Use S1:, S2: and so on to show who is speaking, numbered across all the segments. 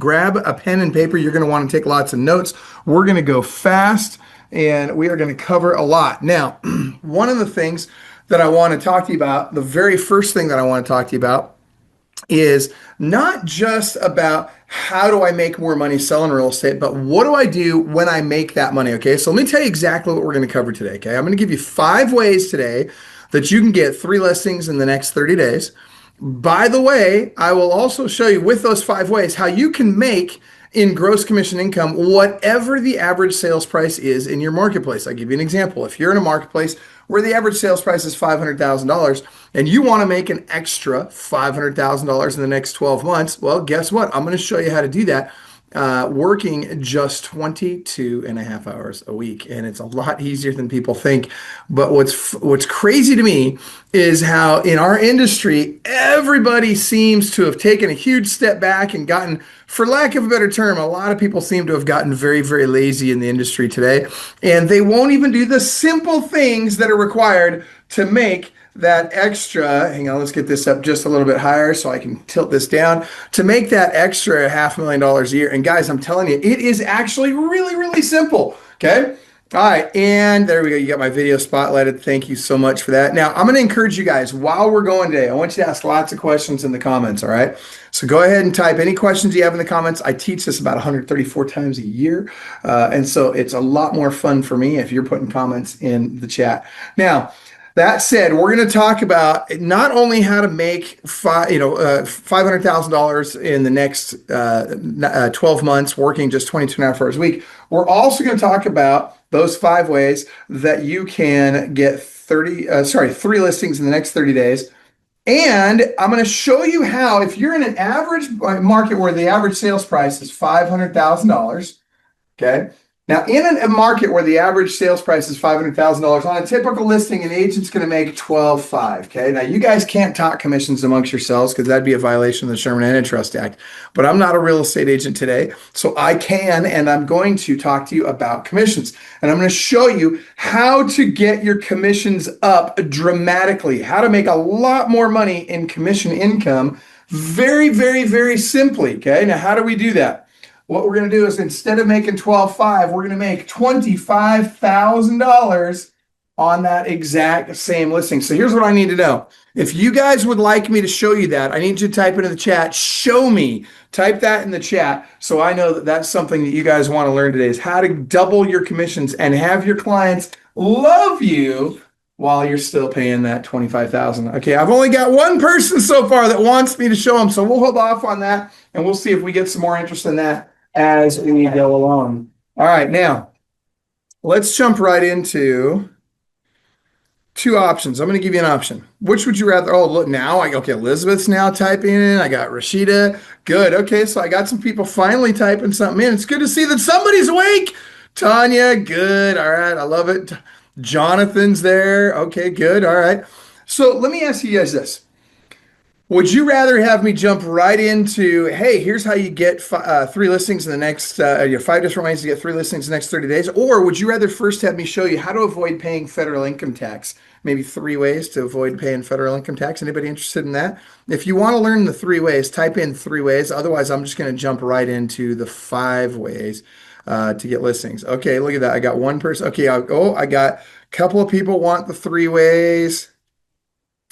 S1: grab a pen and paper. You're going to want to take lots of notes. We're going to go fast and we are going to cover a lot. Now, one of the things that I want to talk to you about, the very first thing that I want to talk to you about is not just about how do I make more money selling real estate, but what do I do when I make that money? Okay, so let me tell you exactly what we're going to cover today. Okay, I'm going to give you 5 ways today that you can get 3 listings in the next 30 days. By the way, I will also show you with those 5 ways how you can make in gross commission income whatever the average sales price is in your marketplace. I'll give you an example. If you're in a marketplace where the average sales price is $500,000 and you want to make an extra $500,000 in the next 12 months, well, guess what? I'm going to show you how to do that working just 22 and a half hours a week. And it's a lot easier than people think. But what's crazy to me is how in our industry, everybody seems to have taken a huge step back and gotten, for lack of a better term, a lot of people seem to have gotten very, very lazy in the industry today. And they won't even do the simple things that are required to make that extra, hang on, let's get this up just a little bit higher so I can tilt this down, to make that extra $500,000 a year. And guys, I'm telling you, it is actually really, really simple, okay? All right, and there we go. You got my video spotlighted. Thank you so much for that. Now, I'm going to encourage you guys, while we're going today, I want you to ask lots of questions in the comments, all right? So go ahead and type any questions you have in the comments. I teach this about 134 times a year, and so it's a lot more fun for me if you're putting comments in the chat. Now, that said, we're going to talk about not only how to make $500,000 in the next 12 months, working just 22 and a half hours a week. We're also going to talk about those 5 ways that you can get 3 listings in the next 30 days. And I'm going to show you how, if you're in an average market where the average sales price is $500,000, okay? Now, in a market where the average sales price is $500,000, on a typical listing, an agent's going to make $12,500. Okay. Now, you guys can't talk commissions amongst yourselves because that'd be a violation of the Sherman Antitrust Act. But I'm not a real estate agent today, so I can, and I'm going to talk to you about commissions. And I'm going to show you how to get your commissions up dramatically, how to make a lot more money in commission income very, very, very simply. Okay. Now, how do we do that? What we're going to do is, instead of making $12,500, we're going to make $25,000 on that exact same listing. So here's what I need to know. If you guys would like me to show you that, I need you to type into the chat, show me. Type that in the chat so I know that that's something that you guys want to learn today, is how to double your commissions and have your clients love you while you're still paying that $25,000. Okay, I've only got one person so far that wants me to show them, so we'll hold off on that and we'll see if we get some more interest in that as we go along. All right, now let's jump right into 2 options. I'm going to give you an option. Which would you rather? Oh, look, now okay, Elizabeth's now typing in. I got Rashida. Good. Okay, so I got some people finally typing something in. It's good to see that somebody's awake. Tanya, good. All right, I love it. Jonathan's there. Okay, good. All right. So let me ask you guys this. Would you rather have me jump right into, hey, here's how you get 3 listings in the next, 5 different ways to get 3 listings in the next 30 days? Or would you rather first have me show you how to avoid paying federal income tax? Maybe 3 ways to avoid paying federal income tax. Anybody interested in that? If you want to learn the 3 ways, type in 3 ways. Otherwise, I'm just going to jump right into the 5 ways to get listings. Okay, look at that. I got one person. Okay, I got a couple of people want the 3 ways.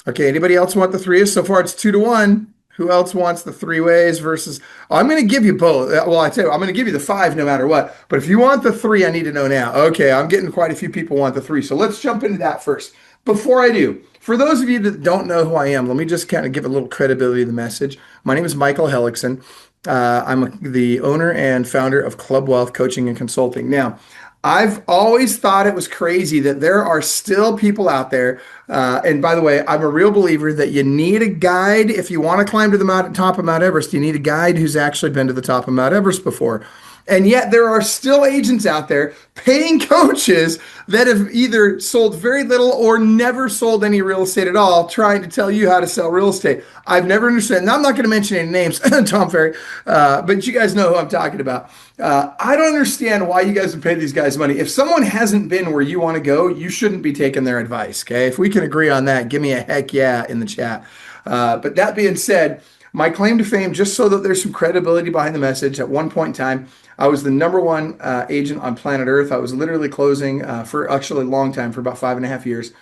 S1: Okay, anybody else want the 3? So far, it's 2-1. Who else wants the 3 ways versus? Oh, I'm going to give you both. Well, I tell you, I'm going to give you the 5 no matter what. But if you want the 3, I need to know now. Okay, I'm getting quite a few people want the 3. So let's jump into that first. Before I do, for those of you that don't know who I am, let me just kind of give a little credibility to the message. My name is Michael Hellickson. I'm the owner and founder of Club Wealth Coaching and Consulting. Now, I've always thought it was crazy that there are still people out there. And by the way, I'm a real believer that you need a guide. If you want to climb to the top of Mount Everest, you need a guide who's actually been to the top of Mount Everest before. And yet there are still agents out there paying coaches that have either sold very little or never sold any real estate at all, trying to tell you how to sell real estate. I've never understood. And I'm not going to mention any names, Tom Ferry, but you guys know who I'm talking about. I don't understand why you guys would pay these guys money. If someone hasn't been where you want to go, you shouldn't be taking their advice. Okay. If we can agree on that, give me a heck yeah in the chat. But that being said, My claim to fame, just so that there's some credibility behind the message, at one point in time, I was the number one agent on planet Earth. I was literally closing for actually a long time, for about 5.5 years.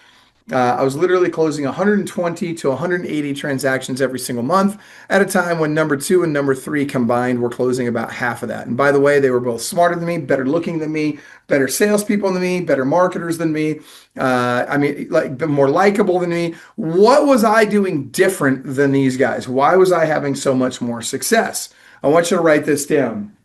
S1: I was literally closing 120 to 180 transactions every single month at a time when number two and number three combined were closing about half of that. And by the way, they were both smarter than me, better looking than me, better salespeople than me, better marketers than me. I mean, like more likable than me. What was I doing different than these guys? Why was I having so much more success? I want you to write this down.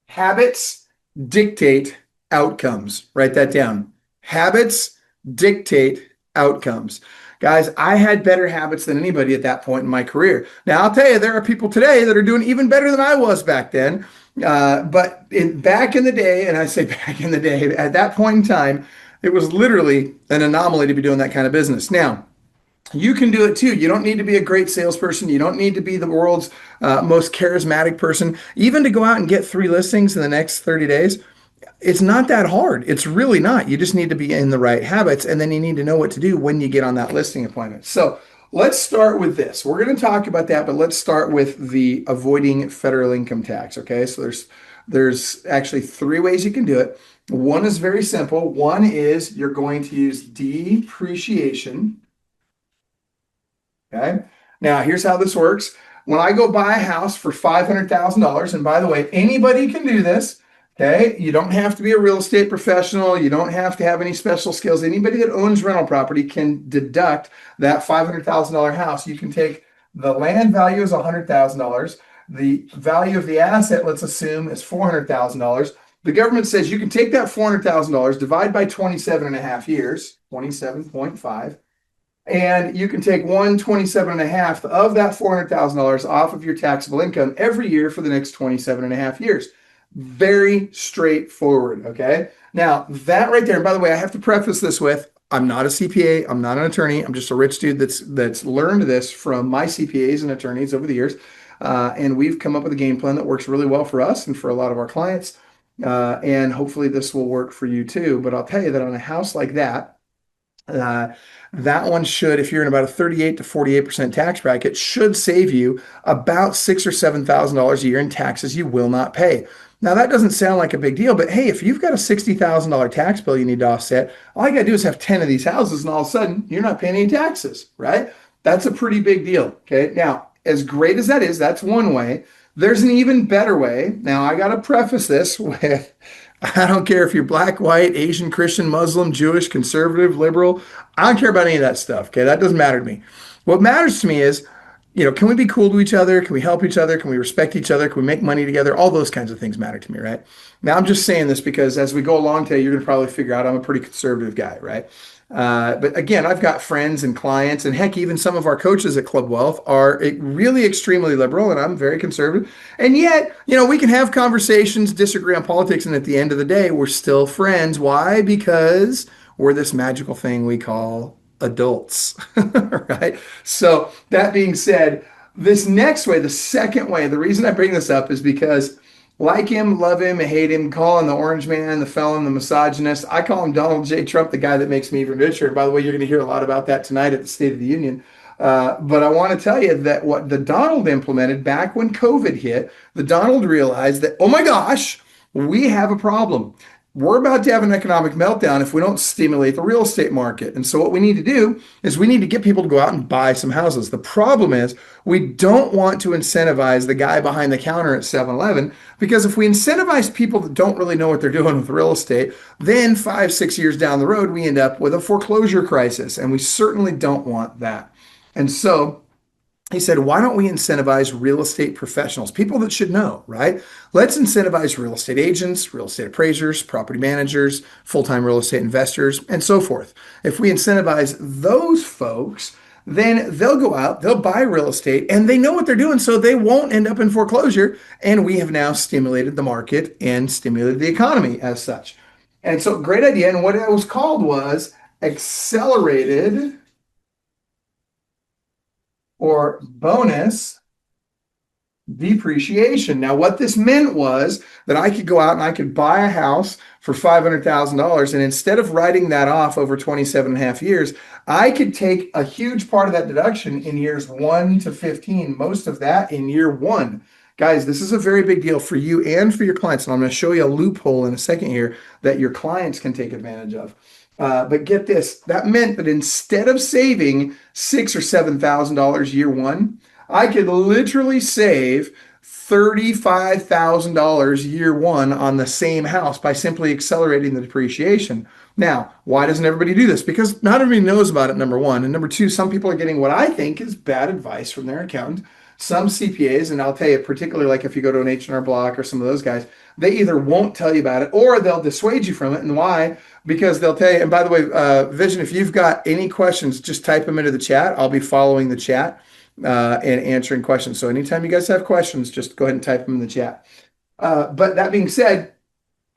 S1: Habits dictate outcomes. Write that down. Habits dictate outcomes. Guys, I had better habits than anybody at that point in my career. Now, I'll tell you, there are people today that are doing even better than I was back then. Back in the day, and I say back in the day, at that point in time, it was literally an anomaly to be doing that kind of business. Now, you can do it too. You don't need to be a great salesperson. You don't need to be the world's most charismatic person. Even to go out and get 3 listings in the next 30 days, it's not that hard. It's really not. You just need to be in the right habits, and then you need to know what to do when you get on that listing appointment. So let's start with this. We're going to talk about that, but let's start with the avoiding federal income tax. Okay, so there's actually 3 ways you can do it. One is very simple. One is you're going to use depreciation. Okay. Now, here's how this works. When I go buy a house for $500,000, and by the way, anybody can do this. Okay. You don't have to be a real estate professional. You don't have to have any special skills. Anybody that owns rental property can deduct that $500,000 house. You can take the land value is $100,000. The value of the asset, let's assume, is $400,000. The government says you can take that $400,000, divide by 27 and a half years, 27.5. And you can take 127 and a half of that $400,000 off of your taxable income every year for the next 27 and a half years. Very straightforward. Okay. Now, that right there, and by the way, I have to preface this with I'm not a CPA, I'm not an attorney, I'm just a rich dude that's learned this from my CPAs and attorneys over the years. And we've come up with a game plan that works really well for us and for a lot of our clients. And hopefully this will work for you too. But I'll tell you that on a house like that, that one should, if you're in about a 38 to 48% tax bracket, should save you about $6,000 or $7,000 a year in taxes you will not pay. Now, that doesn't sound like a big deal, but hey, if you've got a $60,000 tax bill you need to offset, all you got to do is have 10 of these houses, and all of a sudden, you're not paying any taxes, right? That's a pretty big deal. Okay. Now, as great as that is, that's one way. There's an even better way. Now, I got to preface this with I don't care if you're black, white, Asian, Christian, Muslim, Jewish, conservative, liberal. I don't care about any of that stuff. Okay. That doesn't matter to me. What matters to me is, can we be cool to each other? Can we help each other? Can we respect each other? Can we make money together? All those kinds of things matter to me, right? Now, I'm just saying this because as we go along today, you're going to probably figure out I'm a pretty conservative guy, right? But again, I've got friends and clients, and heck, even some of our coaches at Club Wealth are really extremely liberal, and I'm very conservative. And yet, we can have conversations, disagree on politics, and at the end of the day, we're still friends. Why? Because we're this magical thing we call adults, right? So that being said, this next way, the second way, the reason I bring this up is because like him, love him, hate him, call him the orange man, the felon, the misogynist. I call him Donald J. Trump, the guy that makes me even richer. And by the way, you're going to hear a lot about that tonight at the State of the Union. But I want to tell you that what the Donald implemented back when COVID hit, the Donald realized that, oh my gosh, we have a problem. We're about to have an economic meltdown if we don't stimulate the real estate market. And so what we need to do is we need to get people to go out and buy some houses. The problem is we don't want to incentivize the guy behind the counter at 7-Eleven, because if we incentivize people that don't really know what they're doing with real estate, then 5, 6 years down the road, we end up with a foreclosure crisis. And we certainly don't want that. And so he said, why don't we incentivize real estate professionals, people that should know, right? Let's incentivize real estate agents, real estate appraisers, property managers, full-time real estate investors, and so forth. If we incentivize those folks, then they'll go out, they'll buy real estate, and they know what they're doing, so they won't end up in foreclosure. And we have now stimulated the market and stimulated the economy as such. And so great idea. And what it was called was accelerated or bonus depreciation. Now, what this meant was that I could go out and I could buy a house for $500,000. And instead of writing that off over 27 and a half years, I could take a huge part of that deduction in years 1 to 15, most of that in year one. Guys, this is a very big deal for you and for your clients. And I'm going to show you a loophole in a second here that your clients can take advantage of. But get this, that meant that instead of saving $6,000 or $7,000 year one, I could literally save $35,000 year one on the same house by simply accelerating the depreciation. Now, why doesn't everybody do this? Because not everybody knows about it, number one. And number two, some people are getting what I think is bad advice from their accountant. Some CPAs, and I'll tell you, particularly like if you go to an H&R Block or some of those guys, they either won't tell you about it or they'll dissuade you from it. And why? Because they'll tell you, and by the way, Vision, if you've got any questions, just type them into the chat. I'll be following the chat and answering questions. So anytime you guys have questions, just go ahead and type them in the chat. But that being said,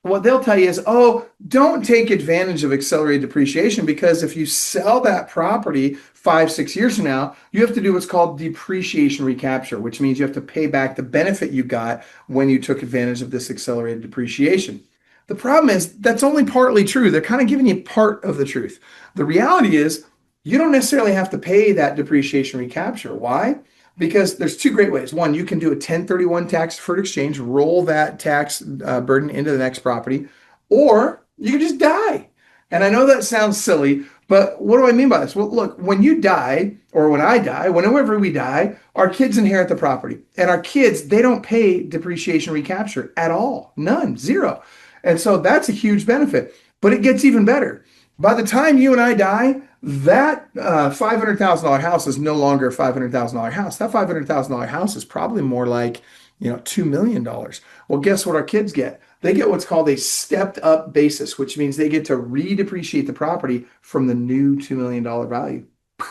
S1: what they'll tell you is, oh, don't take advantage of accelerated depreciation because if you sell that property 5, 6 years from now, you have to do what's called depreciation recapture, which means you have to pay back the benefit you got when you took advantage of this accelerated depreciation. The problem is that's only partly true. They're kind of giving you part of the truth. The reality is you don't necessarily have to pay that depreciation recapture. Why? Because there's two great ways. One, you can do a 1031 tax deferred exchange, roll that tax burden into the next property, or you can just die. And I know that sounds silly, but what do I mean by this? Well, look, when you die, or when I die, whenever we die, our kids inherit the property. And our kids, they don't pay depreciation recapture at all. None, zero. And so that's a huge benefit. But it gets even better. By the time you and I die, that $500,000 house is no longer a $500,000 house. That $500,000 house is probably more like, $2 million. Well, guess what our kids get? They get what's called a stepped up basis, which means they get to redepreciate the property from the new $2 million value. I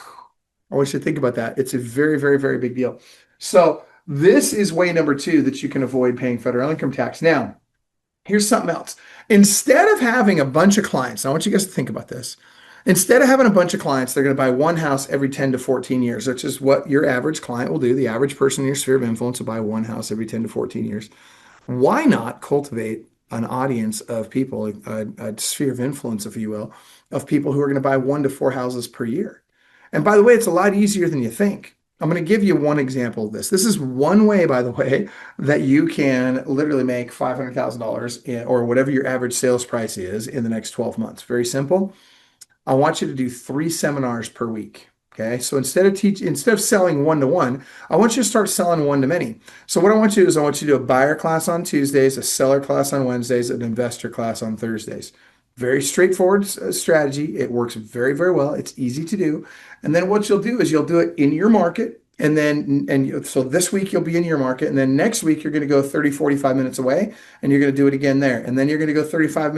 S1: want you to think about that. It's a very, very, very big deal. So this is way number two that you can avoid paying federal income tax. Now, here's something else. Instead of having a bunch of clients, I want you guys to think about this. Instead of having a bunch of clients, they're going to buy one house every 10 to 14 years, which is what your average client will do. The average person in your sphere of influence will buy one house every 10 to 14 years. Why not cultivate an audience of people, a sphere of influence, if you will, of people who are going to buy 1 to 4 houses per year? And by the way, it's a lot easier than you think. I'm going to give you one example of this. This is one way, by the way, that you can literally make $500,000 or whatever your average sales price is in the next 12 months. Very simple. I want you to do 3 seminars per week. Okay. So instead of selling one-to-one, I want you to start selling one-to-many. So what I want you to do is I want you to do a buyer class on Tuesdays, a seller class on Wednesdays, an investor class on Thursdays. Very straightforward strategy. It works very, very well. It's easy to do. And then what you'll do is you'll do it in your market. So this week you'll be in your market. And then next week you're going to go 30, 45 minutes away and you're going to do it again there. And then you're going to go 45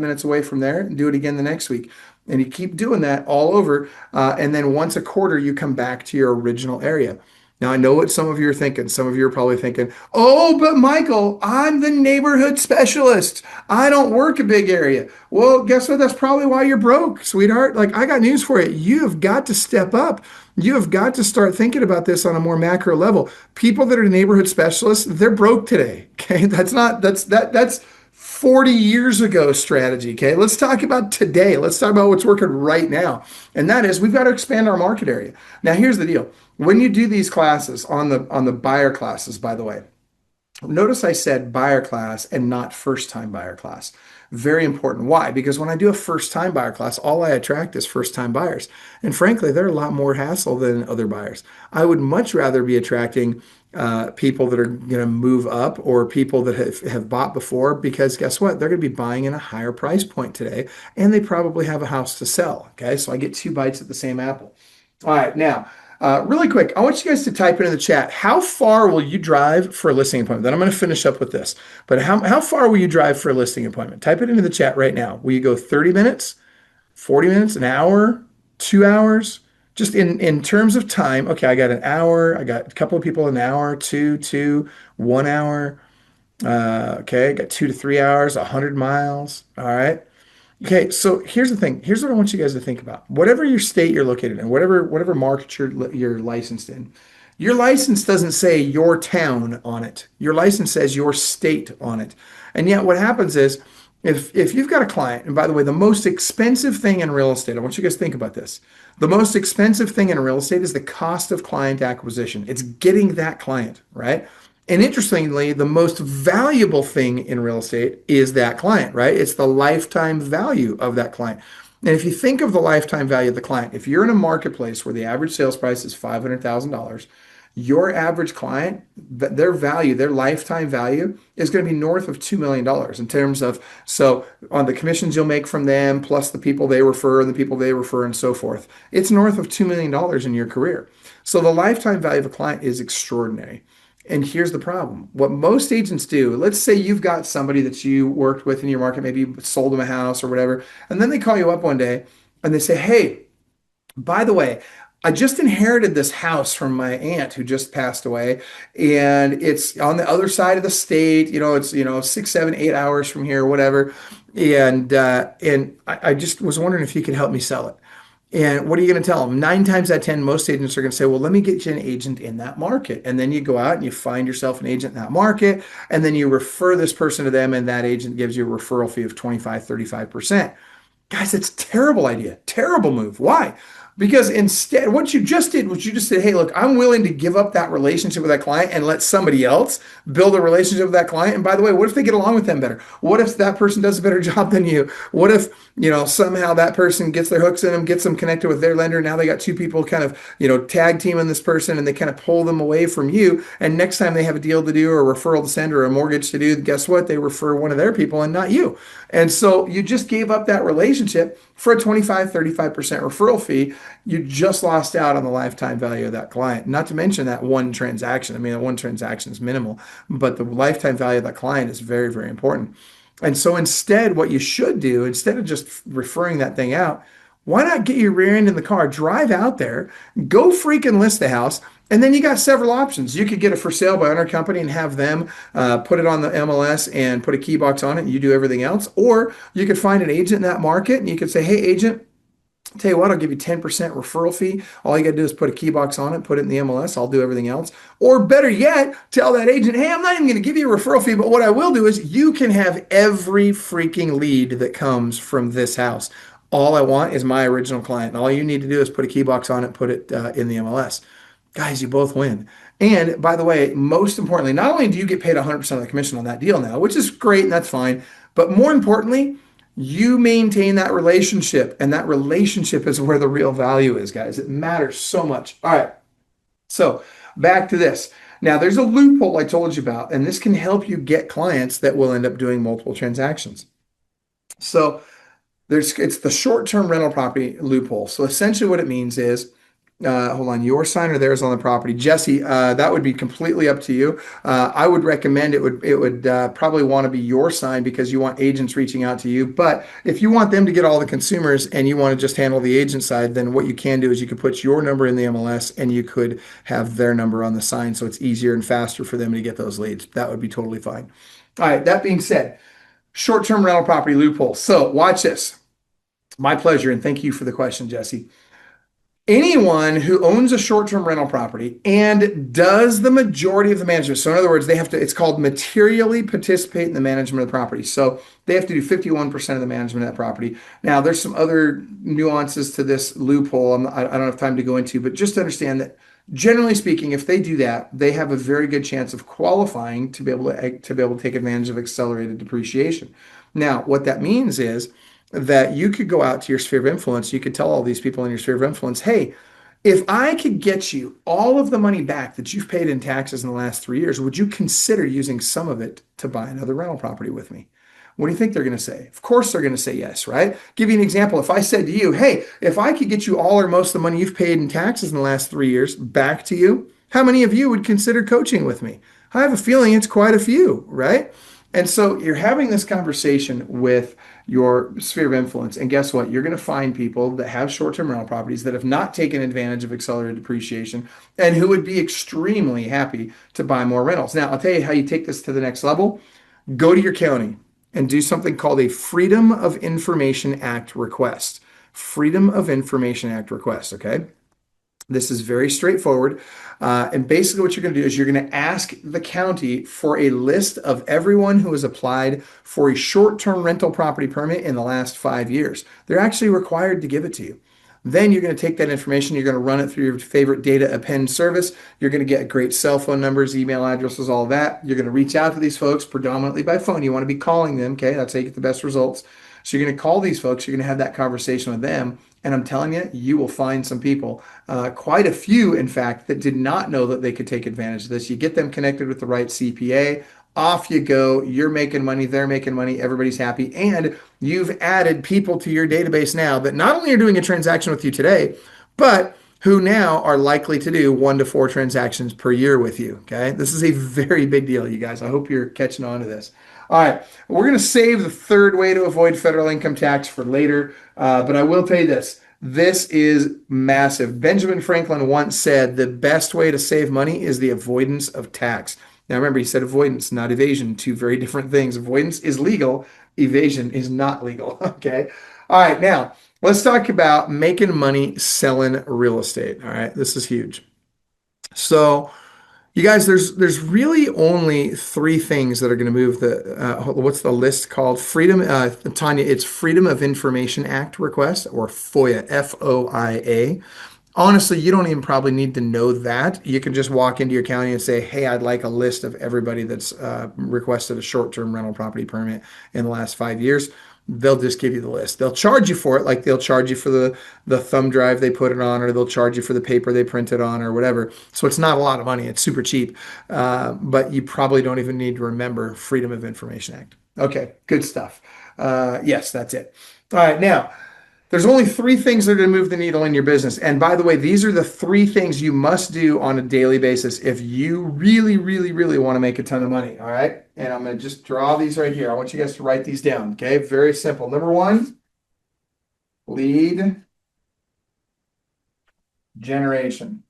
S1: minutes away from there and do it again the next week. And you keep doing that all over. And then once a quarter, you come back to your original area. Now, I know what some of you are thinking. Some of you are probably thinking, oh, but Michael, I'm the neighborhood specialist. I don't work a big area. Well, guess what? That's probably why you're broke, sweetheart. Like, I got news for you. You have got to step up. You have got to start thinking about this on a more macro level. People that are neighborhood specialists, they're broke today. Okay. That's 40 years ago strategy. Okay. Let's talk about today. Let's talk about what's working right now. And that is we've got to expand our market area. Now, here's the deal. When you do these classes on the buyer classes, by the way, notice I said buyer class and not first time buyer class. Very important. Why? Because when I do a first time buyer class, all I attract is first time buyers. And frankly, they're a lot more hassle than other buyers. I would much rather be attracting people that are going to move up or people that have bought before because guess what? They're going to be buying in a higher price point today and they probably have a house to sell. Okay. So I get 2 bites at the same apple. All right. Now, really quick, I want you guys to type into the chat, how far will you drive for a listing appointment? Then I'm going to finish up with this. But how far will you drive for a listing appointment? Type it into the chat right now. Will you go 30 minutes, 40 minutes, an hour, 2 hours? Just in terms of time. Okay, I got an hour. I got a couple of people an hour, two, 1 hour. Okay, I got 2 to 3 hours, 100 miles. All right. Okay, so here's the thing. Here's what I want you guys to think about. Whatever your state you're located in, whatever market you're licensed in, Your license doesn't say your town on it. Your license says your state on it. And yet what happens is if you've got a client, and by the way, the most expensive thing in real estate, I want you guys to think about this. The most expensive thing in real estate is the cost of client acquisition. It's getting that client, right? And interestingly, the most valuable thing in real estate is that client, right? It's the lifetime value of that client. And if you think of the lifetime value of the client, if you're in a marketplace where the average sales price is $500,000, your average client, their value, their lifetime value is going to be north of $2 million dollars in terms of, so on the commissions you'll make from them, plus the people they refer and the people they refer and so forth, it's north of $2 million dollars in your career. So the lifetime value of a client is extraordinary. And here's the problem. What most agents do, let's say you've got somebody that you worked with in your market, maybe you sold them a house or whatever, and then they call you up one day and they say, hey, by the way, I just inherited this house from my aunt who just passed away, and it's on the other side of the state. It's 6, 7, 8 hours from here, whatever. And I just was wondering if you could help me sell it. And what are you going to tell them? 9 times out of 10, most agents are going to say, well, let me get you an agent in that market. And then you go out and you find yourself an agent in that market, and then you refer this person to them, and that agent gives you a referral fee of 25, 35%. Guys, that's a terrible idea. Terrible move. Why? Because instead, what you just did was you just said, hey, look, I'm willing to give up that relationship with that client and let somebody else build a relationship with that client. And by the way, what if they get along with them better? What if that person does a better job than you? What if, somehow that person gets their hooks in them, gets them connected with their lender. Now they got two people kind of, tag teaming this person, and they kind of pull them away from you. And next time they have a deal to do or a referral to send or a mortgage to do, guess what? They refer one of their people and not you. And so you just gave up that relationship for a 25, 35% referral fee. You just lost out on the lifetime value of that client. Not to mention that one transaction. I mean, that one transaction is minimal, but the lifetime value of that client is very, very important. And so instead, what you should do, instead of just referring that thing out, why not get your rear end in the car, drive out there, go freaking list the house, and then you got several options. You could get it for sale by owner company and have them put it on the MLS and put a key box on it, and you do everything else. Or you could find an agent in that market, and you could say, hey, agent, tell you what, I'll give you 10% referral fee. All you got to do is put a key box on it, put it in the MLS. I'll do everything else. Or better yet, tell that agent, hey, I'm not even going to give you a referral fee, but what I will do is you can have every freaking lead that comes from this house. All I want is my original client. And all you need to do is put a key box on it, put it in the MLS. Guys, you both win. And by the way, most importantly, not only do you get paid 100% of the commission on that deal now, which is great and that's fine, but more importantly, you maintain that relationship, and that relationship is where the real value is, guys. It matters so much. All right. So back to this. Now, there's a loophole I told you about, and this can help you get clients that will end up doing multiple transactions. So it's the short-term rental property loophole. So essentially what it means is, hold on, your sign or theirs on the property. Jesse, that would be completely up to you. I would recommend it would probably want to be your sign because you want agents reaching out to you. But if you want them to get all the consumers and you want to just handle the agent side, then what you can do is you could put your number in the MLS and you could have their number on the sign, so it's easier and faster for them to get those leads. That would be totally fine. All right, that being said, short-term rental property loophole. So watch this. My pleasure, and thank you for the question, Jesse. Anyone who owns a short-term rental property and does the majority of the management. So in other words, it's called materially participate in the management of the property. So they have to do 51% of the management of that property. Now, there's some other nuances to this loophole I don't have time to go into, but just understand that generally speaking, if they do that, they have a very good chance of qualifying to be able to take advantage of accelerated depreciation. Now, what that means is that you could go out to your sphere of influence. You could tell all these people in your sphere of influence, hey, if I could get you all of the money back that you've paid in taxes in the last 3 years, would you consider using some of it to buy another rental property with me? What do you think they're going to say? Of course they're going to say yes, right? Give you an example. If I said to you, hey, if I could get you all or most of the money you've paid in taxes in the last 3 years back to you, how many of you would consider coaching with me? I have a feeling it's quite a few, right? And so you're having this conversation with your sphere of influence. And guess what? You're going to find people that have short-term rental properties that have not taken advantage of accelerated depreciation and who would be extremely happy to buy more rentals. Now, I'll tell you how you take this to the next level. Go to your county and do something called a Freedom of Information Act request. Freedom of Information Act request, okay? This is very straightforward. And basically, what you're going to do is you're going to ask the county for a list of everyone who has applied for a short-term rental property permit in the last 5 years. They're actually required to give it to you. Then you're going to take that information, you're going to run it through your favorite data append service. You're going to get great cell phone numbers, email addresses, all that. You're going to reach out to these folks predominantly by phone. You want to be calling them, okay? That's how you get the best results. So you're going to call these folks, you're going to have that conversation with them. And I'm telling you, you will find some people, quite a few, in fact, that did not know that they could take advantage of this. You get them connected with the right CPA, off you go. You're making money, they're making money, everybody's happy. And you've added people to your database now that not only are doing a transaction with you today, but who now are likely to do 1 to 4 transactions per year with you. Okay. This is a very big deal, you guys. I hope you're catching on to this. All right. We're going to save the third way to avoid federal income tax for later. But I will tell you this. This is massive. Benjamin Franklin once said the best way to save money is the avoidance of tax. Now, remember, he said avoidance, not evasion, two very different things. Avoidance is legal, evasion is not legal. Okay. All right. Now, let's talk about making money selling real estate. All right. This is huge. So, you guys, there's really only three things that are going to move the what's the list called? Freedom, Tanya, it's Freedom of Information Act request, or FOIA, FOIA. Honestly, you don't even probably need to know that. You can just walk into your county and say, hey, I'd like a list of everybody that's requested a short-term rental property permit in the last 5 years. They'll just give you the list. They'll charge you for it, like they'll charge you for the thumb drive they put it on, or they'll charge you for the paper they print it on, or whatever. So it's not a lot of money. It's super cheap, but you probably don't even need to remember Freedom of Information Act. Okay, good stuff. Yes, that's it. All right, now. There's only three things that are going to move the needle in your business. And by the way, these are the three things you must do on a daily basis if you really, really, really want to make a ton of money. All right. And I'm going to just draw these right here. I want you guys to write these down. Okay. Very simple. Number one, lead generation.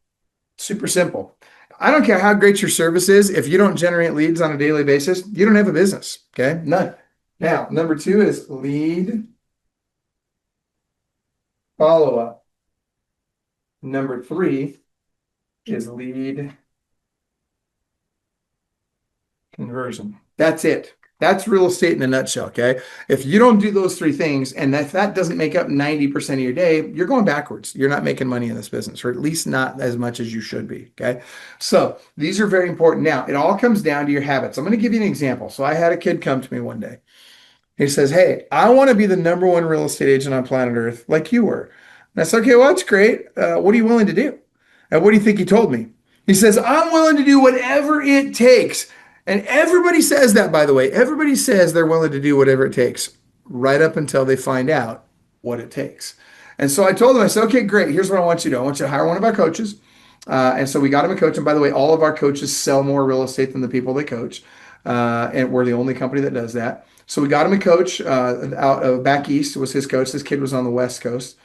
S1: Super simple. I don't care how great your service is. If you don't generate leads on a daily basis, you don't have a business. Okay. None. Now, number two is lead follow-up. Number three is lead conversion. That's it. That's real estate in a nutshell, okay? If you don't do those three things, and if that doesn't make up 90% of your day, you're going backwards. You're not making money in this business, or at least not as much as you should be, okay? So these are very important. Now, it all comes down to your habits. I'm going to give you an example. So I had a kid come to me one day. He says, hey, I want to be the #1 real estate agent on planet Earth like you were. And I said, okay, well, that's great. What are you willing to do? And what do you think he told me? He says, I'm willing to do whatever it takes. And everybody says that, by the way. Everybody says they're willing to do whatever it takes, right up until they find out what it takes. And so I told him, I said, okay, great. Here's what I want you to do. I want you to hire one of our coaches. And so we got him a coach. And by the way, all of our coaches sell more real estate than the people they coach. And we're the only company that does that. So we got him a coach out back east was his coach. This kid was on the West Coast.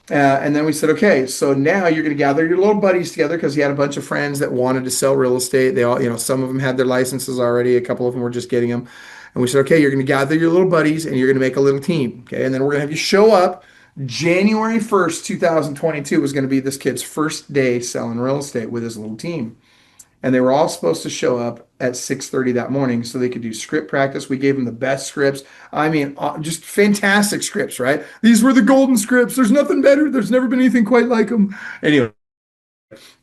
S1: And then we said, okay, so now you're going to gather your little buddies together because he had a bunch of friends that wanted to sell real estate. They all, some of them had their licenses already. A couple of them were just getting them. And we said, okay, you're going to gather your little buddies and you're going to make a little team. Okay. And then we're going to have you show up. January 1st, 2022 was going to be this kid's first day selling real estate with his little team. And they were all supposed to show up at 6:30 that morning so they could do script practice. We gave them the best scripts. I mean, just fantastic scripts, right? These were the golden scripts. There's nothing better. There's never been anything quite like them. Anyway,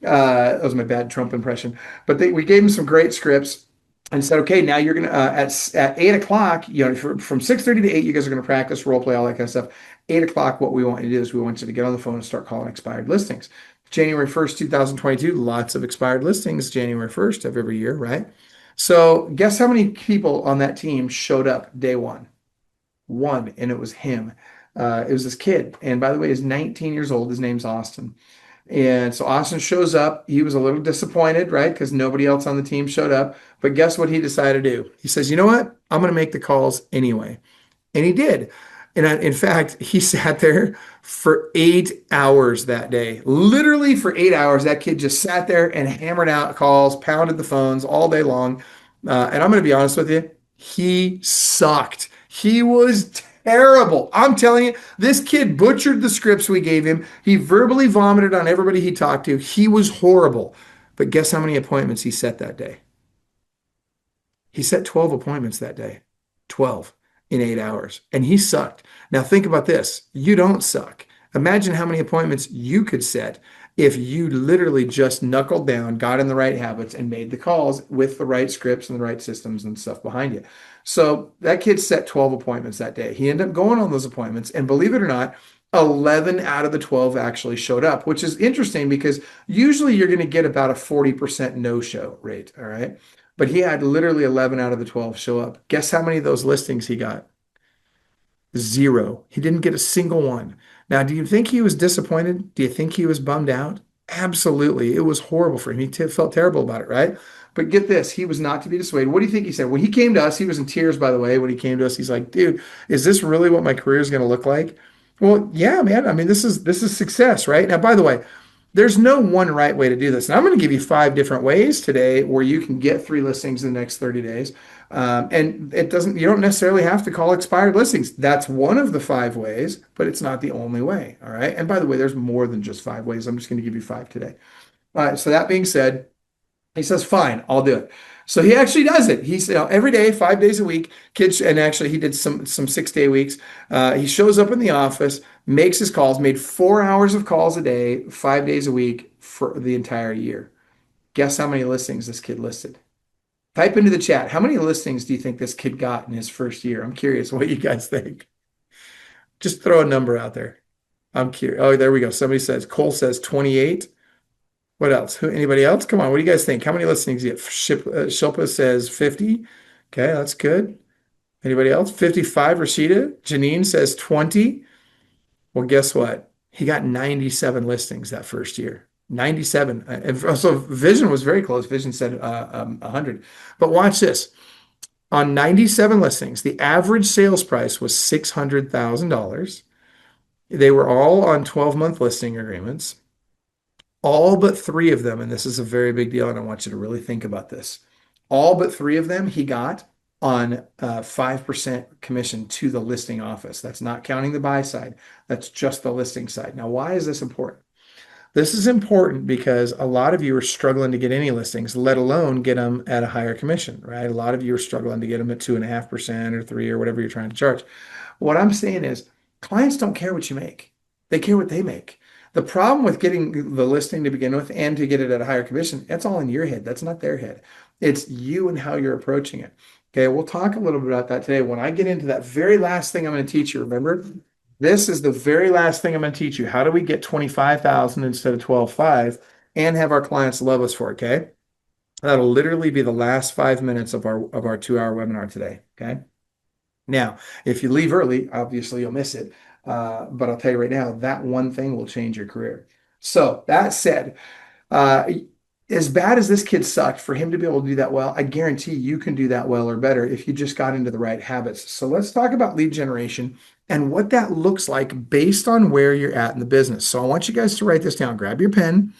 S1: that was my bad Trump impression. But we gave them some great scripts and said, okay, now you're going to, at 8 o'clock, from 6:30 to 8, you guys are going to practice, role play, all that kind of stuff. 8 o'clock, what we want you to do is we want you to get on the phone and start calling expired listings. January 1st, 2022, lots of expired listings January 1st of every year, right? So guess how many people on that team showed up day one? One, and it was him. It was this kid. And by the way, he's 19 years old. His name's Austin. And so Austin shows up. He was a little disappointed, right? Because nobody else on the team showed up. But guess what he decided to do? He says, you know what? I'm going to make the calls anyway. And he did. And in fact, he sat there for 8 hours that day. Literally for 8 hours, that kid just sat there and hammered out calls, pounded the phones all day long. And I'm going to be honest with you, he sucked. He was terrible. I'm telling you, this kid butchered the scripts we gave him. He verbally vomited on everybody he talked to. He was horrible. But guess how many appointments he set that day? He set 12 appointments that day. 12 in 8 hours. And he sucked. Now think about this. You don't suck. Imagine how many appointments you could set if you literally just knuckled down, got in the right habits, and made the calls with the right scripts and the right systems and stuff behind you. So that kid set 12 appointments that day. He ended up going on those appointments. And believe it or not, 11 out of the 12 actually showed up, which is interesting because usually you're going to get about a 40% no-show rate. All right. But he had literally 11 out of the 12 show up. Guess how many of those listings he got? Zero. He didn't get a single one. Now, do you think he was disappointed? Do you think he was bummed out? Absolutely. It was horrible for him. He felt terrible about it, right? But get this, he was not to be dissuaded. What do you think he said? When he came to us, he was in tears, by the way. When he came to us, he's like, dude, is this really what my career is going to look like? Well, yeah, man. I mean, this is success, right? Now, by the way, there's no one right way to do this. And I'm going to give you 5 different ways today where you can get 3 listings in the next 30 days. And you don't necessarily have to call expired listings. That's one of the 5 ways, but it's not the only way. All right. And by the way, there's more than just 5 ways. I'm just going to give you 5 today. All right. So that being said, he says, fine, I'll do it. So he actually does it. He's every day, 5 days a week, kids, and actually he did some 6-day weeks. He shows up in the office, makes his calls, made 4 hours of calls a day, 5 days a week for the entire year. Guess how many listings this kid listed? Type into the chat. How many listings do you think this kid got in his first year? I'm curious what you guys think. Just throw a number out there. I'm curious. Oh, there we go. Somebody says, Cole says 28. What else? Anybody else? Come on. What do you guys think? How many listings do you get? Shilpa says 50. Okay, that's good. Anybody else? 55, Rashida. Janine says 20. Well, guess what? He got 97 listings that first year. 97. And so Vision was very close. Vision said 100. But watch this. On 97 listings, the average sales price was $600,000. They were all on 12-month listing agreements. All but 3 of them, and this is a very big deal, and I want you to really think about this. All but 3 of them he got on 5% commission to the listing office. That's not counting the buy side. That's just the listing side. Now, why is this important? This is important because a lot of you are struggling to get any listings, let alone get them at a higher commission, right? A lot of you are struggling to get them at 2.5% or 3 or whatever you're trying to charge. What I'm saying is clients don't care what you make. They care what they make. The problem with getting the listing to begin with and to get it at a higher commission, that's all in your head. That's not their head. It's you and how you're approaching it. Okay, we'll talk a little bit about that today. When I get into that very last thing I'm going to teach you, remember, this is the very last thing I'm going to teach you. How do we get 25,000 instead of 12.5 and have our clients love us for it, okay? That'll literally be the last 5 minutes of our 2-hour webinar today, okay? Now, if you leave early, obviously you'll miss it. But I'll tell you right now, that one thing will change your career. So that said, as bad as this kid sucked, for him to be able to do that well, I guarantee you can do that well or better if you just got into the right habits. So let's talk about lead generation and what that looks like based on where you're at in the business. So I want you guys to write this down. Grab your pen.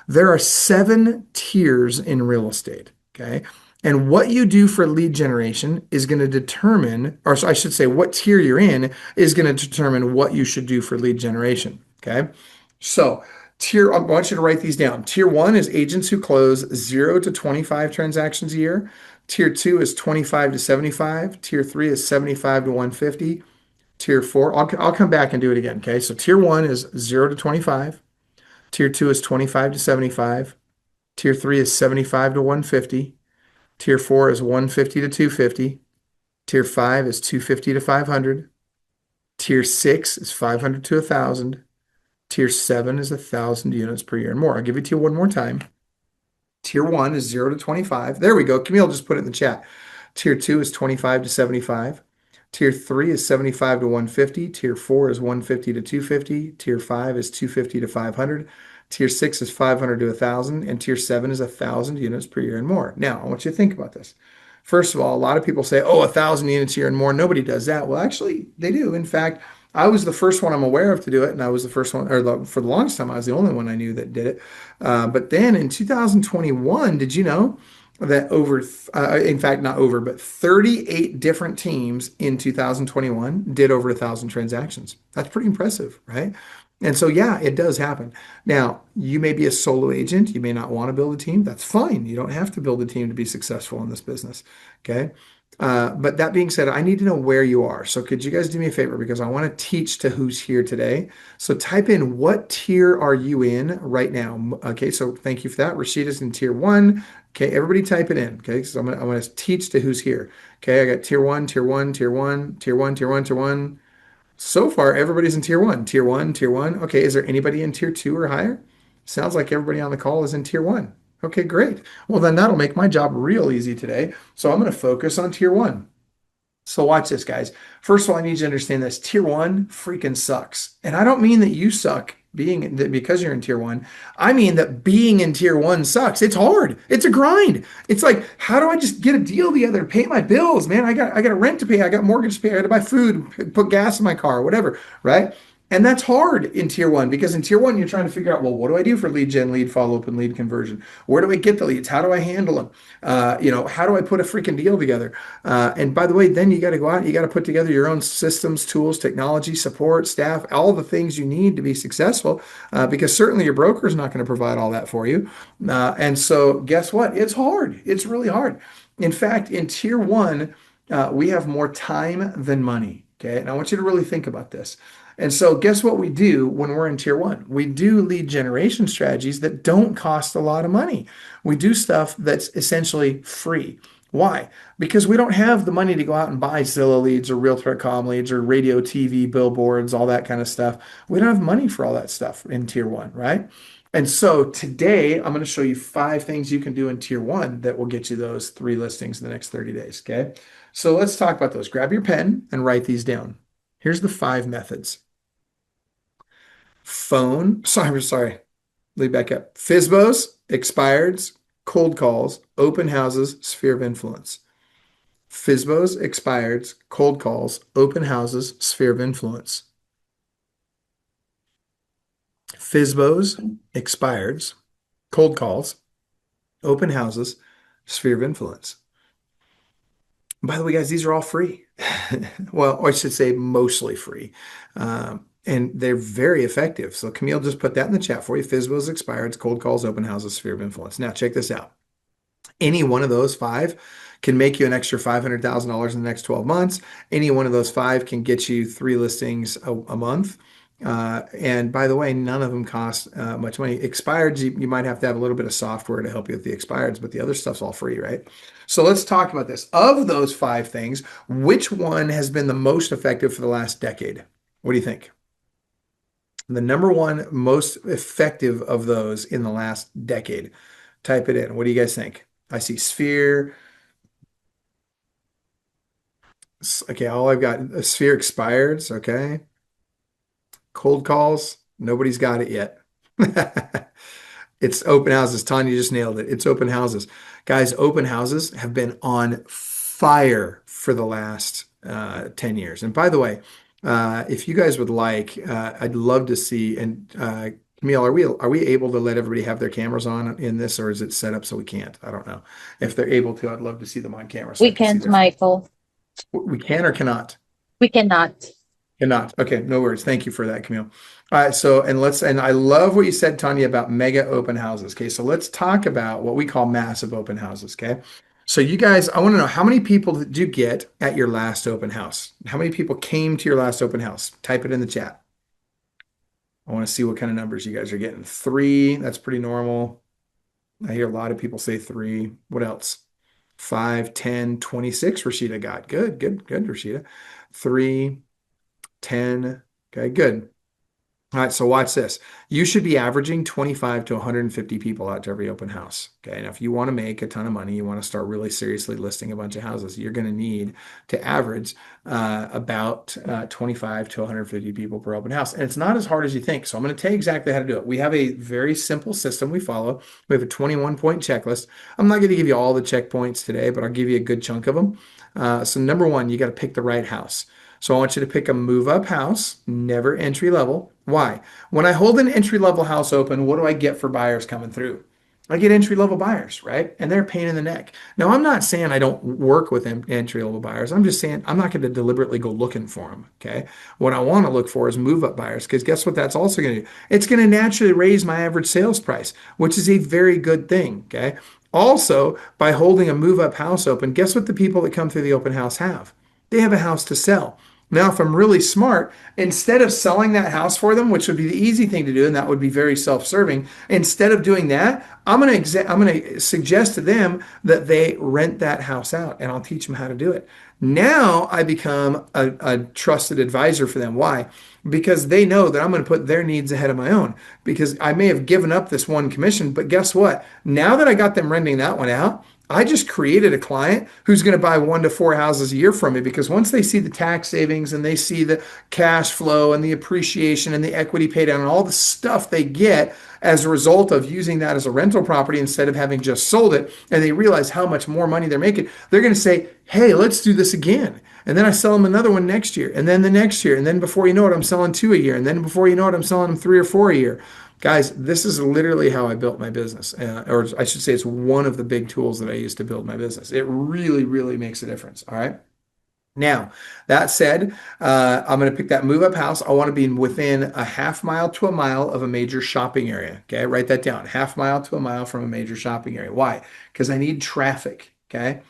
S1: There are 7 tiers in real estate, okay? And what you do for lead generation is going to determine, or I should say, what tier you're in is going to determine what you should do for lead generation. Okay. So I want you to write these down. Tier 1 is agents who close 0 to 25 transactions a year. Tier 2 is 25 to 75. Tier 3 is 75 to 150. Tier 4, I'll come back and do it again. Okay. So tier 1 is 0 to 25. Tier 2 is 25 to 75. Tier 3 is 75 to 150. Tier 4 is 150 to 250. Tier 5 is 250 to 500. Tier 6 is 500 to 1,000. Tier 7 is 1,000 units per year and more. I'll give it to you one more time. Tier 1 is 0 to 25. There we go. Camille just put it in the chat. Tier 2 is 25 to 75. Tier 3 is 75 to 150. Tier 4 is 150 to 250. Tier 5 is 250 to 500. Tier 6 is 500 to 1,000, and Tier 7 is 1,000 units per year and more. Now, I want you to think about this. First of all, a lot of people say, oh, 1,000 units a year and more. Nobody does that. Well, actually, they do. In fact, I was the first one I'm aware of to do it, and I was the first one, for the longest time, I was the only one I knew that did it. But then in 2021, did you know that in fact, not over, but 38 different teams in 2021 did over 1,000 transactions. That's pretty impressive, right? And so, yeah, it does happen. Now, you may be a solo agent. You may not want to build a team. That's fine. You don't have to build a team to be successful in this business. Okay. But that being said, I need to know where you are. So could you guys do me a favor? Because I want to teach to who's here today. So type in what tier are you in right now? Okay, so thank you for that. Rashida's in tier one. Okay, everybody type it in. Okay, so I'm gonna teach to who's here. Okay, I got tier one, tier one, tier one, tier one, tier one, tier one. So far, everybody's in tier one, tier one, tier one. Okay, is there anybody in tier two or higher? Sounds like everybody on the call is in tier one. Okay, great. Well, then that'll make my job real easy today. So I'm going to focus on tier one. So watch this, guys. First of all, I need you to understand this. Tier one freaking sucks. And I don't mean that you suck because you're in tier one. I mean that being in tier one sucks. It's hard. It's a grind. It's like, how do I just get a deal together to pay my bills, man? I got a rent to pay. I got mortgage to pay. I got to buy food, put gas in my car, whatever, right? And that's hard in tier one because in tier one, you're trying to figure out, well, what do I do for lead gen, lead follow up, and lead conversion? Where do I get the leads? How do I handle them? How do I put a freaking deal together? And by the way, then you got to go out and you got to put together your own systems, tools, technology, support, staff, all the things you need to be successful, because certainly your broker is not going to provide all that for you. And so guess what? It's hard. It's really hard. In fact, in tier one, we have more time than money. Okay. And I want you to really think about this. And so, guess what we do when we're in tier one? We do lead generation strategies that don't cost a lot of money. We do stuff that's essentially free. Why? Because we don't have the money to go out and buy Zillow leads or Realtor.com leads or radio, TV, billboards, all that kind of stuff. We don't have money for all that stuff in tier one, right? And so today I'm going to show you 5 things you can do in tier one that will get you those 3 listings in the next 30 days. Okay. So let's talk about those. Grab your pen and write these down. Here's the 5 methods. Sorry, lead back up. FSBOs, expireds, cold calls, open houses, sphere of influence. FSBOs, expireds, cold calls, open houses, sphere of influence. FSBOs, expireds, cold calls, open houses, sphere of influence. By the way, guys, these are all free. Well, I should say mostly free. And they're very effective. So Camille just put that in the chat for you. FSBOs, expireds, cold calls, open houses, sphere of influence. Now check this out. Any one of those 5 can make you an extra $500,000 in the next 12 months. Any one of those 5 can get you 3 listings a month. And by the way, none of them cost much money. Expireds, you might have to have a little bit of software to help you with the expireds, but the other stuff's all free, right? So let's talk about this. Of those 5 things, which one has been the most effective for the last decade? What do you think? The number one most effective of those in the last decade. Type it in. What do you guys think? I see sphere. Okay, all I've got a sphere expireds. Okay. Cold calls. Nobody's got it yet. It's open houses. Tanya just nailed it. It's open houses. Guys, open houses have been on fire for the last 10 years. And by the way, if you guys would like, I'd love to see. And Camille, are we able to let everybody have their cameras on in this, or is it set up so we can't? I don't know. If they're able to, I'd love to see them on camera. So
S2: We can't, Michael.
S1: We can or cannot?
S2: We cannot.
S1: Cannot. Okay, no worries. Thank you for that, Camille. All right, so and I love what you said, Tanya, about mega open houses. Okay, so let's talk about what we call massive open houses. Okay. So you guys, I want to know, how many people did you get at your last open house? How many people came to your last open house? Type it in the chat. I want to see what kind of numbers you guys are getting. 3, that's pretty normal. I hear a lot of people say 3. What else? 5, 10, 26 Rashida got. Good, Rashida. 3, 10. Okay, good. All right, so watch this. You should be averaging 25 to 150 people out to every open house. Okay, now if you want to make a ton of money, you want to start really seriously listing a bunch of houses, you're going to need to average about 25 to 150 people per open house. And it's not as hard as you think. So I'm going to tell you exactly how to do it. We have a very simple system we follow. We have a 21-point checklist. I'm not going to give you all the checkpoints today, but I'll give you a good chunk of them. So number 1, you got to pick the right house. So I want you to pick a move-up house, never entry level. Why? When I hold an entry-level house open, what do I get for buyers coming through? I get entry level buyers, right? And they're a pain in the neck. Now, I'm not saying I don't work with entry level buyers. I'm just saying I'm not going to deliberately go looking for them. Okay. What I want to look for is move up buyers because guess what that's also going to do? It's going to naturally raise my average sales price, which is a very good thing. Okay. Also, by holding a move up house open, guess what the people that come through the open house have? They have a house to sell. Now, if I'm really smart, instead of selling that house for them, which would be the easy thing to do, and that would be very self-serving, instead of doing that, I'm gonna suggest to them that they rent that house out, and I'll teach them how to do it. Now I become a trusted advisor for them. Why? Because they know that I'm going to put their needs ahead of my own. Because I may have given up this one commission, but guess what? Now that I got them renting that one out, I just created a client who's going to buy 1 to 4 houses a year from me because once they see the tax savings and they see the cash flow and the appreciation and the equity pay down and all the stuff they get as a result of using that as a rental property instead of having just sold it, and they realize how much more money they're making, they're going to say, hey, let's do this again. And then I sell them another one next year, and then the next year, and then before you know it, I'm selling 2 a year, and then before you know it, I'm selling them 3 or 4 a year. Guys, this is literally how I built my business. Or I should say it's one of the big tools that I use to build my business. It really, really makes a difference. All right. Now, that said, I'm going to pick that move up house. I want to be within a half mile to a mile of a major shopping area. Okay. Write that down. Half mile to a mile from a major shopping area. Why? Because I need traffic. Okay.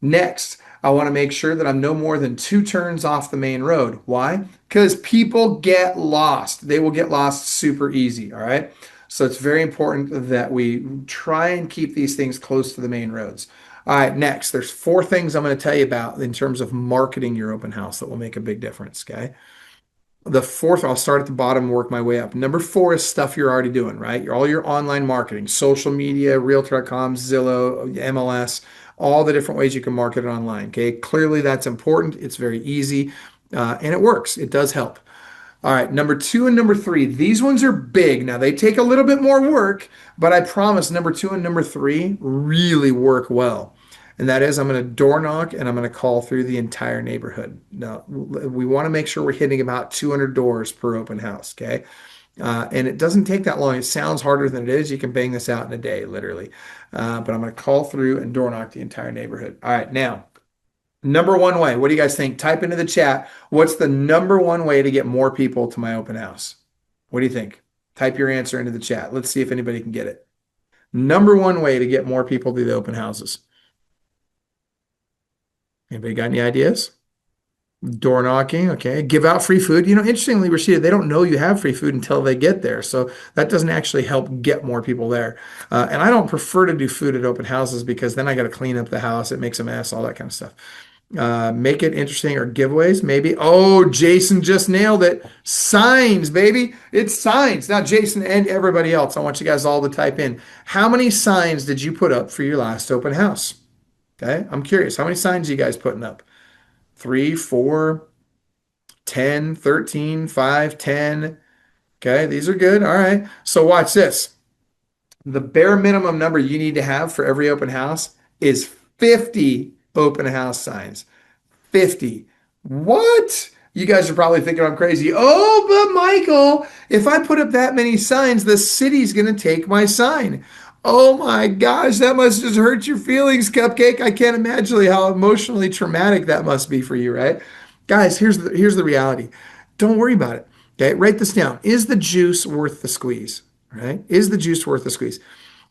S1: Next, I want to make sure that I'm no more than 2 turns off the main road. Why? Because people get lost. They will get lost super easy. All right. So it's very important that we try and keep these things close to the main roads. All right, next, there's 4 things I'm going to tell you about in terms of marketing your open house that will make a big difference. Okay. The fourth, I'll start at the bottom and work my way up. Number 4 is stuff you're already doing, right? All your online marketing, social media, Realtor.com, Zillow, MLS, all the different ways you can market it online. Okay. Clearly, that's important. It's very easy and it works. It does help. All right, number 2 and number 3, these ones are big. Now they take a little bit more work, but I promise number 2 and number 3 really work well. And that is I'm going to door knock and I'm going to call through the entire neighborhood. Now, we want to make sure we're hitting about 200 doors per open house, okay? And it doesn't take that long. It sounds harder than it is. You can bang this out in a day, literally. But I'm going to call through and door knock the entire neighborhood. All right, now, number 1 way. What do you guys think? Type into the chat. What's the number 1 way to get more people to my open house? What do you think? Type your answer into the chat. Let's see if anybody can get it. Number 1 way to get more people to the open houses. Anybody got any ideas? Door knocking, okay. Give out free food. Interestingly, Rashida, they don't know you have free food until they get there. So that doesn't actually help get more people there. And I don't prefer to do food at open houses because then I got to clean up the house. It makes a mess, all that kind of stuff. Make it interesting or giveaways, maybe. Oh, Jason just nailed it. Signs, baby. It's signs. Now, Jason and everybody else, I want you guys all to type in. How many signs did you put up for your last open house? Okay. I'm curious. How many signs are you guys putting up? 3, 4, 10, 13, 5, 10. Okay, these are good. All right. So watch this. The bare minimum number you need to have for every open house is 50 open house signs. 50. What? You guys are probably thinking I'm crazy. Oh, but Michael, if I put up that many signs, the city's going to take my sign. Oh my gosh, that must just hurt your feelings, Cupcake. I can't imagine how emotionally traumatic that must be for you, right? Guys, here's the reality. Don't worry about it. Okay, write this down. Is the juice worth the squeeze? Right? Is the juice worth the squeeze?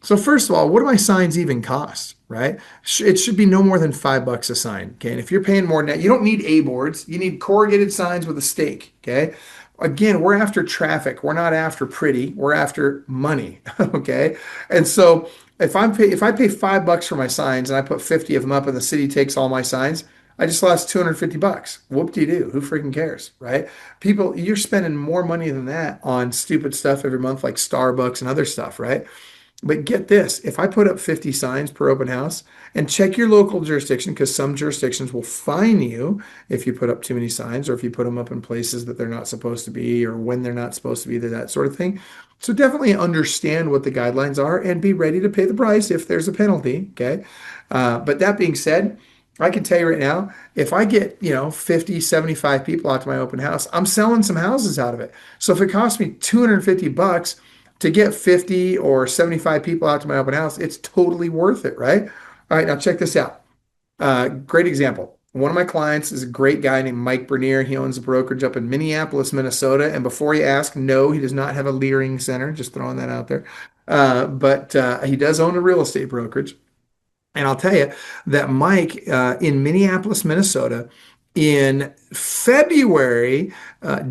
S1: So first of all, what do my signs even cost? Right? It should be no more than $5 a sign. Okay, and if you're paying more than that, you don't need A boards. You need corrugated signs with a stake. Okay. Again, we're after traffic. We're not after pretty. We're after money. Okay. And so if I pay $5 for my signs and I put 50 of them up and the city takes all my signs, I just lost $250. Whoop-de-doo. Who freaking cares, right? People, you're spending more money than that on stupid stuff every month like Starbucks and other stuff, right? But get this, if I put up 50 signs per open house and check your local jurisdiction, because some jurisdictions will fine you if you put up too many signs or if you put them up in places that they're not supposed to be or when they're not supposed to be, that sort of thing. So definitely understand what the guidelines are and be ready to pay the price if there's a penalty, okay? But that being said, I can tell you right now, if I get, 50, 75 people out to my open house, I'm selling some houses out of it. So if it costs me $250, to get 50 or 75 people out to my open house, it's totally worth it, right? All right, now check this out. Great example. One of my clients is a great guy named Mike Bernier. He owns a brokerage up in Minneapolis, Minnesota. And before you ask, no, he does not have a leering center. Just throwing that out there. But he does own a real estate brokerage. And I'll tell you that Mike in Minneapolis, Minnesota, in February,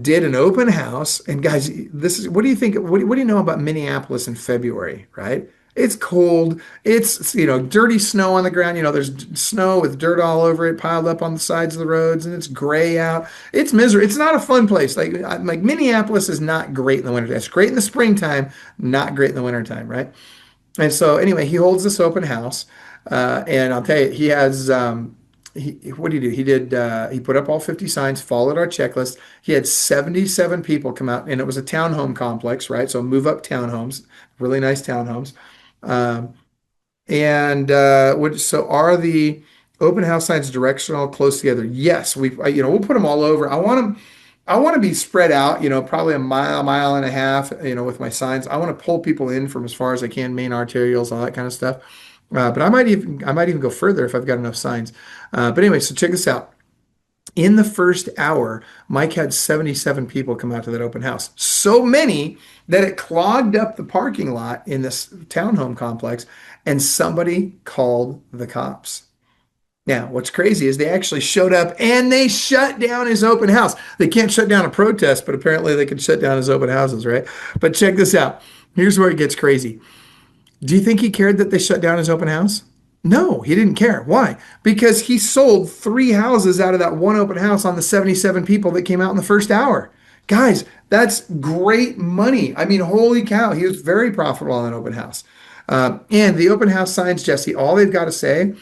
S1: did an open house. And guys, this is what do you think? What do you know about Minneapolis in February, right? It's cold. It's, dirty snow on the ground. There's snow with dirt all over it, piled up on the sides of the roads, and it's gray out. It's miserable. It's not a fun place. Like Minneapolis is not great in the winter. It's great in the springtime, not great in the wintertime, right? And so anyway, he holds this open house, and I'll tell you, he has what did he do? He put up all 50 signs, followed our checklist. He had 77 people come out, and it was a townhome complex, right? So move up townhomes, really nice townhomes. Um, and so are the open house signs directional close together? Yes, we'll put them all over. I want to be spread out, probably a mile, mile and a half, with my signs. I want to pull people in from as far as I can, main arterials, all that kind of stuff. But I might even go further if I've got enough signs. But anyway, so check this out. In the first hour, Mike had 77 people come out to that open house. So many that it clogged up the parking lot in this townhome complex, and somebody called the cops. Now, what's crazy is they actually showed up and they shut down his open house. They can't shut down a protest, but apparently they can shut down his open houses, right? But check this out. Here's where it gets crazy. Do you think he cared that they shut down his open house? No, he didn't care. Why? Because he sold 3 houses out of that one open house on the 77 people that came out in the first hour. Guys, that's great money. I mean, holy cow, he was very profitable on that open house. And the open house signs, Jesse, all they've got to say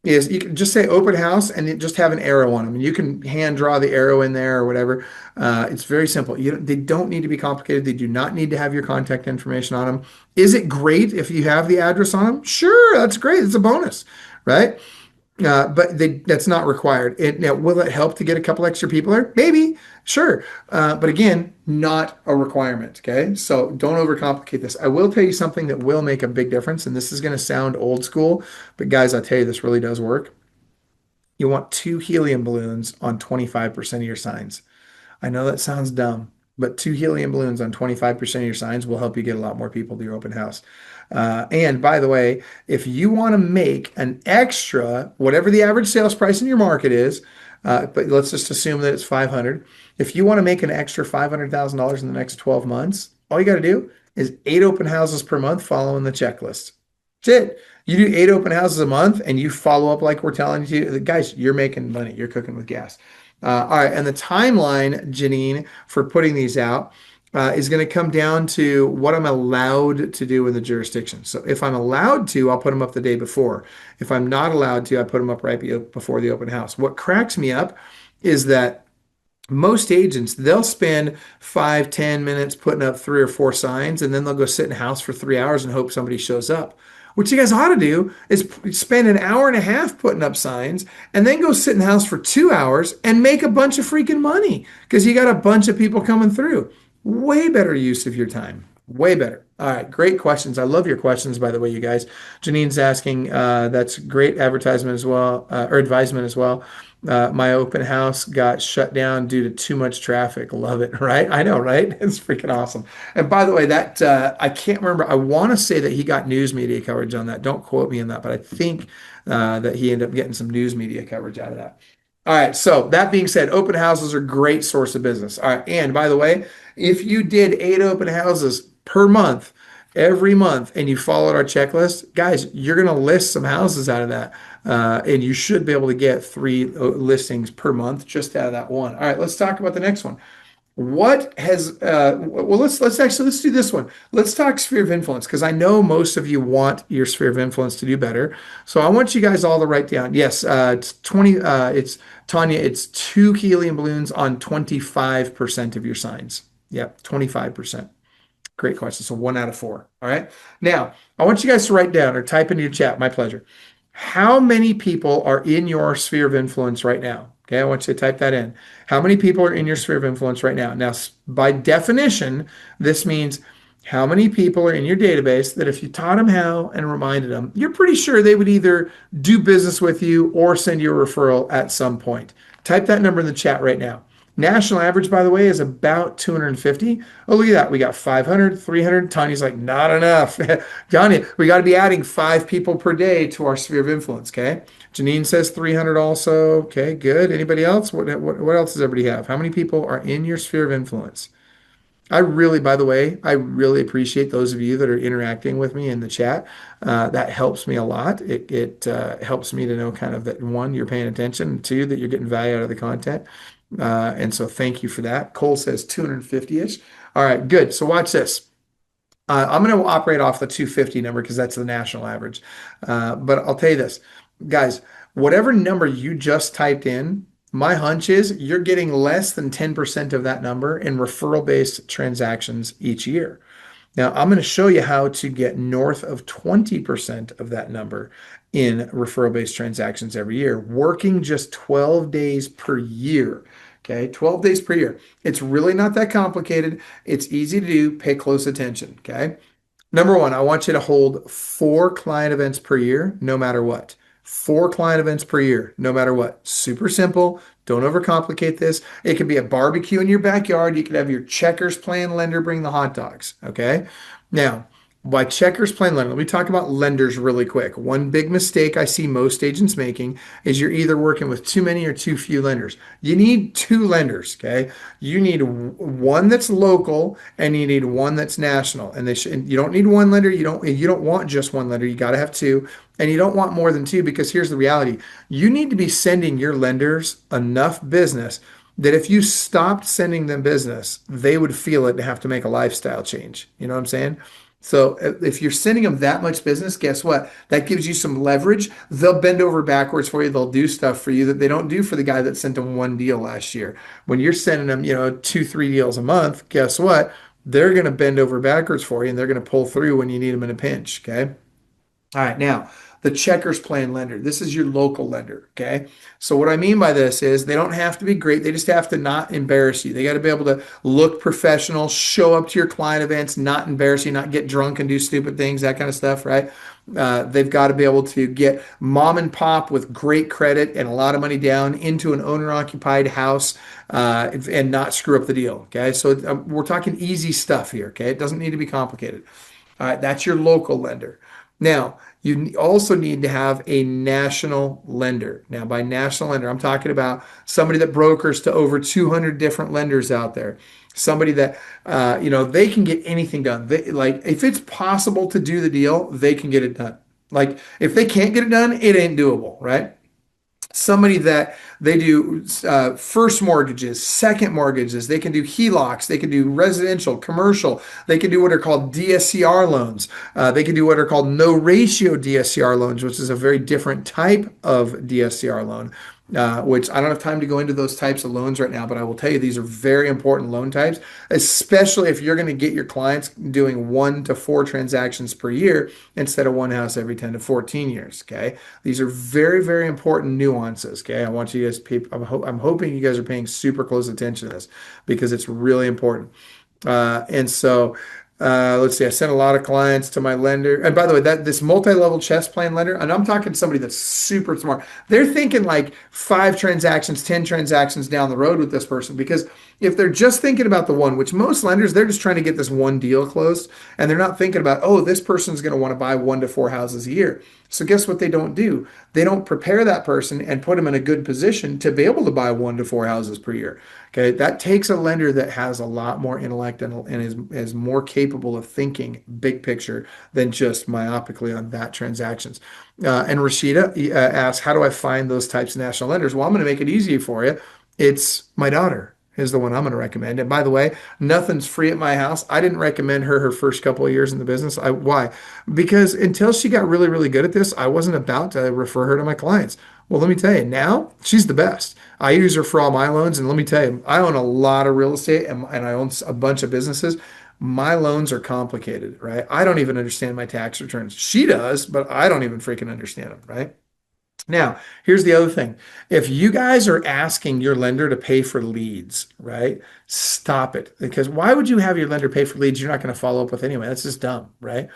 S1: is you can just say open house and just have an arrow on them. And you can hand draw the arrow in there or whatever. It's very simple. They don't need to be complicated. They do not need to have your contact information on them. Is it great if you have the address on them? Sure, that's great. It's a bonus, right? But that's not required. Now, will it help to get a couple extra people there? Maybe, sure. But again, not a requirement. Okay, so don't overcomplicate this. I will tell you something that will make a big difference, and this is going to sound old school, but guys, I'll tell you this really does work. You want 2 helium balloons on 25% of your signs. I know that sounds dumb, but 2 helium balloons on 25% of your signs will help you get a lot more people to your open house. And by the way, if you want to make an extra, whatever the average sales price in your market is, but let's just assume that it's 500. If you want to make an extra $500,000 in the next 12 months, all you got to do is 8 open houses per month following the checklist. That's it. You do 8 open houses a month and you follow up like we're telling you to. Guys, you're making money. You're cooking with gas. All right. And the timeline, Janine, for putting these out is going to come down to what I'm allowed to do in the jurisdiction. So if I'm allowed to, I'll put them up the day before. If I'm not allowed to, I put them up right before the open house. What cracks me up is that most agents, they'll spend 5, 10 minutes putting up 3 or 4 signs, and then they'll go sit in a house for 3 hours and hope somebody shows up. What you guys ought to do is spend an hour and a half putting up signs and then go sit in the house for 2 hours and make a bunch of freaking money because you got a bunch of people coming through. Way better use of your time. Way better. All right, great questions. I love your questions, by the way, you guys. Janine's asking, that's great advertisement as well, or advisement as well. My open house got shut down due to too much traffic. Love it, right? I know, right? It's freaking awesome. And by the way, that I can't remember. I want to say that he got news media coverage on that. Don't quote me on that, but I think that he ended up getting some news media coverage out of that. All right. So that being said, open houses are a great source of business. All right. And by the way, if you did 8 open houses per month, every month, and you followed our checklist, guys, you're going to list some houses out of that. And you should be able to get 3 listings per month just out of that one. All right, let's talk about the next one. What has well, let's do this one. Let's talk sphere of influence because I know most of you want your sphere of influence to do better. So I want you guys all to write down. Yes, it's 20. It's Tanya. It's 2 helium balloons on 25% of your signs. Yep, 25%. Great question. So 1 out of 4. All right. Now I want you guys to write down or type into your chat. My pleasure. How many people are in your sphere of influence right now? Okay, I want you to type that in. How many people are in your sphere of influence right now? Now, by definition, this means How many people are in your database that if you taught them how and reminded them, you're pretty sure they would either do business with you or send you a referral at some point? Type that number in the chat right now. National average, by the way, is about 250. Oh, look at that. We got 500, 300. Tanya's like, not enough. Tanya, we got to be adding 5 people per day to our sphere of influence. Okay. Janine says 300 also. Okay, good. Anybody else? What else does everybody have? How many people are in your sphere of influence? I really, by the way, I really appreciate those of you that are interacting with me in the chat. That helps me a lot. It helps me to know kind of that one, you're paying attention, and two, that you're getting value out of the content. And so thank you for that. Cole says 250-ish. All right, good. So watch this. I'm going to operate off the 250 number because that's the national average. But I'll tell you this, guys, whatever number you just typed in, my hunch is you're getting less than 10% of that number in referral-based transactions each year. Now, I'm going to show you how to get north of 20% of that number in referral-based transactions every year, working just 12 days per year. Okay, 12 days per year. It's really not that complicated. It's easy to do. Pay close attention. Okay. Number one, I want you to hold 4 client events per year, no matter what. 4 client events per year, no matter what. Super simple. Don't overcomplicate this. It could be a barbecue in your backyard. You could have your checkers playing lender bring the hot dogs. Okay. Now, by checkers playing lender, let me talk about lenders really quick. One big mistake I see most agents making is you're either working with too many or too few lenders. You need 2 lenders, okay? You need one that's local and you need one that's national. And you don't need one lender. You don't want just one lender. You got to have 2. And you don't want more than 2 because here's the reality. You need to be sending your lenders enough business that if you stopped sending them business, they would feel it and have to make a lifestyle change. You know what I'm saying? So if you're sending them that much business, guess what? That gives you some leverage. They'll bend over backwards for you. They'll do stuff for you that they don't do for the guy that sent them 1 deal last year. When you're sending them, 2, 3 deals a month, guess what? They're going to bend over backwards for you and they're going to pull through when you need them in a pinch. Okay. All right, now the checkers playing lender. This is your local lender, okay? So what I mean by this is they don't have to be great. They just have to not embarrass you. They got to be able to look professional, show up to your client events, not embarrass you, not get drunk and do stupid things, that kind of stuff, right? They've got to be able to get mom and pop with great credit and a lot of money down into an owner-occupied house and not screw up the deal, okay? So we're talking easy stuff here, okay? It doesn't need to be complicated. All right, that's your local lender. Now, you also need to have a national lender. Now, by national lender, I'm talking about somebody that brokers to over 200 different lenders out there. Somebody that, they can get anything done. Like, if it's possible to do the deal, they can get it done. Like, if they can't get it done, it ain't doable, right? Somebody that they do first mortgages, second mortgages, they can do HELOCs, they can do residential, commercial, they can do what are called DSCR loans, they can do what are called no ratio DSCR loans, which is a very different type of DSCR loan. Which I don't have time to go into those types of loans right now, but I will tell you these are very important loan types, especially if you're going to get your clients doing 1 to 4 transactions per year instead of one house every 10 to 14 years. Okay. These are very, very important nuances. Okay. I want you guys, I'm hoping you guys are paying super close attention to this because it's really important. Let's see. I sent a lot of clients to my lender. And by the way, this multi-level chess playing lender, and I'm talking somebody that's super smart. They're thinking like 5 transactions, 10 transactions down the road with this person because if they're just thinking about the one, which most lenders, they're just trying to get this one deal closed and they're not thinking about, oh, this person's going to want to buy 1 to 4 houses a year. So guess what they don't do? They don't prepare that person and put them in a good position to be able to buy 1 to 4 houses per year. Okay, that takes a lender that has a lot more intellect and is more capable of thinking big picture than just myopically on that transactions. And Rashida asks, how do I find those types of national lenders? Well, I'm going to make it easy for you. It's my daughter is the one I'm going to recommend. And by the way, nothing's free at my house. I didn't recommend her first couple of years in the business. Why? Because until she got really, really good at this, I wasn't about to refer her to my clients. Well, let me tell you, now she's the best. I use her for all my loans. And let me tell you, I own a lot of real estate and I own a bunch of businesses. My loans are complicated, right? I don't even understand my tax returns. She does, but I don't even freaking understand them, right? Now, here's the other thing. If you guys are asking your lender to pay for leads, right? Stop it. Because why would you have your lender pay for leads you're not going to follow up with anyway? That's just dumb, right?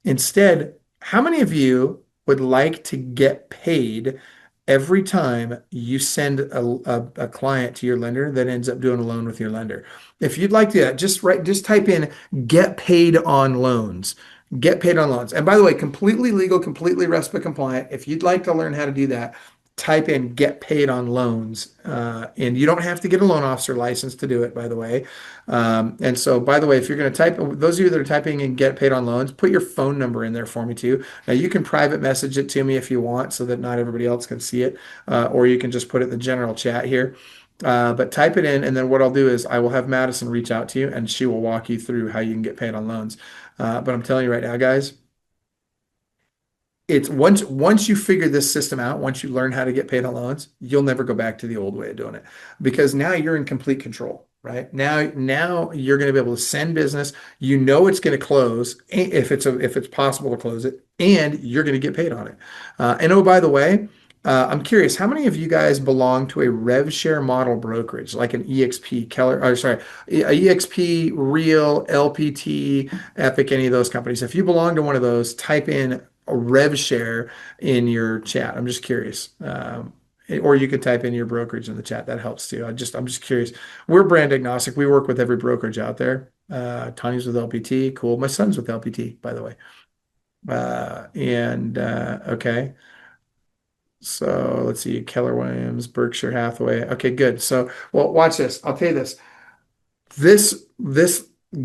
S1: Instead, how many of you would like to get paid every time you send a client to your lender that ends up doing a loan with your lender? If you'd like to, just type in get paid on loans. Get paid on loans. And by the way, completely legal, completely RESPA compliant. If you'd like to learn how to do that, type in get paid on loans. And you don't have to get a loan officer license to do it, by the way. And so, by the way, if you're going to type, those of you that are typing in get paid on loans, put your phone number in there for me too. Now, you can private message it to me if you want so that not everybody else can see it, or you can just put it in the general chat here. But type it in, and then what I'll do is I will have Madison reach out to you, and she will walk you through how you can get paid on loans. But I'm telling you right now, guys, it's once you figure this system out, once you learn how to get paid on loans, you'll never go back to the old way of doing it because now you're in complete control, right? Now you're going to be able to send business. You know it's going to close if it's possible to close it, and you're going to get paid on it. And oh, by the way, I'm curious, how many of you guys belong to a rev share model brokerage, like an EXP, Keller, or sorry, a EXP, Real, LPT, Epic, any of those companies? If you belong to one of those, type in a rev share in your chat. I'm just curious. Or you could type in your brokerage in the chat. That helps too. I'm just curious. We're brand agnostic. We work with every brokerage out there. Tanya's with LPT. Cool. My son's with LPT, by the way. And okay. So let's see, Keller Williams, Berkshire Hathaway. Okay, good. So, well, watch this. I'll tell you this. This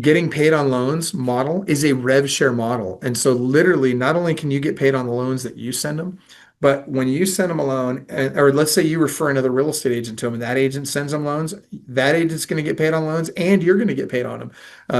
S1: getting paid on loans model is a rev share model. And so literally not only can you get paid on the loans that you send them, but when you send them a loan, or let's say you refer another real estate agent to them and that agent sends them loans, that agent's going to get paid on loans and you're going to get paid on them.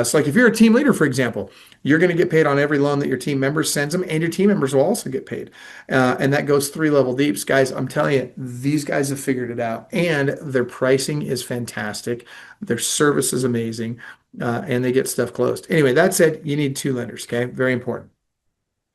S1: So like if you're a team leader, for example, you're going to get paid on every loan that your team members sends them and your team members will also get paid. And that goes 3 level deeps. Guys, I'm telling you, these guys have figured it out and their pricing is fantastic. Their service is amazing, and they get stuff closed. Anyway, that said, you need 2 lenders, okay? Very important.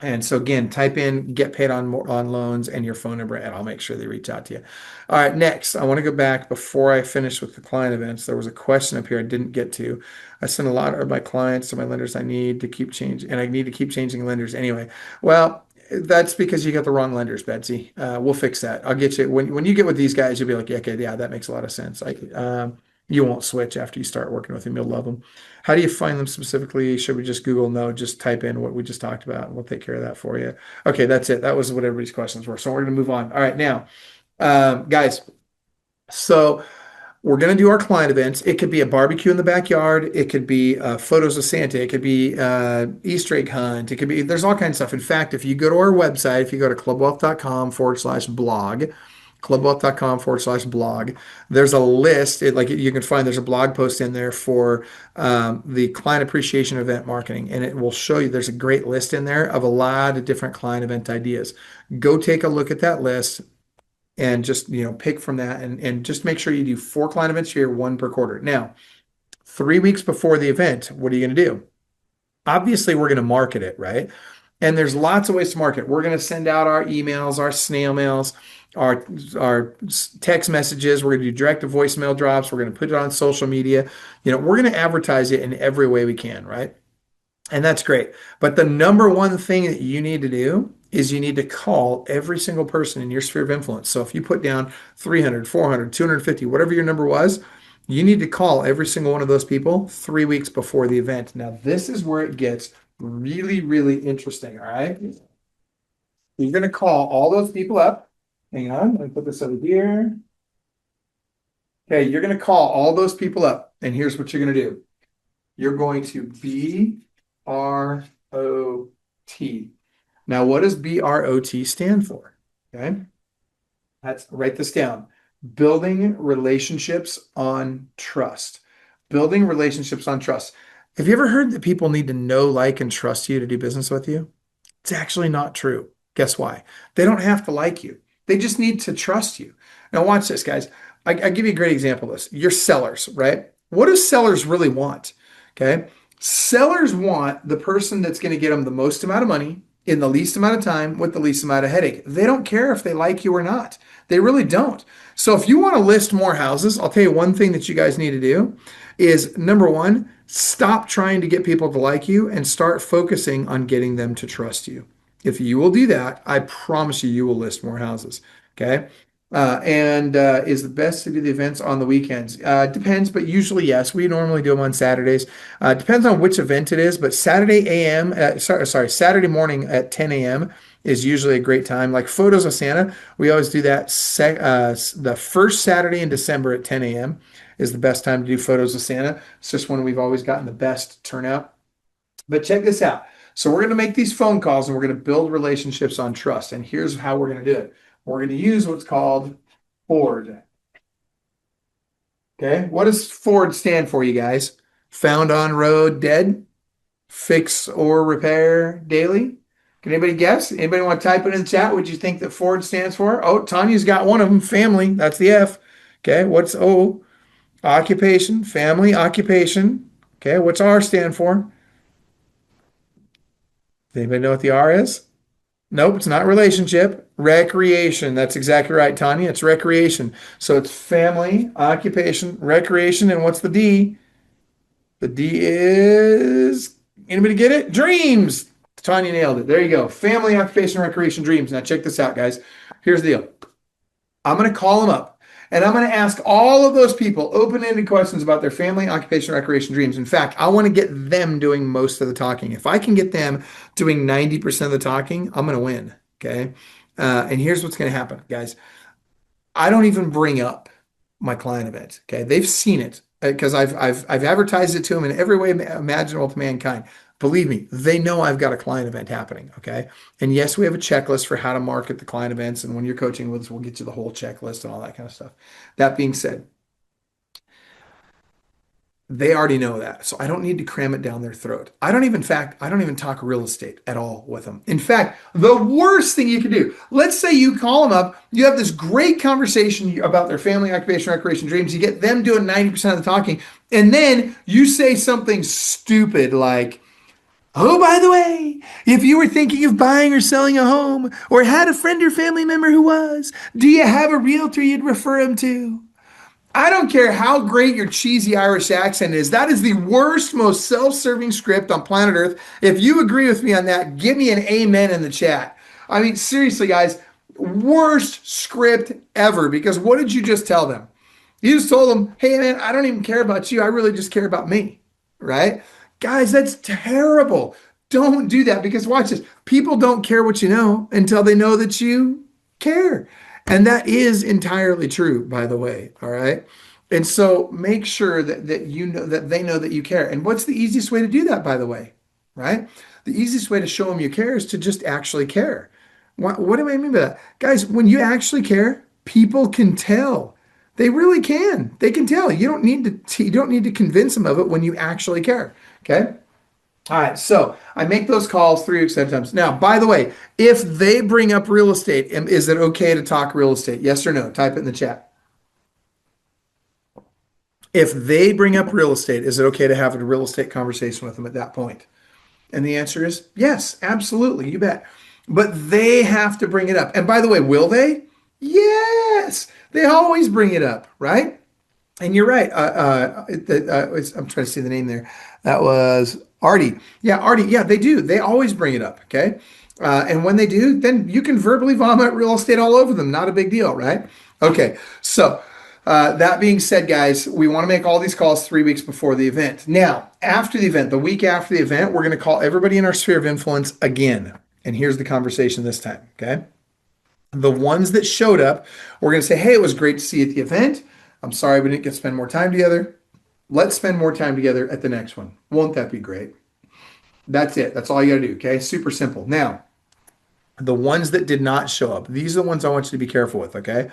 S1: And so again, type in get paid on loans and your phone number, and I'll make sure they reach out to you. All right, next, I want to go back before I finish with the client events. There was a question up here I didn't get to. I sent a lot of my clients to my lenders. I need to keep changing, and I need to keep changing lenders anyway. Well, that's because you got the wrong lenders, Betsy. We'll fix that. I'll get you when you get with these guys, you'll be like, yeah, okay, yeah, that makes a lot of sense. You won't switch after you start working with them. You'll love them. How do you find them specifically? Should we just Google? No, just type in what we just talked about and we'll take care of that for you. Okay, that's it. That was what everybody's questions were. So we're going to move on. All right, now, guys, so we're going to do our client events. It could be a barbecue in the backyard. It could be photos of Santa. It could be Easter egg hunt. It could be, there's all kinds of stuff. In fact, if you go to our website, if you go to clubwealth.com/blog, clubwealth.com/blog. There's a list, like you can find, there's a blog post in there for the client appreciation event marketing, and it will show you there's a great list in there of a lot of different client event ideas. Go take a look at that list and just pick from that and just make sure you do 4 client events a year, 1 per quarter. Now, 3 weeks before the event, what are you going to do? Obviously, we're going to market it, right? And there's lots of ways to market. We're going to send out our emails, our snail mails, our text messages. We're going to do direct to voicemail drops. We're going to put it on social media. We're going to advertise it in every way we can, right? And that's great. But the number one thing that you need to do is you need to call every single person in your sphere of influence. So if you put down 300, 400, 250, whatever your number was, you need to call every single one of those people 3 weeks before the event. Now, this is where it gets really, really interesting, all right? You're going to call all those people up. Hang on, let me put this over here. Okay, you're going to call all those people up, and here's what you're going to do. You're going to BROT. Now, what does BROT stand for? Okay, write this down. Building relationships on trust. Building relationships on trust. Have you ever heard that people need to know, like, and trust you to do business with you? It's actually not true. Guess why? They don't have to like you. They just need to trust you. Now, watch this, guys. I give you a great example of this. You're sellers, right? What do sellers really want? Okay. Sellers want the person that's going to get them the most amount of money in the least amount of time with the least amount of headache. They don't care if they like you or not. They really don't. So if you want to list more houses, I'll tell you one thing that you guys need to do is number one, stop trying to get people to like you and start focusing on getting them to trust you. If you will do that, I promise you, you will list more houses. Okay. And is the best to do the events on the weekends? Depends, but usually yes. We normally do them on Saturdays. Depends on which event it is, but Saturday AM, sorry, Saturday morning at 10 a.m. is usually a great time. Like photos of Santa, we always do that the first Saturday in December at 10 a.m. is the best time to do photos of Santa. It's just when we've always gotten the best turnout. But check this out. So we're going to make these phone calls and we're going to build relationships on trust. And here's how we're going to do it. We're going to use what's called Ford. Okay. What does Ford stand for, you guys? Found on road dead, fix or repair daily. Can anybody guess? Anybody want to type it in the chat? What you think that Ford stands for? Oh, Tanya's got one of them. Family. That's the F. Okay. What's O? Occupation. Family. Occupation. Okay. What's R stand for? Does anybody know what the R is? Nope, it's not relationship. Recreation. That's exactly right, Tanya. It's recreation. So it's family, occupation, recreation, and what's the D? The D is, anybody get it? Dreams. Tanya nailed it. There you go. Family, occupation, recreation, dreams. Now check this out, guys. Here's the deal. I'm going to call them up and I'm going to ask all of those people open-ended questions about their family, occupation, recreation, dreams. In fact, I want to get them doing most of the talking. If I can get them doing 90% of the talking, I'm going to win. Okay. And here's what's going to happen, guys. I don't even bring up my client event. Okay. They've seen it because I've advertised it to them in every way imaginable to mankind. Believe me, they know I've got a client event happening. Okay. And yes, we have a checklist for how to market the client events. And when you're coaching with us, we'll get you the whole checklist and all that kind of stuff. That being said, they already know that. So I don't need to cram it down their throat. I don't even, in fact, I don't even talk real estate at all with them. In fact, the worst thing you can do, let's say you call them up, you have this great conversation about their family, occupation, recreation, dreams. You get them doing 90% of the talking. And then you say something stupid like, oh, by the way, if you were thinking of buying or selling a home or had a friend or family member who was, do you have a realtor you'd refer them to? I don't care how great your cheesy Irish accent is. That is the worst, most self-serving script on planet Earth. If you agree with me on that, give me an amen in the chat. I mean, seriously, guys, worst script ever, because what did you just tell them? You just told them, hey, man, I don't even care about you. I really just care about me, right? Guys, that's terrible. Don't do that, because watch this. People don't care what you know until they know that you care. And that is entirely true, by the way. All right. And so make sure that you know that they know that you care. And what's the easiest way to do that, by the way? Right? The easiest way to show them you care is to just actually care. What do I mean by that? Guys, when you actually care, people can tell. They really can. They can tell. You don't need to convince them of it when you actually care. Okay? All right, so I make those calls 3 weeks at a time. Now, by the way, if they bring up real estate, is it okay to talk real estate? Yes or no? Type it in the chat. If they bring up real estate, is it okay to have a real estate conversation with them at that point? And the answer is yes, absolutely, you bet. But they have to bring it up. And by the way, will they? Yes, they always bring it up, right? And you're right. I'm trying to see the name there. That was Artie. Yeah, Artie. Yeah, they do. They always bring it up. Okay. And when they do, then you can verbally vomit real estate all over them. Not a big deal, right? Okay. So that being said, guys, we want to make all these calls 3 weeks before the event. Now, after the event, the week after the event, we're going to call everybody in our sphere of influence again. And here's the conversation this time. Okay. The ones that showed up, we're going to say, hey, it was great to see you at the event. I'm sorry we didn't get to spend more time together. Let's spend more time together at the next one. Won't that be great? That's it. That's all you got to do. Okay. Super simple. Now, the ones that did not show up, these are the ones I want you to be careful with. Okay.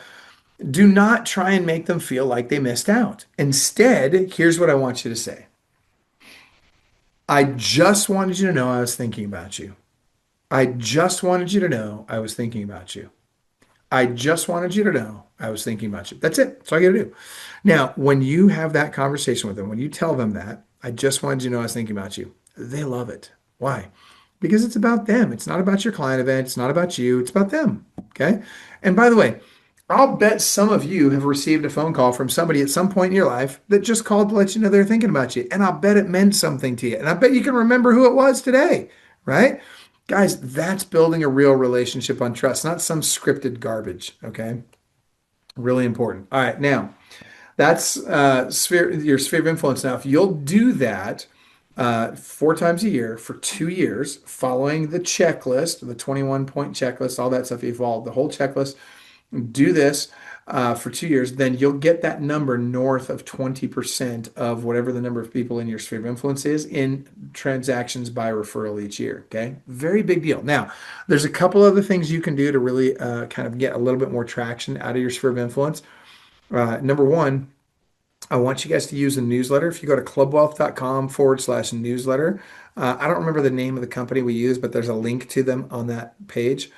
S1: Do not try and make them feel like they missed out. Instead, here's what I want you to say. I just wanted you to know I was thinking about you. I just wanted you to know I was thinking about you. I just wanted you to know I was thinking about you. That's it. That's all you got to do. Now, when you have that conversation with them, when you tell them that, I just wanted you to know I was thinking about you, they love it. Why? because it's about them. It's not about your client event. It's not about you. It's about them. Okay. And by the way, I'll bet some of you have received a phone call from somebody at some point in your life that just called to let you know they're thinking about you. And I'll bet it meant something to you. And I bet you can remember who it was today, right? Guys, that's building a real relationship on trust, not some scripted garbage. Okay. Really important. All right. Now, that's your sphere of influence. Now, if you'll do that 4 times a year for 2 years, following the checklist, the 21-point checklist, all that stuff, you followed the whole checklist, do this for 2 years, then you'll get that number north of 20% of whatever the number of people in your sphere of influence is in transactions by referral each year. Okay. Very big deal. Now, there's a couple other things you can do to really kind of get a little bit more traction out of your sphere of influence. Number one, I want you guys to use a newsletter. If you go to clubwealth.com/newsletter, I don't remember the name of the company we use, but there's a link to them on that page.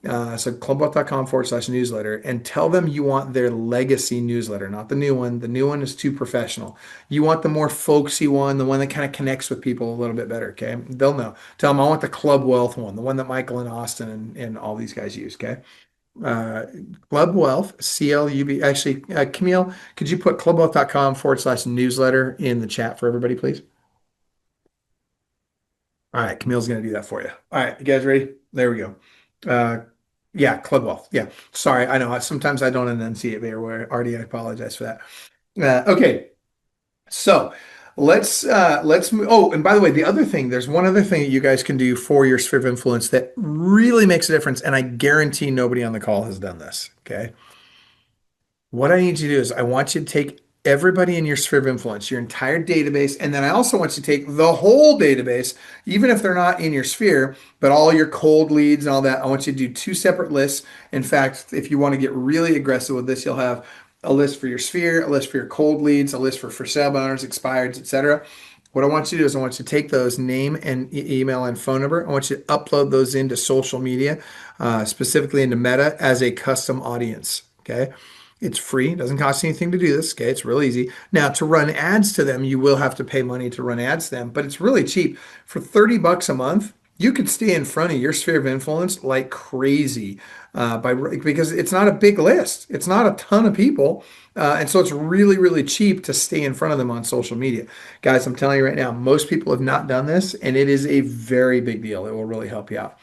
S1: So clubwealth.com/newsletter and tell them you want their legacy newsletter, not the new one. The new one is too professional. You want the more folksy one, the one that kind of connects with people a little bit better. Okay. They'll know. Tell them I want the Club Wealth one, the one that Michael and Austin and all these guys use. Okay. uh, Club Wealth, CLUB. Actually, Camille, could you put clubwealth.com/newsletter in the chat for everybody, please? All right, Camille's going to do that for you. All right, you guys ready? There we go. Uh, yeah, Club Wealth. Yeah, sorry, I know sometimes I don't enunciate very well. Artie, I apologize for that. Okay, so let's move. Oh, and by the way, the other thing, there's one other thing that you guys can do for your sphere of influence that really makes a difference, and I guarantee nobody on the call has done this. Okay. What I need you to do is I want you to take everybody in your sphere of influence, your entire database, and then I also want you to take the whole database, even if they're not in your sphere, but all your cold leads and all that. I want you to do two separate lists. In fact, if you want to get really aggressive with this, you'll have a list for your sphere, a list for your cold leads, a list for sale by owners, expireds, etc. What I want you to do is I want you to take those name and email and phone number. I want you to upload those into social media, specifically into Meta as a custom audience. Okay. It's free. It doesn't cost anything to do this. Okay. It's real easy. Now, to run ads to them, you will have to pay money to run ads to them, but it's really cheap. For 30 bucks a month, you could stay in front of your sphere of influence like crazy because it's not a big list. It's not a ton of people. And so it's really, really cheap to stay in front of them on social media. Guys, I'm telling you right now, most people have not done this, and it is a very big deal. It will really help you out.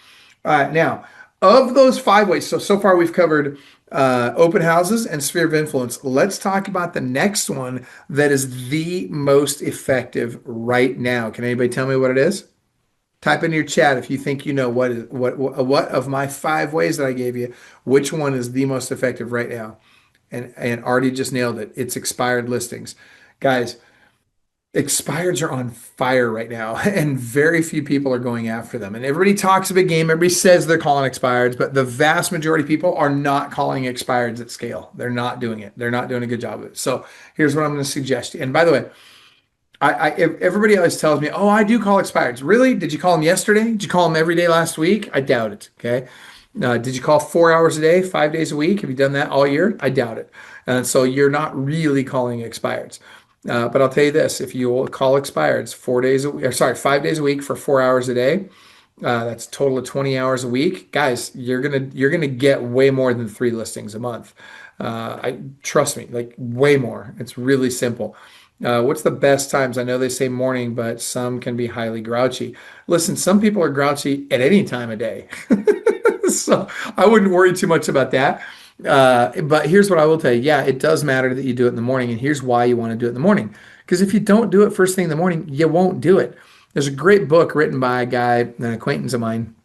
S1: All right. Now, of those 5 ways, so far we've covered open houses and sphere of influence. Let's talk about the next one that is the most effective right now. Can anybody tell me what it is? Type in your chat if you think you know what of my 5 ways that I gave you, which one is the most effective right now. And Artie just nailed it. It's expired listings. Guys, expireds are on fire right now, and very few people are going after them. And everybody talks a big game. Everybody says they're calling expireds, but the vast majority of people are not calling expireds at scale. They're not doing it. They're not doing a good job of it. So here's what I'm going to suggest. And by the way, if everybody always tells me, "Oh, I do call expireds." Really? Did you call them yesterday? Did you call them every day last week? I doubt it. Okay. Did you call 4 hours a day, 5 days a week? Have you done that all year? I doubt it. And so you're not really calling expireds. But I'll tell you this: if you will call expireds 4 days a week, or sorry, 5 days a week for 4 hours a day, that's a total of 20 hours a week. Guys, you're gonna get way more than 3 listings a month. I trust me, like way more. It's really simple. What's the best times? I know they say morning, but some can be highly grouchy. Listen, some people are grouchy at any time of day. So I wouldn't worry too much about that. But here's what I will tell you. Yeah, it does matter that you do it in the morning. And here's why you want to do it in the morning. Because if you don't do it first thing in the morning, you won't do it. There's a great book written by a guy, an acquaintance of mine.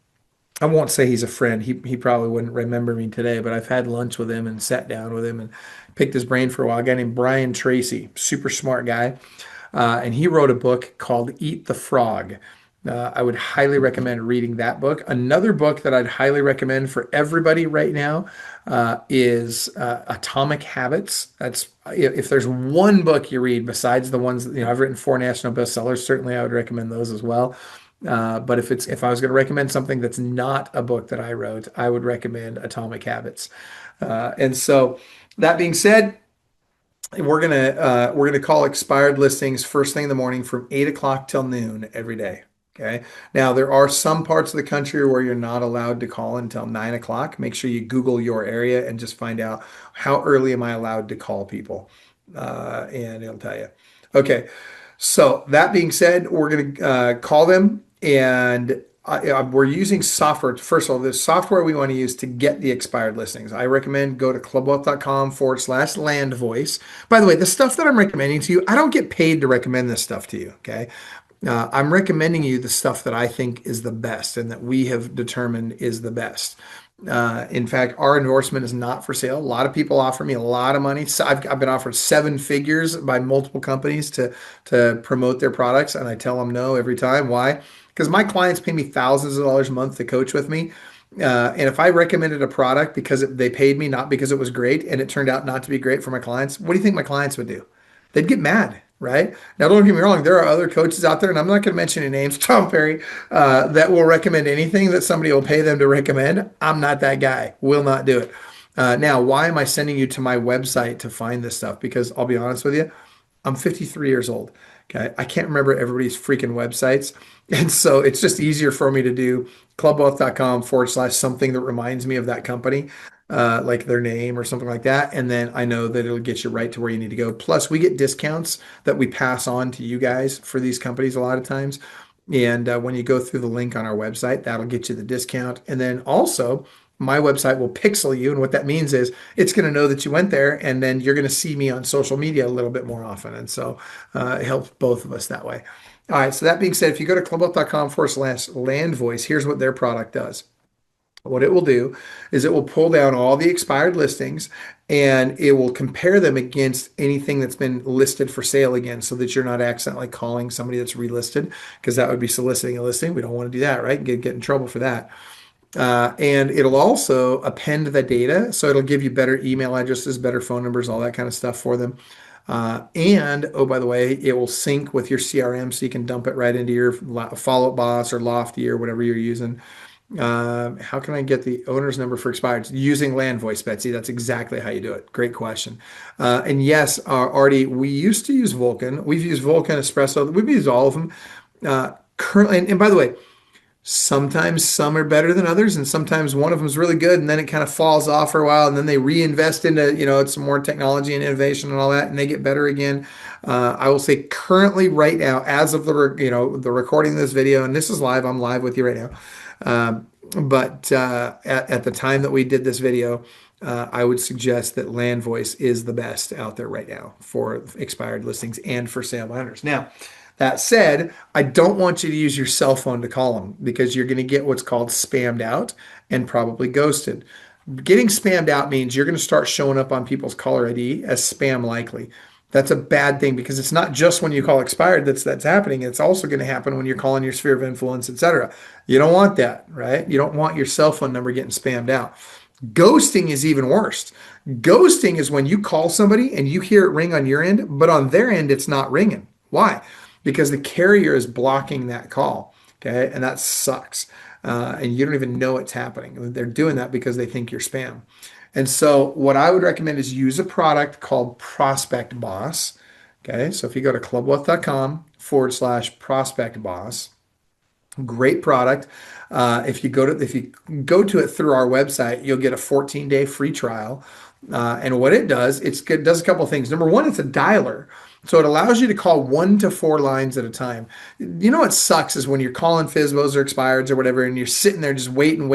S1: I won't say he's a friend. He probably wouldn't remember me today, but I've had lunch with him and sat down with him and picked his brain for a while. A guy named Brian Tracy, super smart guy. And he wrote a book called Eat the Frog. I would highly recommend reading that book. Another book that I'd highly recommend for everybody right now is Atomic Habits. That's if there's one book you read besides the ones that, I've written 4 national bestsellers. Certainly, I would recommend those as well. But if I was going to recommend something that's not a book that I wrote, I would recommend Atomic Habits. And so that being said, we're gonna call expired listings first thing in the morning from 8 o'clock till noon every day. Okay. Now, there are some parts of the country where you're not allowed to call until 9 o'clock. Make sure you Google your area and just find out how early am I allowed to call people. And it'll tell you. Okay. So that being said, we're going to call them and we're using software. First of all, the software we want to use to get the expired listings. I recommend go to clubwealth.com/land voice. By the way, the stuff that I'm recommending to you, I don't get paid to recommend this stuff to you. Okay. I'm recommending you the stuff that I think is the best and that we have determined is the best. In fact, our endorsement is not for sale. A lot of people offer me a lot of money. So I've been offered seven figures by multiple companies to promote their products, and I tell them no every time. Why? Because my clients pay me thousands of dollars a month to coach with me. And if I recommended a product because they paid me, not because it was great, and it turned out not to be great for my clients, what do you think my clients would do? They'd get mad, right? Now, don't get me wrong, there are other coaches out there, and I'm not going to mention any names, Tom Ferry, that will recommend anything that somebody will pay them to recommend. I'm not that guy, will not do it. Now, why am I sending you to my website to find this stuff? Because I'll be honest with you, I'm 53 years old. Okay. I can't remember everybody's freaking websites. And so it's just easier for me to do clubwealth.com/ something that reminds me of that company, like their name or something like that. And then I know that it'll get you right to where you need to go. Plus, we get discounts that we pass on to you guys for these companies a lot of times. And when you go through the link on our website, that'll get you the discount. And then also, my website will pixel you. And what that means is it's going to know that you went there, and then you're going to see me on social media a little bit more often. And so it helps both of us that way. All right. So that being said, if you go to clubwealth.com/land voice, here's what their product does. What it will do is it will pull down all the expired listings and it will compare them against anything that's been listed for sale again so that you're not accidentally calling somebody that's relisted because that would be soliciting a listing. We don't want to do that, right? Get in trouble for that. And it'll also append the data. So it'll give you better email addresses, better phone numbers, all that kind of stuff for them. And oh, by the way, it will sync with your CRM so you can dump it right into your Follow Up Boss or Lofty or whatever you're using. How can I get the owner's number for expired? Using Land Voice, Betsy. That's exactly how you do it. Great question. And yes, Artie, we used to use Vulcan. We've used Vulcan, Espresso. We've used all of them. Currently, and by the way, sometimes some are better than others, and sometimes one of them is really good, and then it kind of falls off for a while, and then they reinvest into, some more technology and innovation and all that, and they get better again. I will say currently, right now, as of the recording of this video, and this is live, I'm live with you right now. But at the time that we did this video, I would suggest that Land Voice is the best out there right now for expired listings and for sale by owners. Now, that said, I don't want you to use your cell phone to call them because you're going to get what's called spammed out and probably ghosted. Getting spammed out means you're going to start showing up on people's caller ID as spam likely. That's a bad thing because it's not just when you call expired that's happening. It's also going to happen when you're calling your sphere of influence, etc. You don't want that, right? You don't want your cell phone number getting spammed out. Ghosting is even worse. Ghosting is when you call somebody and you hear it ring on your end, but on their end, it's not ringing. Why? Because the carrier is blocking that call. Okay. And that sucks. And you don't even know it's happening. They're doing that because they think you're spam. And so what I would recommend is use a product called Prospect Boss. Okay. So if you go to clubwealth.com/Prospect Boss, great product. If you go to it through our website, you'll get a 14-day free trial. And what it does, it does a couple of things. Number one, it's a dialer. So it allows you to call 1 to 4 lines at a time. You know what sucks is when you're calling FSBOs or expireds or whatever, and you're sitting there just waiting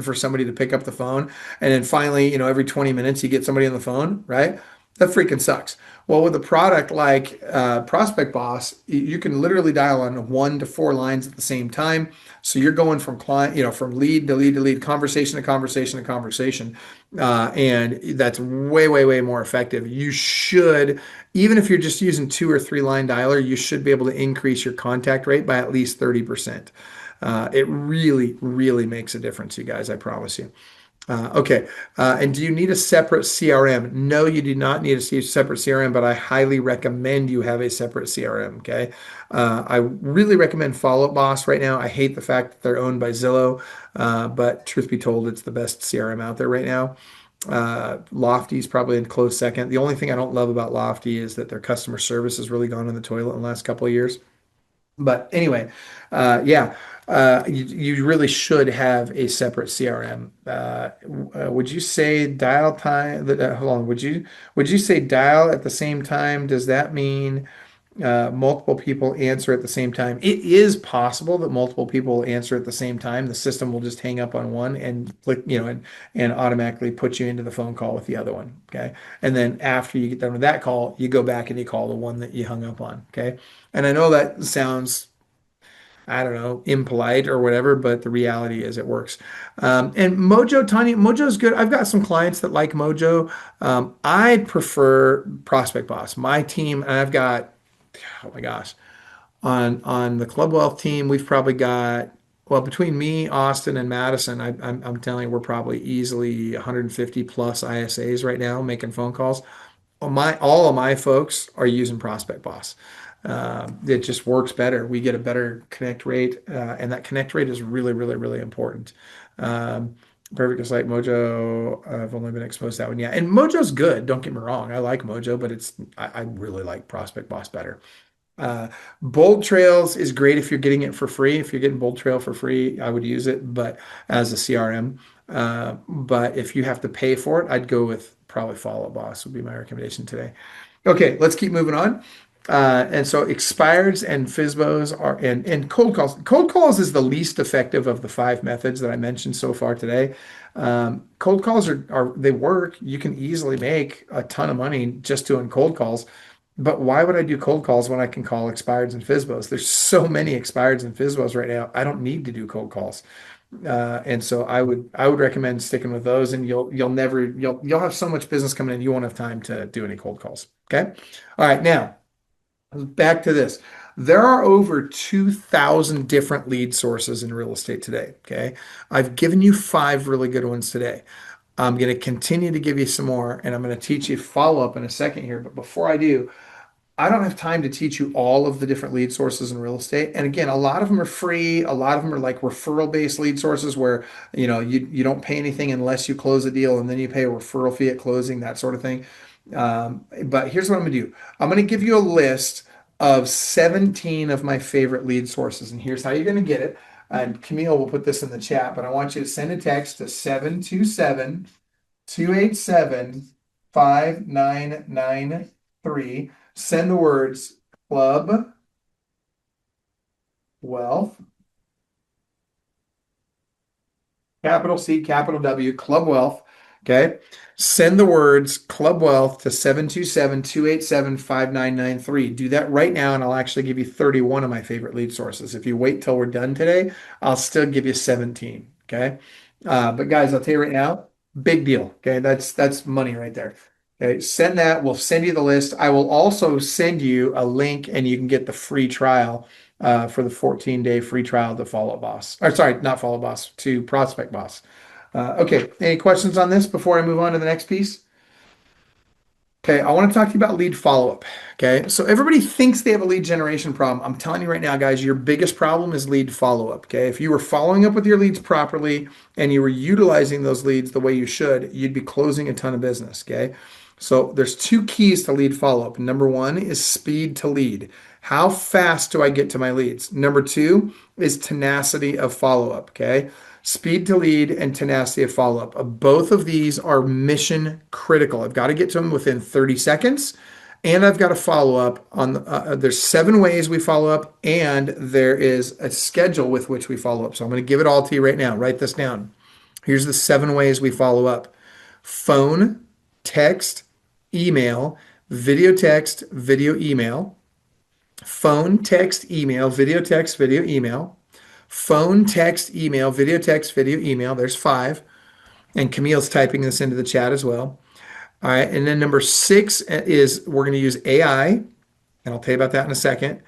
S1: for somebody to pick up the phone. And then finally, every 20 minutes you get somebody on the phone, right? That freaking sucks. Well, with a product like Prospect Boss, you can literally dial on 1 to 4 lines at the same time. So you're going from client, from lead to lead to lead, conversation to conversation to conversation. And that's way, way, way more effective. You should, even if you're just using 2 or 3 line dialer, you should be able to increase your contact rate by at least 30%. It really, really makes a difference, you guys, I promise you. Okay. And do you need a separate CRM? No, you do not need a separate CRM, but I highly recommend you have a separate CRM. Okay. I really recommend Follow Up Boss right now. I hate the fact that they're owned by Zillow, but truth be told, it's the best CRM out there right now. Lofty is probably in close second. The only thing I don't love about Lofty is that their customer service has really gone in the toilet in the last couple of years. But anyway, yeah, you really should have a separate CRM. Would you say dial time? Hold on. Would you say dial at the same time? Does that mean multiple people answer at the same time? It is possible that multiple people answer at the same time. The system will just hang up on one and click, and automatically put you into the phone call with the other one. Okay. And then after you get done with that call, you go back and you call the one that you hung up on. Okay. And I know that sounds, I don't know, impolite or whatever, but the reality is it works. And Mojo, Tanya, Mojo is good. I've got some clients that like Mojo. I prefer Prospect Boss. My team, and I've got, oh my gosh, on the Club Wealth team, we've probably got, well, between me, Austin, and Madison, I'm telling you, we're probably easily 150 plus ISAs right now making phone calls. All of my folks are using Prospect Boss. It just works better. We get a better connect rate, and that connect rate is really, really, really important. Um, Perfect is like Mojo. I've only been exposed to that one. Yeah, and Mojo's good. Don't get me wrong. I like Mojo, but I really like Prospect Boss better. Uh, Bold Trails is great if you're getting it for free. If you're getting Bold Trail for free, I would use it, but as a CRM. But if you have to pay for it, I'd go with probably Follow Boss would be my recommendation today. Okay, let's keep moving on. And so expireds and FSBOs are and cold calls. Cold calls is the least effective of the five methods that I mentioned so far today. Cold calls are they work. You can easily make a ton of money just doing cold calls. But why would I do cold calls when I can call expireds and FSBOs? There's so many expireds and FSBOs right now. I don't need to do cold calls. And so I would recommend sticking with those, and you'll have so much business coming in, you won't have time to do any cold calls. Okay. All right. Now back to this. There are over 2,000 different lead sources in real estate today. Okay. I've given you five really good ones today. I'm going to continue to give you some more, and I'm going to teach you follow up in a second here. But before I do, I don't have time to teach you all of the different lead sources in real estate. And again, a lot of them are free. A lot of them are like referral based lead sources where, you don't pay anything unless you close a deal and then you pay a referral fee at closing, that sort of thing. But here's what I'm going to do. I'm going to give you a list of 17 of my favorite lead sources. And here's how you're going to get it. And Camille will put this in the chat, but I want you to send a text to 727-287-5993. Send the words Club Wealth, capital C, capital W, Club Wealth. Okay. Send the words Club Wealth to 727-287-5993. Do that right now, and I'll actually give you 31 of my favorite lead sources. If you wait till we're done today, I'll still give you 17. Okay. But guys, I'll tell you right now, big deal. Okay. That's money right there. Okay. Send that. We'll send you the list. I will also send you a link, and you can get the free trial for the 14-day free trial to Follow Boss. Or sorry, not Follow Boss, to Prospect Boss. Okay, any questions on this before I move on to the next piece? Okay, I want to talk to you about lead follow-up. Okay, so everybody thinks they have a lead generation problem. I'm telling you right now, guys, your biggest problem is lead follow-up. Okay, if you were following up with your leads properly and you were utilizing those leads the way you should, you'd be closing a ton of business. Okay, so there's two keys to lead follow-up. Number one is speed to lead. How fast do I get to my leads? Number two is tenacity of follow-up. Okay. Speed to lead and tenacity of follow-up. Both of these are mission critical. I've got to get to them within 30 seconds, and I've got to follow up on, there's 7 ways we follow up, and there is a schedule with which we follow up. So I'm going to give it all to you right now. Write this down. Here's the 7 ways we follow up: phone, text, email, video text, video email, phone, text, email, video text, video email, phone, text, email, video text, video email. There's 5. And Camille's typing this into the chat as well. All right. And then number 6 is we're going to use AI. And I'll tell you about that in a second.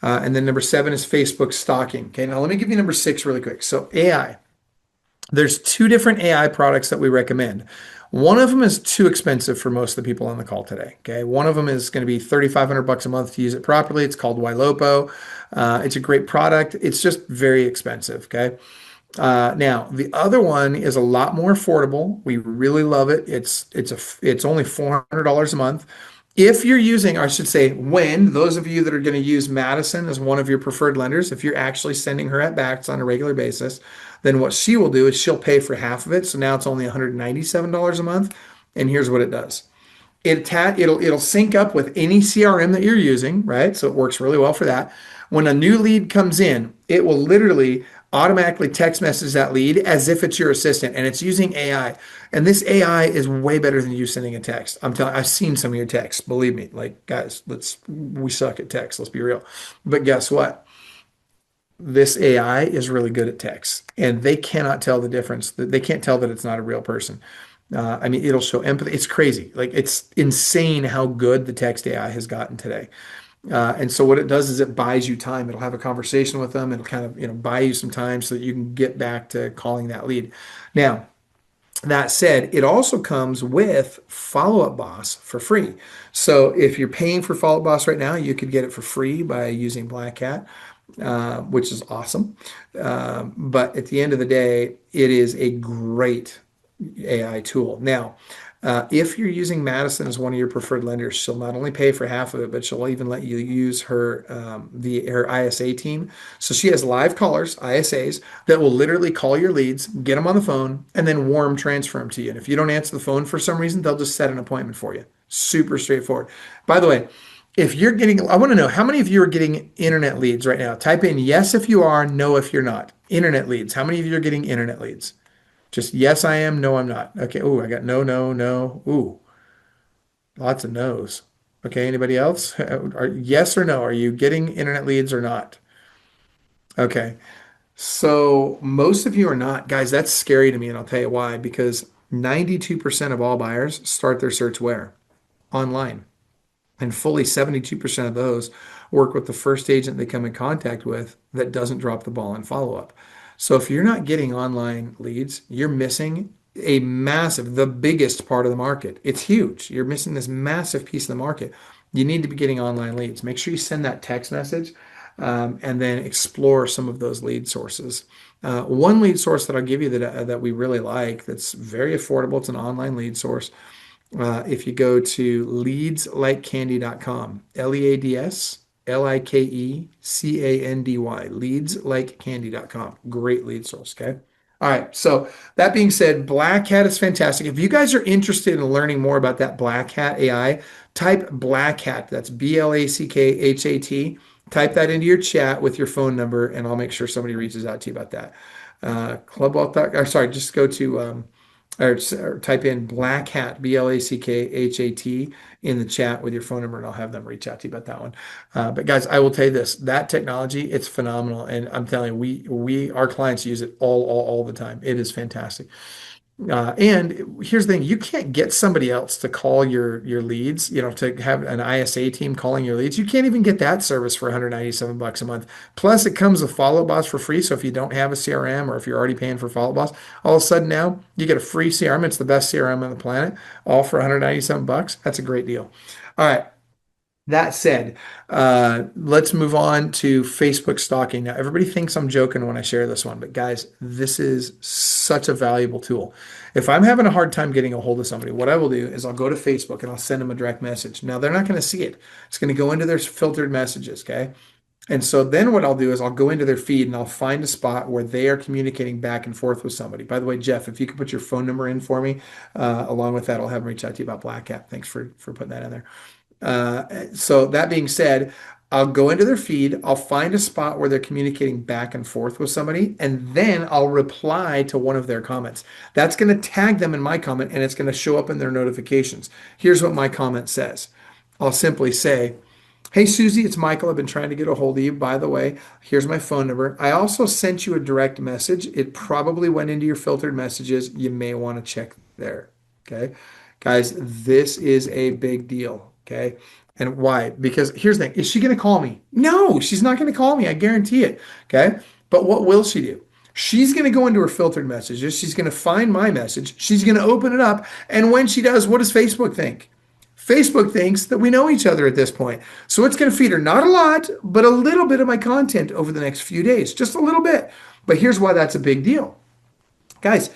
S1: And then number 7 is Facebook stalking. Okay. Now let me give you number 6 really quick. So AI. There's 2 different AI products that we recommend. One of them is too expensive for most of the people on the call today. Okay, one of them is going to be $3,500 a month to use it properly. It's called Ylopo. It's a great product. It's just very expensive. Okay. Now the other one is a lot more affordable. We really love it. It's only $400 a month. If you're using, I should say, when those of you that are going to use Madison as one of your preferred lenders, if you're actually sending her at backs on a regular basis, then what she will do is she'll pay for half of it. So now it's only $197 a month. And here's what it does. It'll sync up with any CRM that you're using, right? So it works really well for that. When a new lead comes in, it will literally automatically text message that lead as if it's your assistant, and it's using AI. And this AI is way better than you sending a text. I'm telling, I've seen some of your texts. Believe me, like guys, we suck at text. Let's be real. But guess what? This AI is really good at text, and they cannot tell the difference. They can't tell that it's not a real person. I mean, it'll show empathy. It's crazy. Like it's insane how good the text AI has gotten today. And so what it does is it buys you time. It'll have a conversation with them. It'll kind of, buy you some time so that you can get back to calling that lead. Now, that said, it also comes with Follow Up Boss for free. So if you're paying for Follow Up Boss right now, you could get it for free by using Black Hat, which is awesome. But at the end of the day, it is a great AI tool. Now, if you're using Madison as one of your preferred lenders, she'll not only pay for half of it, but she'll even let you use her her ISA team. So she has live callers, ISAs, that will literally call your leads, get them on the phone, and then warm transfer them to you. And if you don't answer the phone for some reason, they'll just set an appointment for you. Super straightforward. By the way, if you're getting, I want to know how many of you are getting internet leads right now. Type in yes if you are, no if you're not. Internet leads. How many of you are getting internet leads? Just yes, I am. No, I'm not. Okay. Oh, I got no, no, no. Ooh, lots of no's. Okay. Anybody else? Yes or no? Are you getting internet leads or not? Okay. So most of you are not. Guys, that's scary to me. And I'll tell you why. Because 92% of all buyers start their search where? Online. And fully 72% of those work with the first agent they come in contact with that doesn't drop the ball in follow up. So if you're not getting online leads, you're missing a massive, the biggest part of the market. It's huge. You're missing this massive piece of the market. You need to be getting online leads. Make sure you send that text message and then explore some of those lead sources. One lead source that I'll give you that we really like that's very affordable, it's an online lead source. If you go to leadslikecandy.com, LeadsLikeCandy, leadslikecandy.com. Great lead source, okay? All right, so that being said, Black Hat is fantastic. If you guys are interested in learning more about that Black Hat AI, type Black Hat. That's BLACKHAT. Type that into your chat with your phone number, and I'll make sure somebody reaches out to you about that. Clubwealth. Or sorry, just go to or type in Black Hat, BLACKHAT, in the chat with your phone number, and I'll have them reach out to you about that one. But guys, I will tell you this: that technology, it's phenomenal, and I'm telling you, we our clients use it all the time. It is fantastic. And here's the thing, you can't get somebody else to call your leads, to have an ISA team calling your leads. You can't even get that service for $197 a month. Plus it comes with Follow Boss for free. So if you don't have a CRM or if you're already paying for Follow Boss, all of a sudden now you get a free CRM. It's the best CRM on the planet, all for $197. That's a great deal. All right. That said, let's move on to Facebook stalking. Now, everybody thinks I'm joking when I share this one, but guys, this is such a valuable tool. If I'm having a hard time getting a hold of somebody, what I will do is I'll go to Facebook and I'll send them a direct message. Now, they're not going to see it. It's going to go into their filtered messages, okay? And so then what I'll do is I'll go into their feed and I'll find a spot where they are communicating back and forth with somebody. By the way, Jeff, if you could put your phone number in for me, along with that, I'll have them reach out to you about Black Hat. Thanks for putting that in there. So that being said, I'll go into their feed, I'll find a spot where they're communicating back and forth with somebody, and then I'll reply to one of their comments. That's going to tag them in my comment, and it's going to show up in their notifications. Here's what my comment says. I'll simply say, "Hey, Susie, it's Michael. I've been trying to get a hold of you. By the way, here's my phone number. I also sent you a direct message. It probably went into your filtered messages. You may want to check there." Okay. Guys, this is a big deal. Okay. And why? Because here's the thing. Is she going to call me? No, she's not going to call me. I guarantee it. Okay. But what will she do? She's going to go into her filtered messages. She's going to find my message. She's going to open it up. And when she does, what does Facebook think? Facebook thinks that we know each other at this point. So it's going to feed her not a lot, but a little bit of my content over the next few days, just a little bit. But here's why that's a big deal. Guys,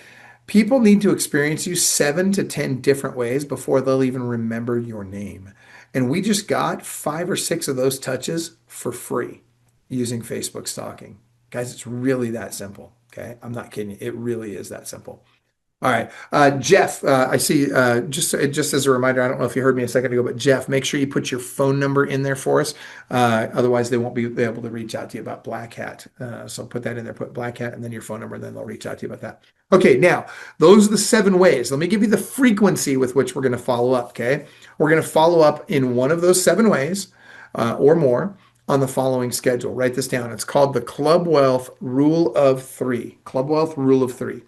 S1: people need to experience you 7 to 10 different ways before they'll even remember your name. And we just got 5 or 6 of those touches for free using Facebook stalking. Guys, it's really that simple. Okay. I'm not kidding you. It really is that simple. All right. Jeff, I see, just as a reminder, I don't know if you heard me a second ago, but Jeff, make sure you put your phone number in there for us. Otherwise, they won't be able to reach out to you about Black Hat. So put that in there, put Black Hat and then your phone number, and then they'll reach out to you about that. Okay, now, those are the 7 ways. Let me give you the frequency with which we're going to follow up, okay? We're going to follow up in one of those 7 ways or more on the following schedule. Write this down. It's called the Club Wealth Rule of Three. Club Wealth Rule of Three.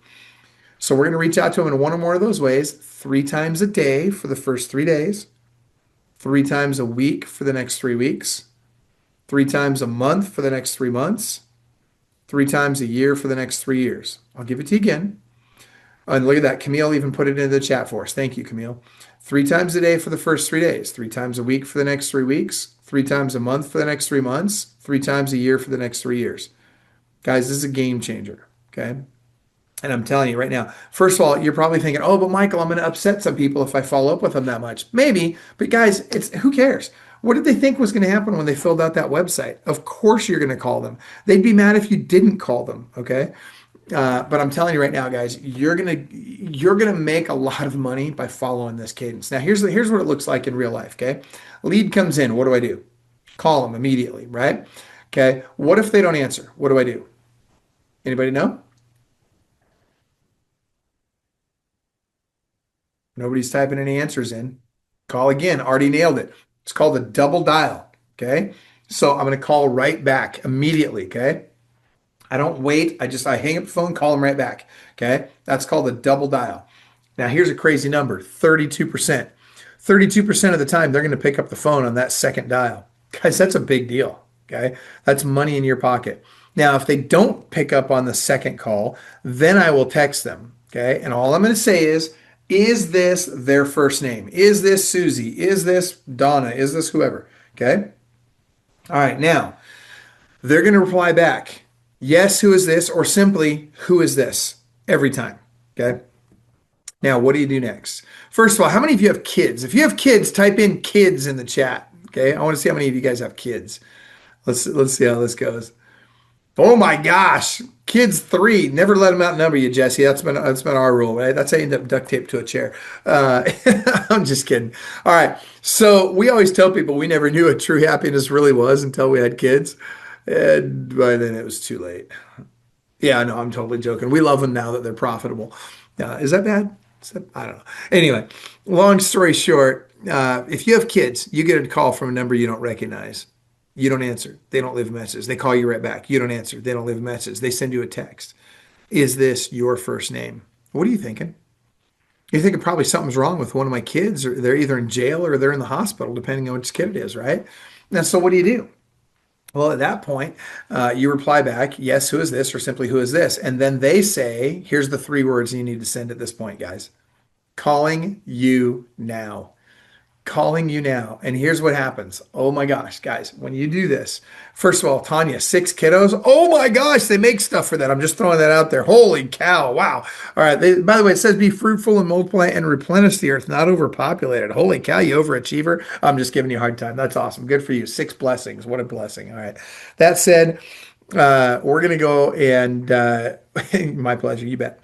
S1: So we're going to reach out to them in one or more of those ways, 3 times a day for the first 3 days, 3 times a week for the next 3 weeks, 3 times a month for the next 3 months, 3 times a year for the next 3 years. I'll give it to you again. And look at that. Camille even put it into the chat for us. Thank you, Camille. 3 times a day for the first 3 days, 3 times a week for the next 3 weeks, 3 times a month for the next 3 months, 3 times a year for the next 3 years. Guys, this is a game changer. Okay. And I'm telling you right now, first of all, you're probably thinking, oh, but Michael, I'm going to upset some people if I follow up with them that much. Maybe, but guys, it's who cares? What did they think was going to happen when they filled out that website? Of course you're going to call them. They'd be mad if you didn't call them, okay? But I'm telling you right now, guys, you're gonna make a lot of money by following this cadence. Now, here's what it looks like in real life, okay? Lead comes in, what do I do? Call them immediately, right? Okay. What if they don't answer? What do I do? Anybody know? Nobody's typing any answers in. Call again. Already nailed it. It's called a double dial. Okay. So I'm going to call right back immediately. Okay. I don't wait. I hang up the phone, call them right back. Okay. That's called a double dial. Now here's a crazy number, 32%. 32% of the time they're going to pick up the phone on that second dial. Guys, that's a big deal. Okay. That's money in your pocket. Now, if they don't pick up on the second call, then I will text them. Okay. And all I'm going to say is this their first name? Is this Susie? Is this Donna? Is this whoever? Okay. All right. Now they're going to reply back, yes, who is this? Or simply, who is this? Every time. Okay. Now, what do you do next? First of all, how many of you have kids? If you have kids, type in kids in the chat. Okay. I want to see how many of you guys have kids. Let's see how this goes. Oh my gosh, kids 3. Never let them outnumber you, Jesse. That's been our rule, right? That's how you end up duct taped to a chair. I'm just kidding. All right. So we always tell people we never knew what true happiness really was until we had kids, and by then it was too late. Yeah, I know. I'm totally joking. We love them now that they're profitable. Is that bad? I don't know. Anyway, long story short, if you have kids, you get a call from a number you don't recognize. You don't answer. They don't leave a message. They call you right back. You don't answer. They don't leave a message. They send you a text. Is this your first name? What are you thinking? You're thinking probably something's wrong with one of my kids, or they're either in jail or they're in the hospital, depending on which kid it is, right? And so what do you do? Well, at that point, you reply back, yes, who is this? Or simply, who is this? And then they say, here's the 3 words you need to send at this point, guys. Calling you now. Calling you now. And here's what happens. Oh my gosh, guys, when you do this, first of all, Tanya, 6 kiddos. Oh my gosh, they make stuff for that. I'm just throwing that out there. Holy cow. Wow. All right. By the way, it says be fruitful and multiply and replenish the earth, not overpopulated. Holy cow, you overachiever. I'm just giving you a hard time. That's awesome. Good for you. 6 blessings. What a blessing. All right. That said, we're going to go and my pleasure. You bet.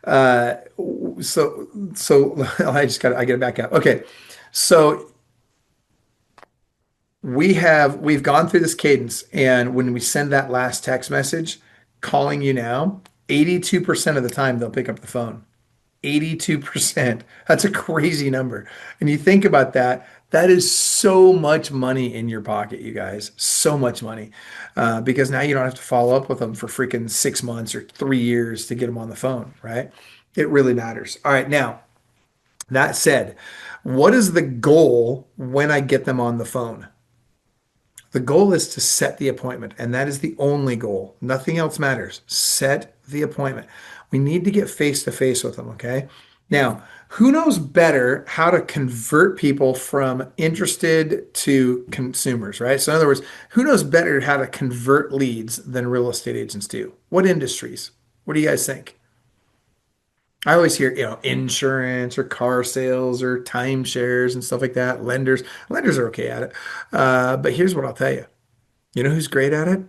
S1: So I got to back up. Okay. So we've gone through this cadence, and when we send that last text message, calling you now, 82% of the time they'll pick up the phone. 82%. That's a crazy number. And you think about that, that is so much money in your pocket, you guys. So much money. Because now you don't have to follow up with them for freaking 6 months or 3 years to get them on the phone, right? It really matters. All right, now, that said, what is the goal when I get them on the phone? The goal is to set the appointment, and that is the only goal. Nothing else matters. Set the appointment. We need to get face to face with them, okay? Now, who knows better how to convert people from interested to consumers, right? So in other words, who knows better how to convert leads than real estate agents do? What industries? What do you guys think? I always hear, insurance or car sales or timeshares and stuff like that. Lenders are okay at it. But here's what I'll tell you. You know who's great at it?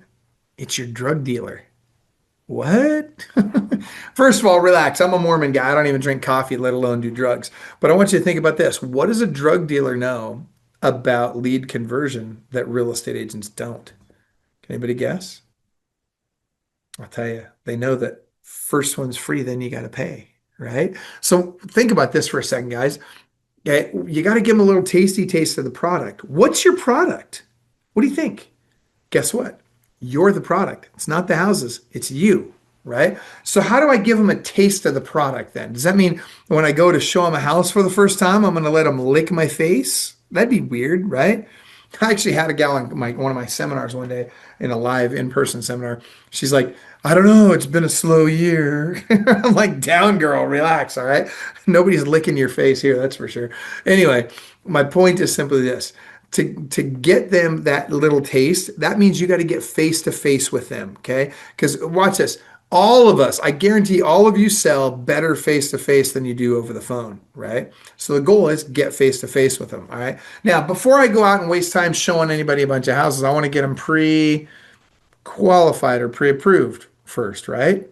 S1: It's your drug dealer. What? First of all, relax. I'm a Mormon guy. I don't even drink coffee, let alone do drugs. But I want you to think about this. What does a drug dealer know about lead conversion that real estate agents don't? Can anybody guess? I'll tell you. They know that first one's free, then you got to pay, right? So think about this for a second, guys. Okay, you got to give them a little tasty taste of the product. What's your product? What do you think? Guess what? You're the product. It's not the houses, it's you, right? So, how do I give them a taste of the product then? Does that mean when I go to show them a house for the first time, I'm going to let them lick my face? That'd be weird, right? I actually had a gal in one of my seminars one day in a live in-person seminar. She's like, I don't know, it's been a slow year. I'm like, down, girl, relax, all right? Nobody's licking your face here, that's for sure. Anyway, my point is simply this. To get them that little taste, that means you got to get face to face with them, okay? Because watch this. All of us, I guarantee all of you sell better face to face than you do over the phone, right? So the goal is get face to face with them, all right? Now, before I go out and waste time showing anybody a bunch of houses, I want to get them pre-qualified or pre-approved first, right?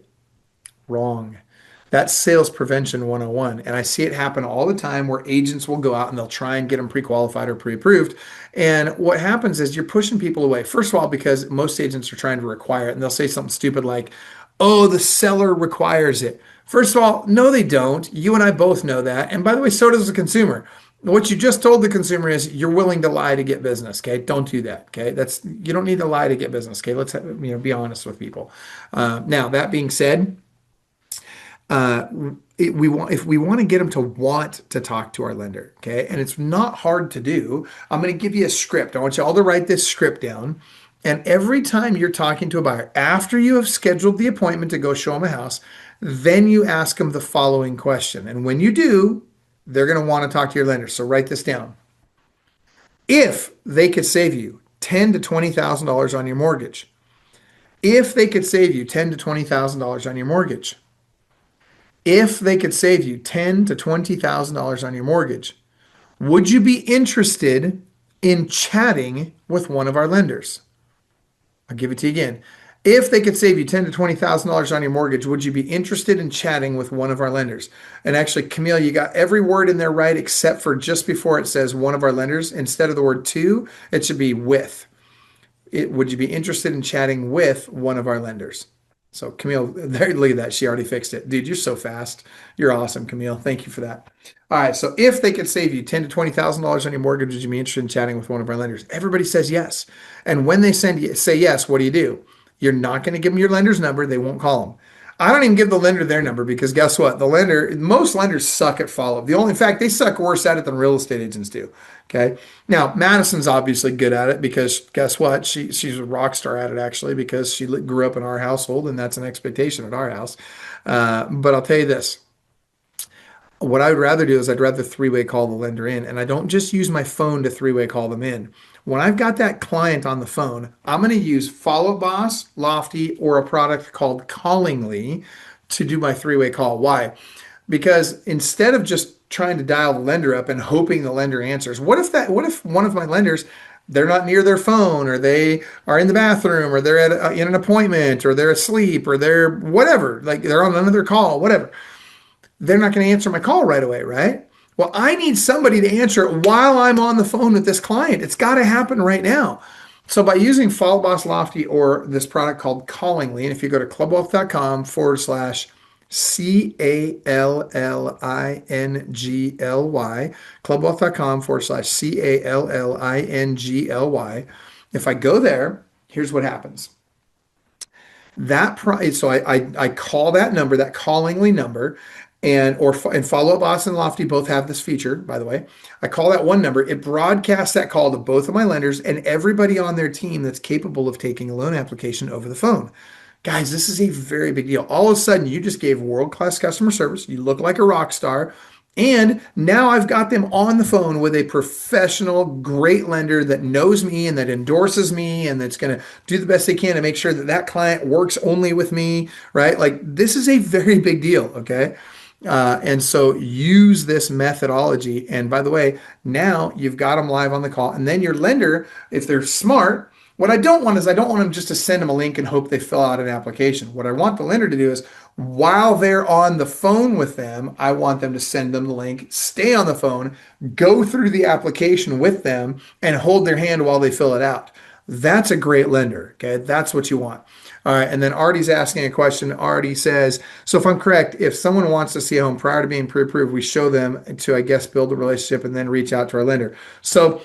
S1: Wrong. That's sales prevention 101. And I see it happen all the time where agents will go out and they'll try and get them pre-qualified or pre-approved. And what happens is you're pushing people away. First of all, because most agents are trying to require it and they'll say something stupid like, oh, the seller requires it. First of all, no, they don't. You and I both know that. And by the way, so does the consumer. What you just told the consumer is you're willing to lie to get business. Okay, don't do that. Okay, you don't need to lie to get business. Okay, let's be honest with people. Now that being said, uh, if we want to get them to want to talk to our lender, okay, and it's not hard to do. I'm going to give you a script. I want you all to write this script down. And every time you're talking to a buyer, after you have scheduled the appointment to go show them a house, then you ask them the following question. And when you do, they're going to want to talk to your lender. So write this down. If they could save you $10,000 to $20,000 on your mortgage, if they could save you $10,000 to $20,000 on your mortgage, if they could save you $10,000 to $20,000 on your mortgage, would you be interested in chatting with one of our lenders? I'll give it to you again. If they could save you $10,000 to $20,000 on your mortgage, would you be interested in chatting with one of our lenders? And actually, Camille, you got every word in there right except for just before it says one of our lenders. Instead of the word to, it should be with. Would you be interested in chatting with one of our lenders? So Camille, there, look at that. She already fixed it. Dude, you're so fast. You're awesome, Camille. Thank you for that. All right. So if they could save you $10,000 to $20,000 on your mortgage, would you be interested in chatting with one of our lenders? Everybody says yes. And when they say yes, what do? You're not going to give them your lender's number. They won't call them. I don't even give the lender their number because guess what? Most lenders suck at follow-up. In fact, they suck worse at it than real estate agents do. Okay. Now, Madison's obviously good at it because guess what? She's a rock star at it actually because she grew up in our household and that's an expectation at our house. But I'll tell you this. What I would rather do is I'd rather three-way call the lender in, and I don't just use my phone to three-way call them in. When I've got that client on the phone, I'm going to use Follow Boss, Lofty, or a product called Callingly to do my three-way call. Why? Because instead of just trying to dial the lender up and hoping the lender answers, what if one of my lenders, they're not near their phone, or they are in the bathroom, or they're in an appointment, or they're asleep, or they're whatever, like they're on another call, whatever. They're not going to answer my call right away, right? Well, I need somebody to answer it while I'm on the phone with this client. It's got to happen right now. So by using Follow Boss Lofty or this product called Callingly, and if you go to clubwealth.com/CALLINGLY, clubwealth.com/CALLINGLY, if I go there, here's what happens. So I call that number, that Callingly number, and Follow Up Boss and Lofty both have this feature, by the way. I call that one number. It broadcasts that call to both of my lenders and everybody on their team that's capable of taking a loan application over the phone. Guys, this is a very big deal. All of a sudden, you just gave world-class customer service. You look like a rock star. And now I've got them on the phone with a professional, great lender that knows me and that endorses me and that's going to do the best they can to make sure that that client works only with me, right? Like this is a very big deal, okay? And so use this methodology. And by the way, now you've got them live on the call. And then your lender, if they're smart, what I don't want is I don't want them just to send them a link and hope they fill out an application. What I want the lender to do is while they're on the phone with them, I want them to send them the link, stay on the phone, go through the application with them, and hold their hand while they fill it out. That's a great lender. Okay. That's what you want. All right. And then Artie's asking a question. Artie says, so if I'm correct, if someone wants to see a home prior to being pre-approved, we show them to, I guess, build a relationship and then reach out to our lender. So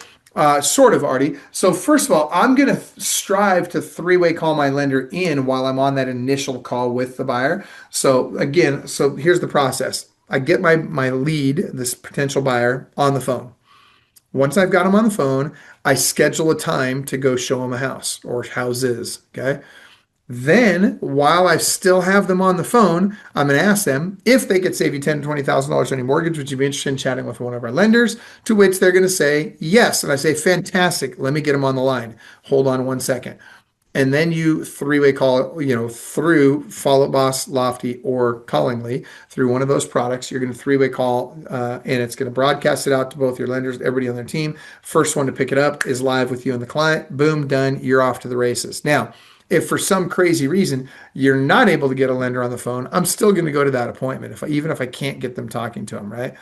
S1: sort of, Artie. So first of all, I'm going to strive to three-way call my lender in while I'm on that initial call with the buyer. So again, so here's the process. I get my lead, this potential buyer, on the phone. Once I've got them on the phone, I schedule a time to go show them a house or houses. Okay. Then, while I still have them on the phone, I'm going to ask them if they could save you $10,000 to $20,000 on your mortgage. Would you be interested in chatting with one of our lenders? To which they're going to say yes. And I say, fantastic. Let me get them on the line. Hold on one second. And then you three-way call, through Follow Up Boss, Lofty, or Callingly through one of those products. You're going to three-way call, and it's going to broadcast it out to both your lenders, everybody on their team. First one to pick it up is live with you and the client. Boom, done. You're off to the races. Now, if for some crazy reason you're not able to get a lender on the phone, I'm still going to go to that appointment, even if I can't get them talking to them, right?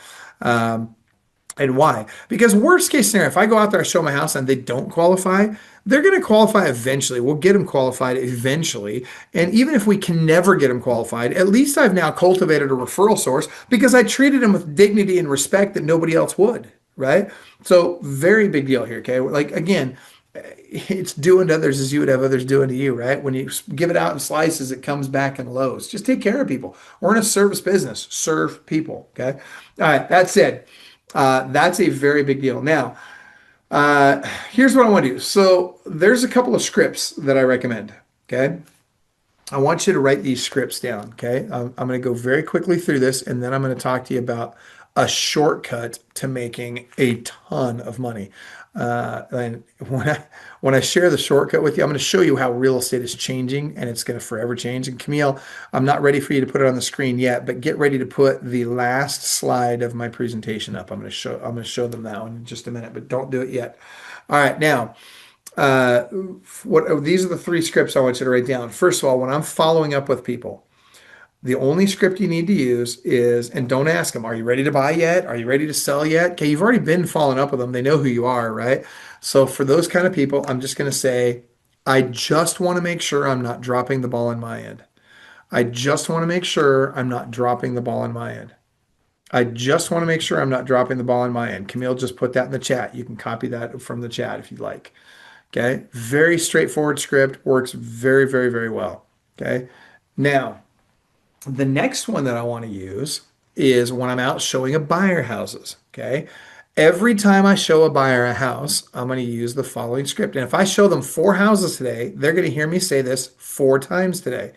S1: And why? Because worst case scenario, if I go out there, I show my house and they don't qualify, they're going to qualify eventually. We'll get them qualified eventually. And even if we can never get them qualified, at least I've now cultivated a referral source because I treated them with dignity and respect that nobody else would, right? So very big deal here, okay? Like, again, it's doing to others as you would have others doing to you, right? When you give it out in slices, it comes back in loaves. Just take care of people. We're in a service business. Serve people, okay? All right, that said, that's a very big deal. Now, here's what I want to do. So there's a couple of scripts that I recommend, okay? I want you to write these scripts down, okay? I'm going to go very quickly through this, and then I'm going to talk to you about a shortcut to making a ton of money. And when I share the shortcut with you, I'm going to show you how real estate is changing, and it's going to forever change. And Camille, I'm not ready for you to put it on the screen yet, but get ready to put the last slide of my presentation up. I'm going to show them that one in just a minute, but don't do it yet. All right, now. These are the three scripts I want you to write down. First of all, when I'm following up with people, the only script you need to use is, and don't ask them, are you ready to buy yet? Are you ready to sell yet? Okay, you've already been following up with them. They know who you are, right? So for those kind of people, I'm just going to say, I just want to make sure I'm not dropping the ball on my end. I just want to make sure I'm not dropping the ball on my end. I just want to make sure I'm not dropping the ball on my end. Camille just put that in the chat. You can copy that from the chat if you'd like. Okay, very straightforward script, works very, very, very well. Okay, now the next one that I want to use is when I'm out showing a buyer houses. Okay, every time I show a buyer a house, I'm going to use the following script. And if I show them 4 houses today, they're going to hear me say this 4 times today.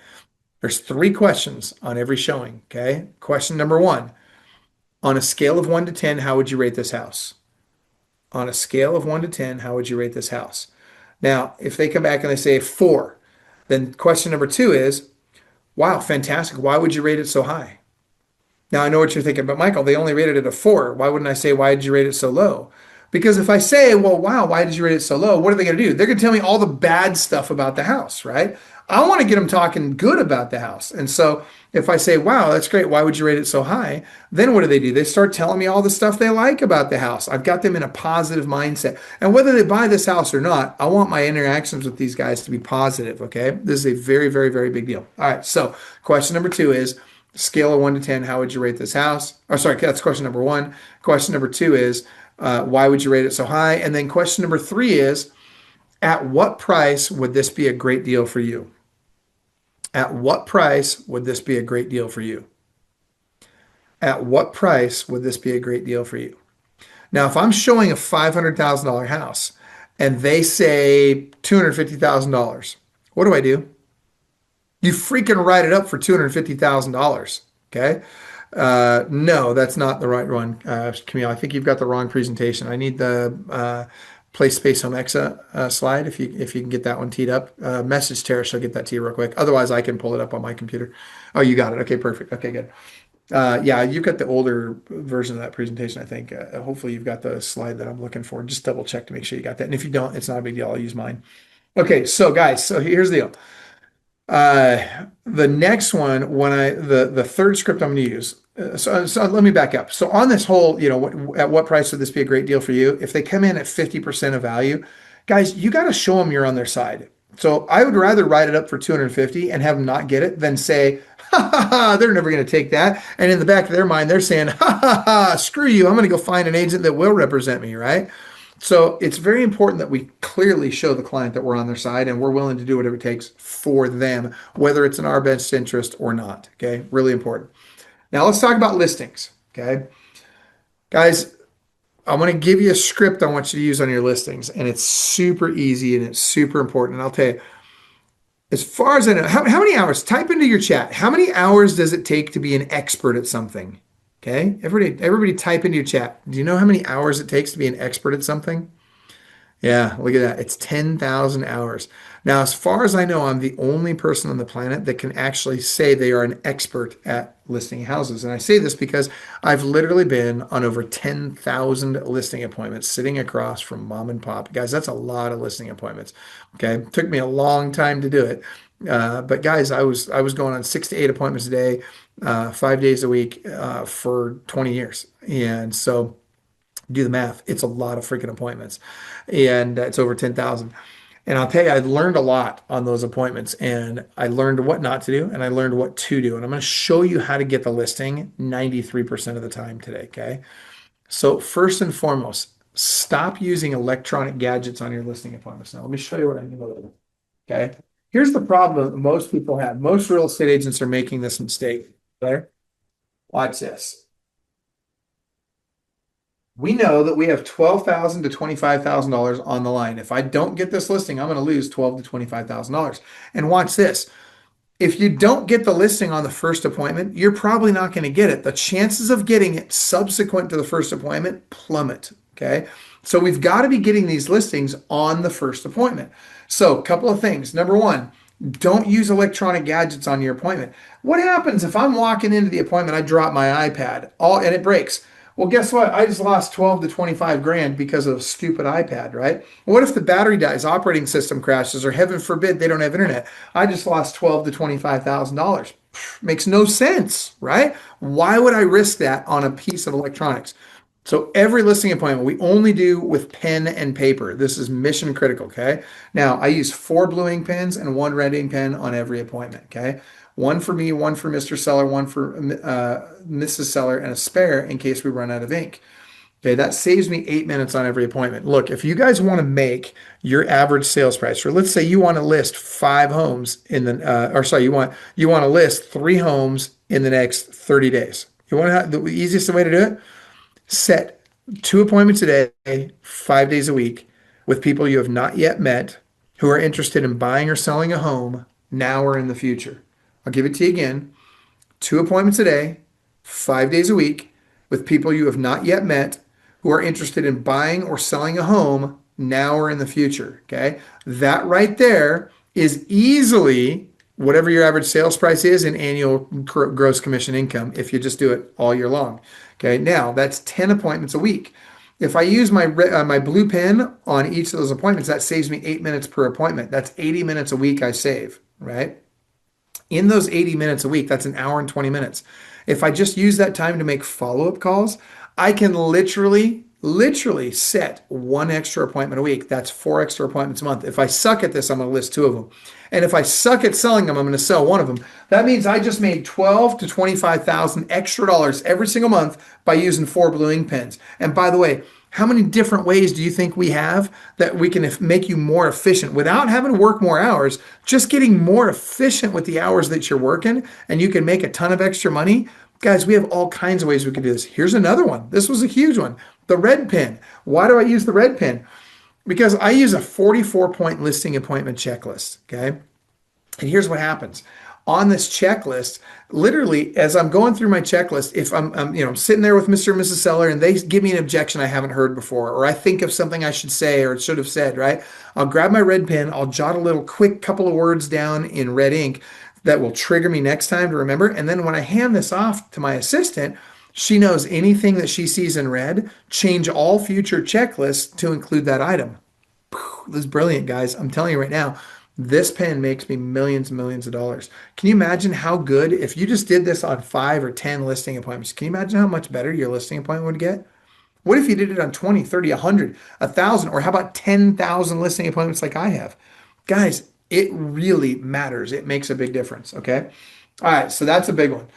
S1: There's 3 questions on every showing. Okay, question number 1: on a scale of 1 to 10, how would you rate this house? On a scale of 1 to 10, how would you rate this house? Now, if they come back and they say 4, then question number 2 is, wow, fantastic. Why would you rate it so high? Now, I know what you're thinking, but Michael, they only rated it a 4. Why wouldn't I say, why did you rate it so low? Because if I say, well, wow, why did you rate it so low? What are they going to do? They're going to tell me all the bad stuff about the house, right? I want to get them talking good about the house. And so if I say, wow, that's great. Why would you rate it so high? Then what do? They start telling me all the stuff they like about the house. I've got them in a positive mindset. And whether they buy this house or not, I want my interactions with these guys to be positive, okay? This is a very, very, very big deal. All right, so question number 2 is, scale of 1 to 10, how would you rate this house? Or sorry, that's question number 1. Question number 2 is, why would you rate it so high? And then question number 3 is, at what price would this be a great deal for you? At what price would this be a great deal for you? At what price would this be a great deal for you? Now, if I'm showing a $500,000 house and they say $250,000, what do? You freaking write it up for $250,000, okay? No, that's not the right one, Camille. I think you've got the wrong presentation. I need the Place Space Home Exa slide if you can get that one teed up. Message Tara, she'll get that to you real quick. Otherwise, I can pull it up on my computer. Oh, you got it. Okay, perfect. Okay, good. Yeah, you've got the older version of that presentation, I think. Hopefully you've got the slide that I'm looking for. Just double check to make sure you got that. And if you don't, it's not a big deal. I'll use mine. Okay, so guys, so here's the deal. The next one, the third script I'm going to use. So let me back up. So on this whole, at what price would this be a great deal for you? If they come in at 50% of value, guys, you got to show them you're on their side. So I would rather write it up for 250 and have them not get it than say, ha ha ha, they're never going to take that. And in the back of their mind, they're saying, ha ha ha, screw you. I'm going to go find an agent that will represent me, right? So it's very important that we clearly show the client that we're on their side and we're willing to do whatever it takes for them, whether it's in our best interest or not. Okay, really important. Now let's talk about listings. Okay, guys, I'm going to give you a script I want you to use on your listings, and it's super easy and it's super important. And I'll tell you, as far as I know, how many hours? Type into your chat. How many hours does it take to be an expert at something? Okay, everybody type into your chat. Do you know how many hours it takes to be an expert at something? Yeah, look at that. It's 10,000 hours. Now, as far as I know, I'm the only person on the planet that can actually say they are an expert at listing houses. And I say this because I've literally been on over 10,000 listing appointments sitting across from mom and pop. Guys, that's a lot of listing appointments. Okay. It took me a long time to do it. But guys, I was going on 6 to 8 appointments a day, 5 days a week, for 20 years. And so do the math. It's a lot of freaking appointments, and it's over 10,000. And I'll tell you, I learned a lot on those appointments, and I learned what not to do, and I learned what to do. And I'm going to show you how to get the listing 93% of the time today. Okay. So first and foremost, stop using electronic gadgets on your listing appointments. Now, let me show you what I mean by that. Okay. Here's the problem that most people have. Most real estate agents are making this mistake. There. Watch this. We know that we have $12,000 to $25,000 on the line. If I don't get this listing, I'm going to lose $12,000 to $25,000. And watch this. If you don't get the listing on the first appointment, you're probably not going to get it. The chances of getting it subsequent to the first appointment plummet. Okay. So we've got to be getting these listings on the first appointment. So a couple of things. Number one, don't use electronic gadgets on your appointment. What happens if I'm walking into the appointment, I drop my iPad and it breaks? Well, guess what? I just lost 12 to 25 grand because of a stupid iPad, right? What if the battery dies, operating system crashes, or heaven forbid they don't have internet? I just lost 12 to $25,000. Makes no sense, right? Why would I risk that on a piece of electronics? So every listing appointment we only do with pen and paper. This is mission critical, okay? Now, I use 4 blue ink pens and 1 red ink pen on every appointment, okay? One for me, one for Mr. Seller, one for Mrs. Seller, and a spare in case we run out of ink. Okay, that saves me 8 minutes on every appointment. Look, if you guys want to make your average sales price, or let's say you want to list 5 homes in the, or sorry, you want to list 3 homes in the next 30 days. You want to have the easiest way to do it? Set 2 appointments a day, 5 days a week, with people you have not yet met who are interested in buying or selling a home now or in the future. I'll give it to you again. 2 appointments a day, 5 days a week, with people you have not yet met who are interested in buying or selling a home now or in the future. Okay. That right there is easily whatever your average sales price is in annual gross commission income if you just do it all year long. Okay. Now that's 10 appointments a week. If I use my blue pen on each of those appointments, that saves me 8 minutes per appointment. That's 80 minutes a week I save, right? In those 80 minutes a week, that's an hour and 20 minutes. If I just use that time to make follow-up calls, I can literally set 1 extra appointment a week. That's 4 extra appointments a month. If I suck at this, I'm going to list 2 of them. And if I suck at selling them, I'm going to sell 1 of them. That means I just made 12 to 25,000 extra dollars every single month by using 4 blue ink pens. And by the way, how many different ways do you think we have that we can make you more efficient without having to work more hours, just getting more efficient with the hours that you're working, and you can make a ton of extra money? Guys, we have all kinds of ways we can do this. Here's another one. This was a huge one. The red pen. Why do I use the red pen? Because I use a 44-point listing appointment checklist, okay? And here's what happens. On this checklist, literally, as I'm going through my checklist, if I'm sitting there with Mr. and Mrs. Seller and they give me an objection I haven't heard before, or I think of something I should say or should have said, right? I'll grab my red pen, I'll jot a little quick couple of words down in red ink. that will trigger me next time to remember. And then when I hand this off to my assistant, she knows anything that she sees in red, change all future checklists to include that item. This is brilliant, guys. I'm telling you right now, this pen makes me millions and millions of dollars. Can you imagine how good if you just did this on 5 or 10 listing appointments? Can you imagine how much better your listing appointment would get? What if you did it on 20, 30, 100, 1,000, or how about 10,000 listing appointments like I have? Guys, it really matters. It makes a big difference. Okay. All right. So that's a big one.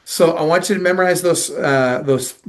S1: So I want you to memorize those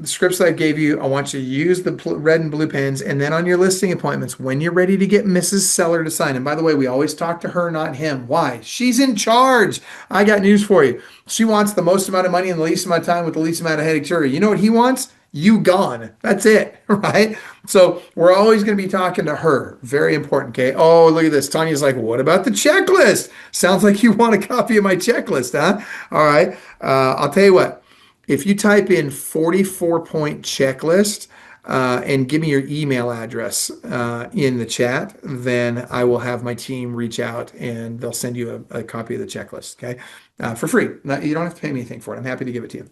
S1: scripts that I gave you. I want you to use the red and blue pens, and then on your listing appointments, when you're ready to get Mrs. Seller to sign. And by the way, we always talk to her, not him. Why? She's in charge. I got news for you. She wants the most amount of money in the least amount of time with the least amount of headache. You know what he wants? You gone. That's it, right? So we're always going to be talking to her. Very important, okay? Oh, look at this. Tanya's like, what about the checklist? Sounds like you want a copy of my checklist, huh? All right. I'll tell you what. If you type in 44-point checklist and give me your email address in the chat, then I will have my team reach out and they'll send you a copy of the checklist, okay? For free. You don't have to pay me anything for it. I'm happy to give it to you.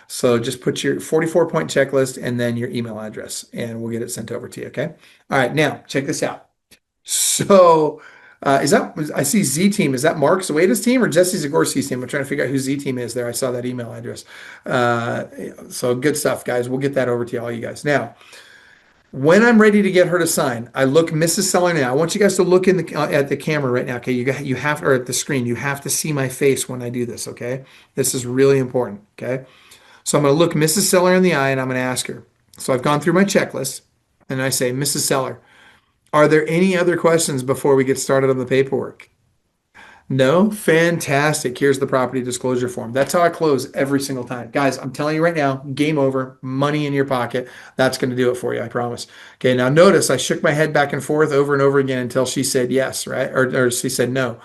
S1: So just put your 44-point checklist and then your email address, and we'll get it sent over to you. Okay. All right. Now check this out. So, is that, I see Z Team. Is that Mark Zoeda's team or Jesse Zagorski's team? I'm trying to figure out who Z Team is there. I saw that email address. So good stuff, guys. We'll get that over to you, all you guys. Now, when I'm ready to get her to sign, I look Mrs. Seller now. I want you guys to look in at the camera right now. Okay, you have or at the screen. You have to see my face when I do this. Okay, this is really important. Okay, so I'm going to look Mrs. Seller in the eye and I'm going to ask her. So I've gone through my checklist and I say, Mrs. Seller, are there any other questions before we get started on the paperwork? No? Fantastic. Here's the property disclosure form. That's how I close every single time. Guys, I'm telling you right now, game over, money in your pocket. That's going to do it for you, I promise. Okay, now notice I shook my head back and forth over and over again until she said yes, right? Or she said no.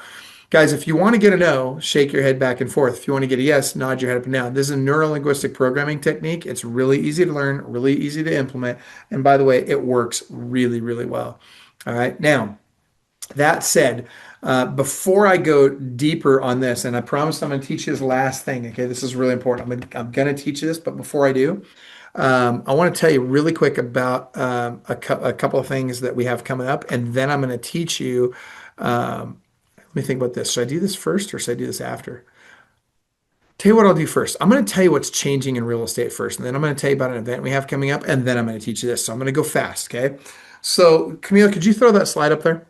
S1: Guys, if you want to get a no, shake your head back and forth. If you want to get a yes, nod your head up and down. This is a neuro-linguistic programming technique. It's really easy to learn, really easy to implement. And by the way, it works really, really well. All right, now, that said, before I go deeper on this, and I promise I'm going to teach you this last thing. Okay, this is really important. I'm going to teach you this, but before I do, I want to tell you really quick about a couple of things that we have coming up, and then I'm going to teach you. Let me think about this. Should I do this first or should I do this after? Tell you what I'll do first. I'm going to tell you what's changing in real estate first, and then I'm going to tell you about an event we have coming up, and then I'm going to teach you this. So I'm going to go fast, okay? So Camila, could you throw that slide up there?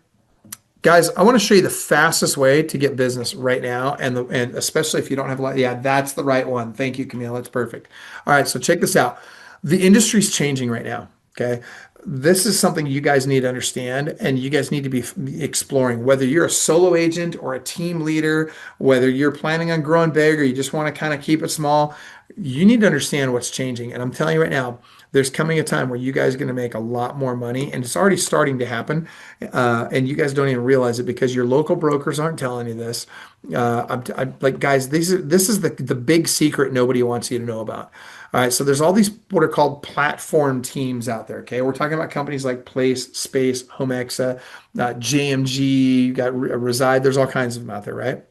S1: Guys, I want to show you the fastest way to get business right now, and especially if you don't have a lot. Yeah, that's the right one. Thank you, Camille. That's perfect. All right, so check this out. The industry's changing right now. Okay, this is something you guys need to understand, and you guys need to be exploring. Whether you're a solo agent or a team leader, whether you're planning on growing big or you just want to kind of keep it small, you need to understand what's changing. And I'm telling you right now, there's coming a time where you guys are going to make a lot more money, and it's already starting to happen. And you guys don't even realize it because your local brokers aren't telling you this. I'm like, guys, this is the big secret nobody wants you to know about. All right, so there's all these what are called platform teams out there. Okay, we're talking about companies like Place, Space, Homexa, JMG, you got Reside. There's all kinds of them out there, right?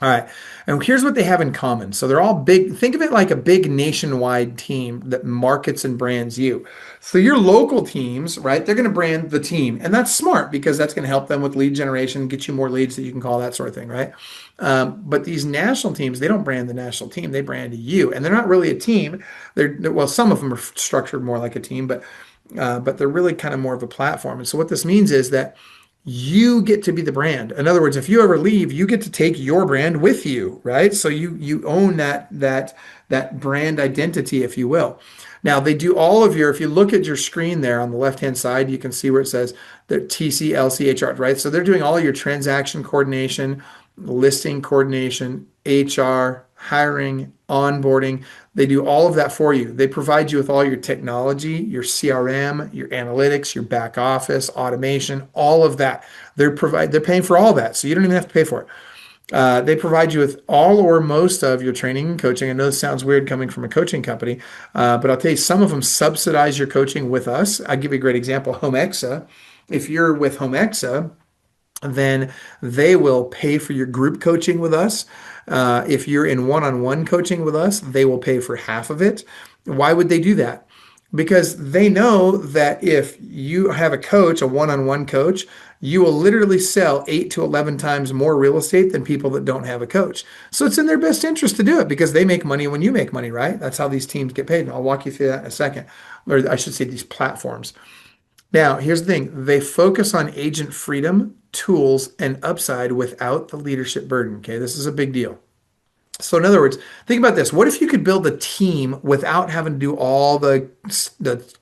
S1: All right. And here's what they have in common. So they're all big. Think of it like a big nationwide team that markets and brands you. So your local teams, right? They're going to brand the team. And that's smart because that's going to help them with lead generation, get you more leads that you can call, that sort of thing, right? But these national teams, they don't brand the national team. They brand you. And they're not really a team. Well, some of them are structured more like a team, but they're really kind of more of a platform. And so what this means is that you get to be the brand. In other words, if you ever leave, you get to take your brand with you, right? So you own that brand identity, if you will. Now they do all of your, if you look at your screen there on the left-hand side, you can see where it says the TCLCHR, right? So they're doing all your transaction coordination, listing coordination, HR, hiring, onboarding. They do all of that for you. They provide you with all your technology, your CRM, your analytics, your back office, automation, all of that. They're paying for all that, so you don't even have to pay for it. They provide you with all or most of your training and coaching. I know this sounds weird coming from a coaching company, but I'll tell you, some of them subsidize your coaching with us. I'll give you a great example, Homexa. If you're with Homexa, then they will pay for your group coaching with us. If you're in one-on-one coaching with us, they will pay for half of it. Why would they do that? Because they know that if you have a coach, a one-on-one coach, you will literally sell 8 to 11 times more real estate than people that don't have a coach. So it's in their best interest to do it because they make money when you make money, right? That's how these teams get paid. And I'll walk you through that in a second. Or I should say these platforms. Now, here's the thing. They focus on agent freedom, tools, and upside without the leadership burden. Okay, this is a big deal. So in other words, think about this. What if you could build a team without having to do all the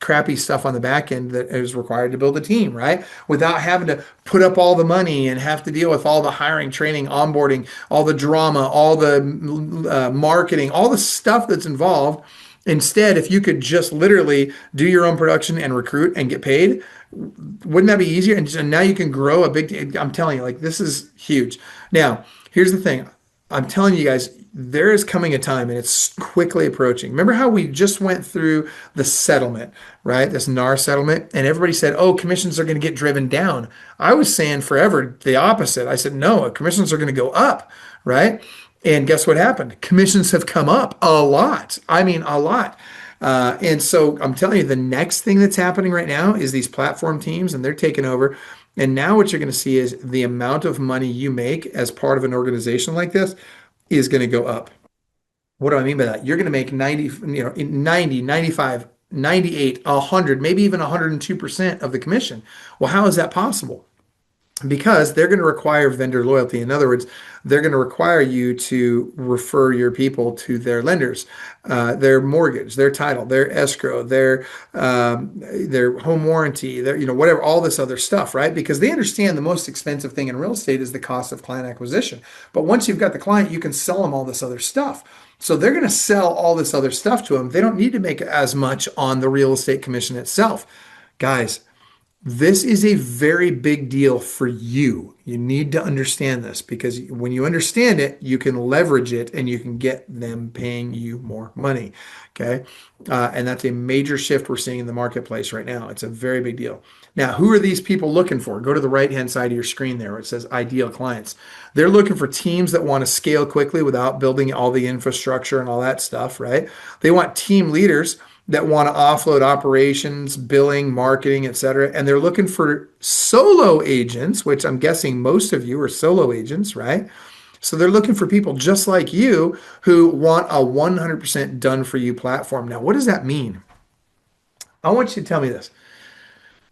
S1: crappy stuff on the back end that is required to build a team, right? Without having to put up all the money and have to deal with all the hiring, training, onboarding, all the drama, all the marketing, all the stuff that's involved. Instead, if you could just literally do your own production and recruit and get paid, wouldn't that be easier? And now you can grow a big, I'm telling you, like this is huge. Now, here's the thing. I'm telling you guys, there is coming a time and it's quickly approaching. Remember how we just went through the settlement, right? This NAR settlement, and everybody said, oh, commissions are going to get driven down. I was saying forever the opposite. I said, no, commissions are going to go up, right? And guess what happened? Commissions have come up a lot. I mean, a lot. And so I'm telling you, the next thing that's happening right now is these platform teams and they're taking over. And now what you're going to see is the amount of money you make as part of an organization like this is going to go up. What do I mean by that? You're going to make 90, 90, 95, 98, 100, maybe even 102% of the commission. Well, how is that possible? Because they're going to require vendor loyalty. In other words, they're going to require you to refer your people to their lenders, their mortgage, their title, their escrow, their home warranty, their whatever, all this other stuff, right? Because they understand the most expensive thing in real estate is the cost of client acquisition. But once you've got the client, you can sell them all this other stuff. So they're going to sell all this other stuff to them. They don't need to make as much on the real estate commission itself. Guys, this is a very big deal for you. You need to understand this because when you understand it, you can leverage it and you can get them paying you more money. Okay. And that's a major shift we're seeing in the marketplace right now. It's a very big deal. Now, who are these people looking for? Go to the right-hand side of your screen there where it says ideal clients. They're looking for teams that want to scale quickly without building all the infrastructure and all that stuff, right? They want team leaders that want to offload operations, billing, marketing, et cetera. And they're looking for solo agents, which I'm guessing most of you are solo agents, right? So they're looking for people just like you who want a 100% done for you platform. Now, what does that mean? I want you to tell me this.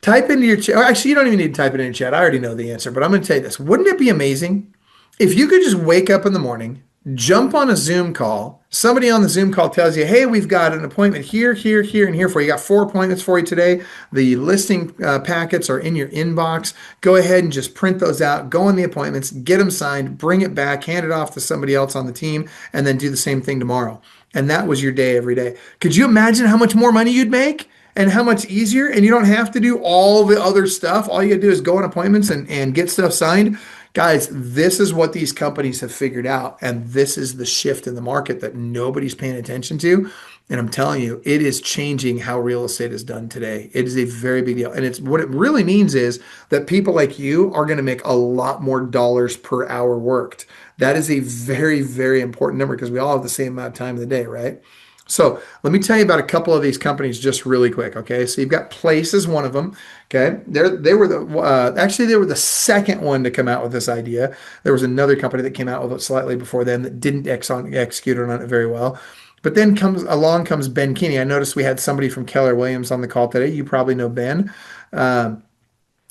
S1: Type into your chat. Actually, you don't even need to type it in your chat. I already know the answer, but I'm going to tell you this. Wouldn't it be amazing if you could just wake up in the morning, jump on a Zoom call. Somebody on the Zoom call tells you, hey, we've got an appointment here, here, here, and here for you. You got 4 appointments for you today. The listing packets are in your inbox. Go ahead and just print those out. Go on the appointments, get them signed, bring it back, hand it off to somebody else on the team, and then do the same thing tomorrow. And that was your day every day. Could you imagine how much more money you'd make? And how much easier? And you don't have to do all the other stuff. All you gotta do is go on appointments and get stuff signed. Guys, this is what these companies have figured out. And this is the shift in the market that nobody's paying attention to. And I'm telling you, it is changing how real estate is done today. It is a very big deal. And it's what it really means is that people like you are going to make a lot more dollars per hour worked. That is a very, very important number because we all have the same amount of time in the day, right? So let me tell you about a couple of these companies just really quick. Okay, so you've got Place is one of them. Okay, they were the second one to come out with this idea. There was another company that came out with it slightly before them that didn't execute on it very well. But then comes Ben Keeney. I noticed we had somebody from Keller Williams on the call today. You probably know Ben.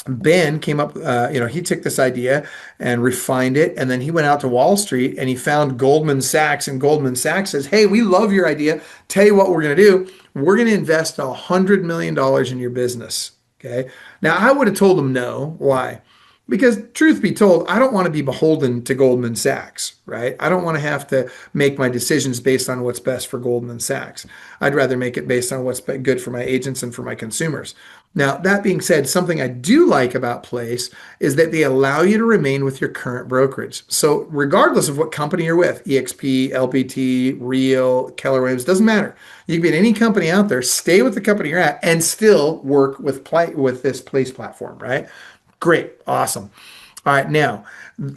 S1: Ben came up, he took this idea and refined it. And then he went out to Wall Street and he found Goldman Sachs. And Goldman Sachs says, hey, we love your idea. Tell you what we're going to do. We're going to invest $100 million in your business. Okay. Now, I would have told him no. Why? Because truth be told, I don't want to be beholden to Goldman Sachs, right? I don't want to have to make my decisions based on what's best for Goldman Sachs. I'd rather make it based on what's good for my agents and for my consumers. Now, that being said, something I do like about Place is that they allow you to remain with your current brokerage. So regardless of what company you're with, EXP, LPT, Rio, Keller Williams, doesn't matter. You can be at any company out there, stay with the company you're at, and still work with this Place platform, right? Great. Awesome. All right, now,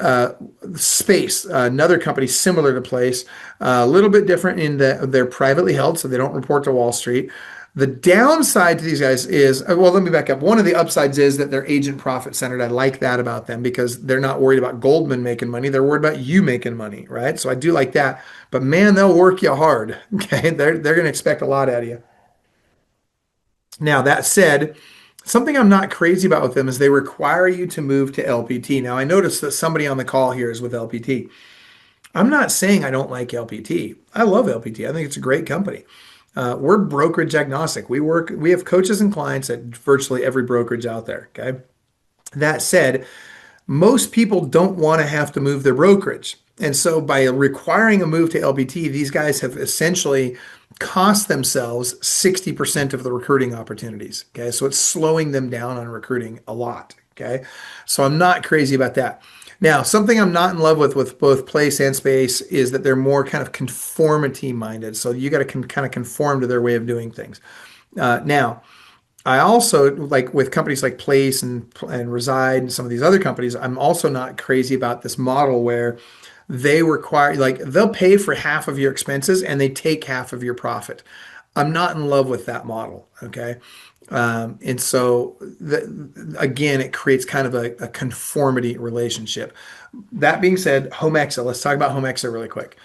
S1: uh, Space, another company similar to Place, a little bit different in that they're privately held, so they don't report to Wall Street. The downside to these guys is, well, let me back up. One of the upsides is that they're agent profit centered. I like that about them because they're not worried about Goldman making money. They're worried about you making money, right? So I do like that. But man, they'll work you hard. Okay, they're going to expect a lot out of you. Now, that said, something I'm not crazy about with them is they require you to move to LPT. Now, I noticed that somebody on the call here is with LPT. I'm not saying I don't like LPT. I love LPT. I think it's a great company. We're brokerage agnostic. We have coaches and clients at virtually every brokerage out there. Okay. That said, most people don't want to have to move their brokerage. And so by requiring a move to LPT, these guys have essentially cost themselves 60% of the recruiting opportunities. Okay. So it's slowing them down on recruiting a lot. Okay. So I'm not crazy about that. Now, something I'm not in love with both Place and Space is that they're more kind of conformity minded. So you got to kind of conform to their way of doing things. Now, I also like with companies like Place and Reside and some of these other companies, I'm also not crazy about this model where they require like they'll pay for half of your expenses and they take half of your profit. I'm not in love with that model. Okay. And so again, it creates kind of a conformity relationship. That being said, Homexa, let's talk about Homexa really quick.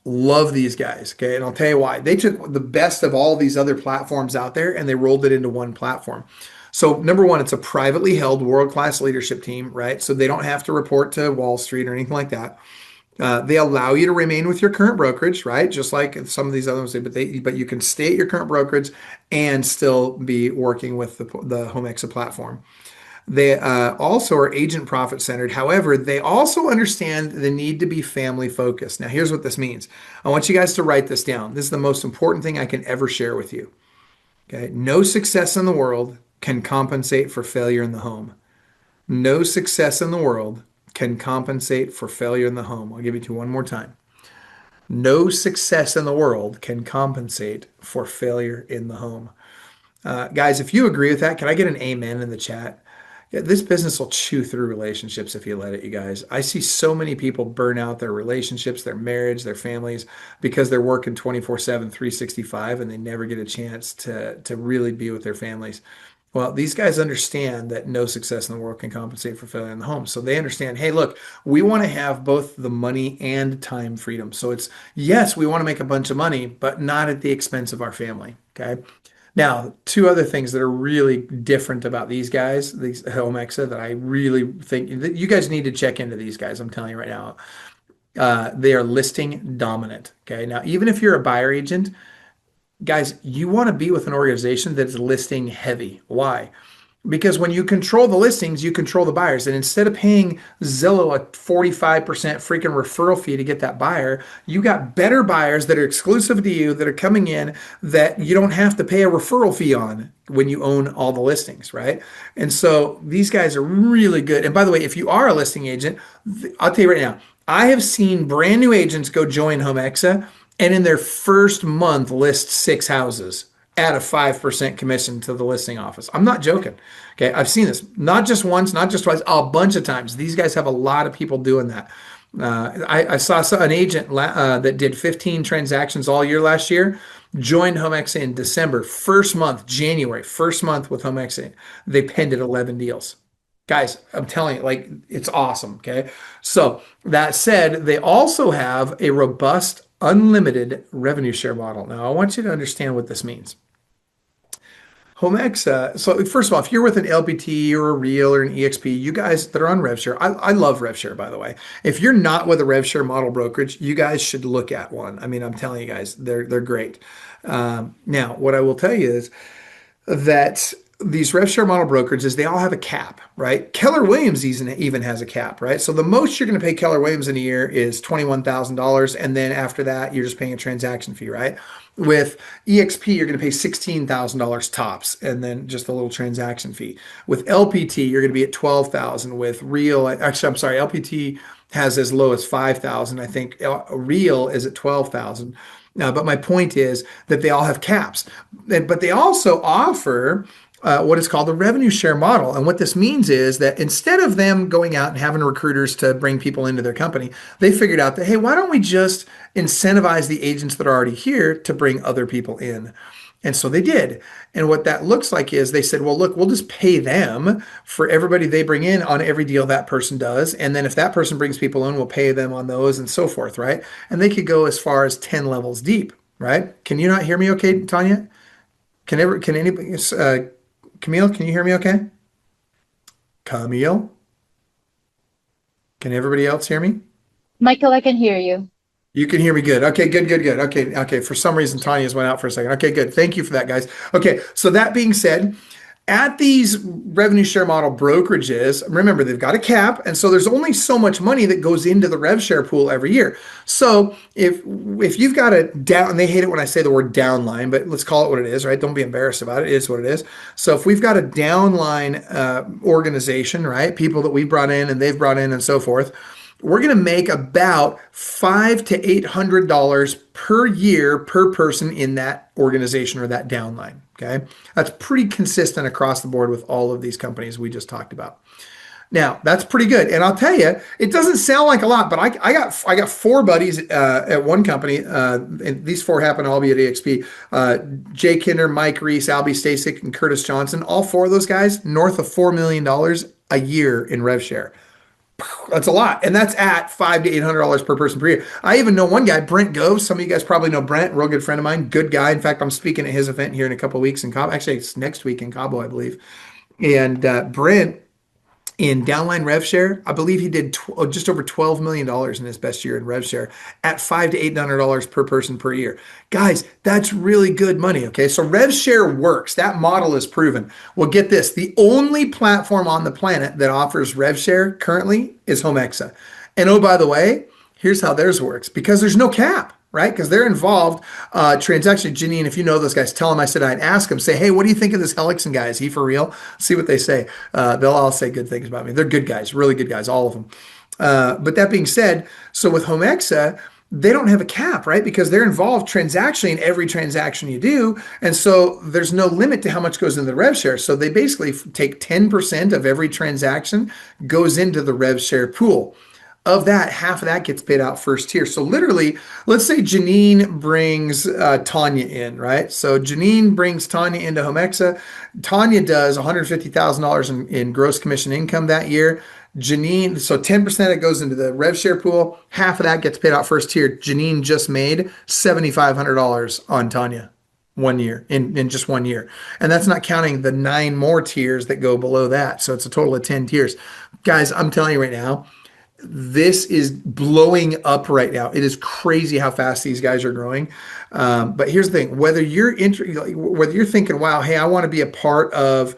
S1: Love these guys. Okay. And I'll tell you why. They took the best of all these other platforms out there and they rolled it into one platform. So, number one, it's a privately held world class leadership team, right? So they don't have to report to Wall Street or anything like that. They allow you to remain with your current brokerage, right? Just like some of these other ones say, but you can stay at your current brokerage and still be working with the Homexa platform. They also are agent profit centered. However, they also understand the need to be family focused. Now, here's what this means. I want you guys to write this down. This is the most important thing I can ever share with you. Okay. No success in the world can compensate for failure in the home. No success in the world can compensate for failure in the home. I'll give it to you one more time. No success in the world can compensate for failure in the home. Guys, if you agree with that, can I get an amen in the chat? Yeah, this business will chew through relationships if you let it, you guys. I see so many people burn out their relationships, their marriage, their families because they're working 24/7, 365, and they never get a chance to really be with their families. Well, these guys understand that no success in the world can compensate for failure in the home. So they understand, hey, look, we want to have both the money and time freedom. So it's, yes, we want to make a bunch of money, but not at the expense of our family. Okay. Now, two other things that are really different about these guys, these Homexa, that I really think that you guys need to check into these guys. I'm telling you right now, they are listing dominant. Okay. Now, even if you're a buyer agent, guys, you want to be with an organization that's listing heavy. Why? Because when you control the listings, you control the buyers. And instead of paying Zillow a 45% freaking referral fee to get that buyer, you got better buyers that are exclusive to you that are coming in that you don't have to pay a referral fee on when you own all the listings, right? And so these guys are really good. And by the way, if you are a listing agent, I'll tell you right now, I have seen brand new agents go join Homexa and in their first month list 6 houses at a 5% commission to the listing office. I'm not joking. Okay. I've seen this not just once, not just twice, a bunch of times. These guys have a lot of people doing that. I saw an agent that did 15 transactions all year last year, joined Homexa in December, first month, January, first month with Homexa. They penned at 11 deals. Guys, I'm telling you, like, it's awesome. Okay. So that said, they also have a robust, unlimited revenue share model. Now, I want you to understand what this means. Homexa, so first of all, if you're with an LPT or a Real or an EXP, you guys that are on RevShare, I love RevShare, by the way. If you're not with a RevShare model brokerage, you guys should look at one. I mean, I'm telling you guys, they're great. Now, what I will tell you is that these rev share model brokerages, they all have a cap, right? Keller Williams even has a cap, right? So the most you're going to pay Keller Williams in a year is $21,000. And then after that, you're just paying a transaction fee, right? With EXP, you're going to pay $16,000 tops and then just a little transaction fee. With LPT, you're going to be at $12,000. With Real, actually, I'm sorry, LPT has as low as $5,000. I think Real is at $12,000. But my point is that they all have caps, but they also offer what is called the revenue share model. And what this means is that instead of them going out and having recruiters to bring people into their company, they figured out that, hey, why don't we just incentivize the agents that are already here to bring other people in? And so they did. And what that looks like is they said, well, look, we'll just pay them for everybody they bring in on every deal that person does. And then if that person brings people in, we'll pay them on those and so forth, right? And they could go as far as 10 levels deep, right? Can you not hear me okay, Tanya? Can anybody, Camille, can you hear me okay? Camille, can everybody else hear me?
S2: Michael, I can hear you.
S1: You can hear me good. Okay, good, good, good. Okay, okay. For some reason, Tanya's went out for a second. Okay, good. Thank you for that, guys. Okay, so that being said, at these revenue share model brokerages, remember they've got a cap, and so there's only so much money that goes into the rev share pool every year. So if you've got a down, and they hate it when I say the word downline, but let's call it what it is, right? Don't be embarrassed about it. It is what it is. So if we've got a downline organization, right? People that we brought in and they've brought in and so forth, we're going to make about $500 to $800 per year per person in that organization or that downline. Okay. That's pretty consistent across the board with all of these companies we just talked about. Now, that's pretty good. And I'll tell you, it doesn't sound like a lot, but I got four buddies at one company. And these four happen to all be at EXP. Jay Kinder, Mike Reese, Albie Stasic, and Curtis Johnson. All four of those guys north of $4 million a year in rev share. That's a lot. And that's at $500 to $800 per person per year. I even know one guy, Brent Gove. Some of you guys probably know Brent, real good friend of mine, good guy. In fact, I'm speaking at his event here in a couple of weeks in Cabo. Actually, it's next week in Cabo, I believe. And Brent in downline rev share, I believe he did just over $12 million in his best year in rev share at $500 to $800 per person per year. Guys, that's really good money. Okay. So rev share works. That model is proven. Well, get this. The only platform on the planet that offers rev share currently is Homexa. And oh, by the way, here's how theirs works because there's no cap. Right? Because they're involved transaction. Janine, if you know those guys, tell them I said I'd ask them, say, hey, what do you think of this Hellickson guy? Is he for real? See what they say. They'll all say good things about me. They're good guys, really good guys, all of them. But that being said, so with Homexa, they don't have a cap, right? Because they're involved transactionally in every transaction you do. And so there's no limit to how much goes into the rev share. So they basically take 10% of every transaction goes into the rev share pool. Of that, half of that gets paid out first tier. So literally, let's say Janine brings Tanya in, right? So Janine brings Tanya into Homexa. Tanya does $150,000 in gross commission income that year. Janine, so 10% it goes into the rev share pool. Half of that gets paid out first tier. Janine just made $7,500 on Tanya. 1 year in just 1 year. And that's not counting the 9 more tiers that go below that. So it's a total of 10 tiers. Guys, I'm telling you right now, this is blowing up right now. It is crazy how fast these guys are growing. But here's the thing: whether you're thinking, "Wow, hey, I want to be a part of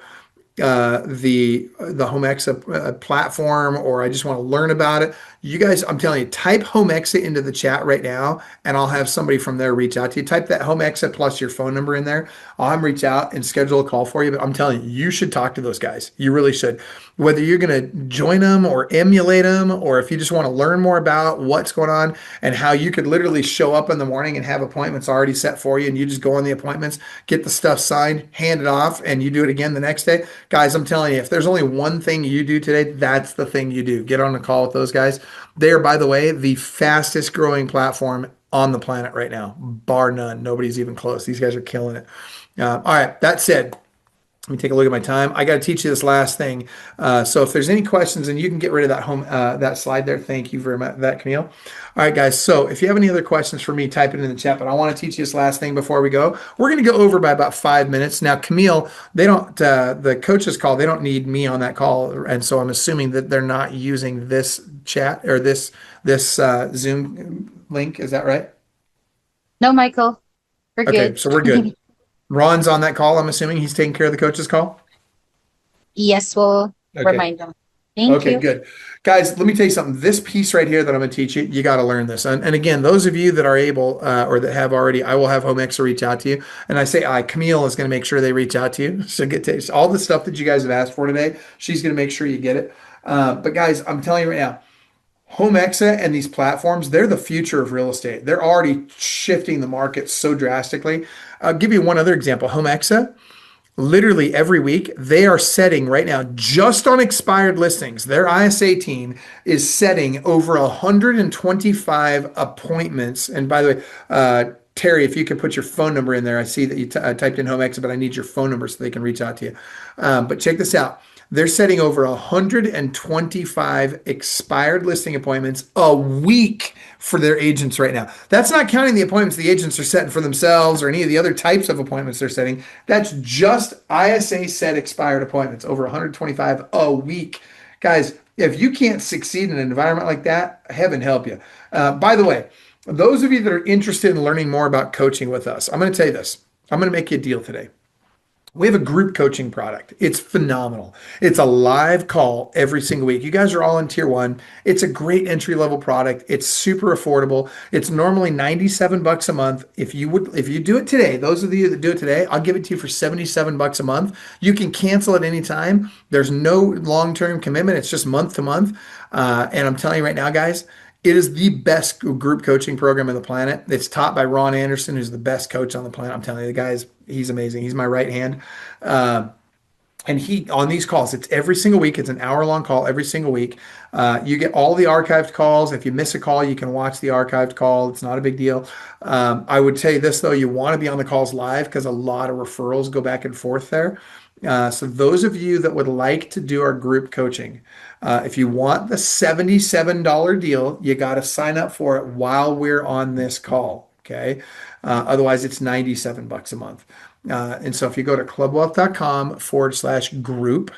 S1: the Homexa platform," or I just want to learn about it. You guys, I'm telling you, type Homexa into the chat right now, and I'll have somebody from there reach out to you. Type that Homexa plus your phone number in there. I'll have them reach out and schedule a call for you. But I'm telling you, you should talk to those guys. You really should. Whether you're going to join them or emulate them, or if you just want to learn more about what's going on and how you could literally show up in the morning and have appointments already set for you, and you just go on the appointments, get the stuff signed, hand it off, and you do it again the next day. Guys, I'm telling you, if there's only one thing you do today, that's the thing you do. Get on a call with those guys. They are, by the way, the fastest growing platform on the planet right now, bar none. Nobody's even close. These guys are killing it. All right, that said, let me take a look at my time. I got to teach you this last thing. So if there's any questions, and you can get rid of that slide there. Thank you very much for that, Camille. All right, guys. So if you have any other questions for me, type it in the chat. But I want to teach you this last thing before we go. We're going to go over by about 5 minutes. Now, Camille, they don't, the coaches call, they don't need me on that call. And so I'm assuming that they're not using this chat or this Zoom link. Is that right?
S2: No, Michael. We're
S1: Okay,
S2: good.
S1: so we're good. Ron's on that call. I'm assuming he's taking care of the coach's call.
S2: Yes, we'll
S1: Okay.
S2: remind them. Thank
S1: Okay,
S2: you.
S1: good. Guys, let me tell you something. This piece right here that I'm going to teach you, you got to learn this. And again, those of you that are able or that have already, I will have Homexa reach out to you. And I say Camille is going to make sure they reach out to you. So get to all the stuff that you guys have asked for today. She's going to make sure you get it. But guys, I'm telling you right now, Homexa and these platforms, they're the future of real estate. They're already shifting the market so drastically. I'll give you one other example. Homexa. literally every week, they are setting right now, just on expired listings, their ISA team is setting over 125 appointments. And by the way, Terry, if you could put your phone number in there, I see that you typed in home exit, but I need your phone number so they can reach out to you. But check this out. They're setting over 125 expired listing appointments a week for their agents right now. That's not counting the appointments the agents are setting for themselves or any of the other types of appointments they're setting. That's just ISA set expired appointments, over 125 a week. Guys, if you can't succeed in an environment like that, heaven help you. By the way, those of you that are interested in learning more about coaching with us, I'm going to tell you this. I'm going to make you a deal today. We have a group coaching product. It's phenomenal. It's a live call every single week. You guys are all in tier one. It's a great entry level product. It's super affordable. It's normally 97 bucks a month. If you do it today, those of you that do it today, I'll give it to you for 77 bucks a month. You can cancel at any time. There's no long-term commitment. It's just month to month. And I'm telling you right now, guys, it is the best group coaching program on the planet. It's taught by Ron Anderson, who's the best coach on the planet. I'm telling you, the guy's he's amazing. He's my right hand. Uh, and he on these calls, it's every single week. It's an hour-long call every single week. You get all the archived calls. If you miss a call, you can watch the archived call. It's not a big deal. I would tell you this though, you want to be on the calls live because a lot of referrals go back and forth there. So those of you that would like to do our group coaching, if you want the $77 deal, you got to sign up for it while we're on this call. Okay. Otherwise, it's 97 bucks a month. And so if you go to clubwealth.com/group,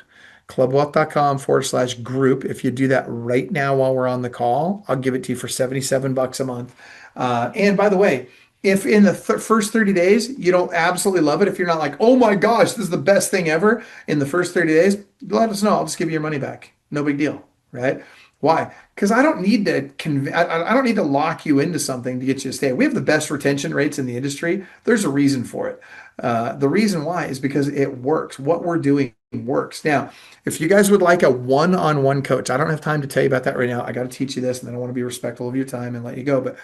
S1: clubwealth.com/group, if you do that right now while we're on the call, I'll give it to you for 77 bucks a month. And by the way, if in the first 30 days you don't absolutely love it, if you're not like, oh my gosh, this is the best thing ever in the first 30 days, let us know. I'll just give you your money back. No big deal, right? Why? Because I don't need to I don't need to lock you into something to get you to stay. We have the best retention rates in the industry. There's a reason for it. The reason why is because it works. What we're doing works. Now, if you guys would like a one-on-one coach, I don't have time to tell you about that right now. I got to teach you this, and then I want to be respectful of your time and let you go. But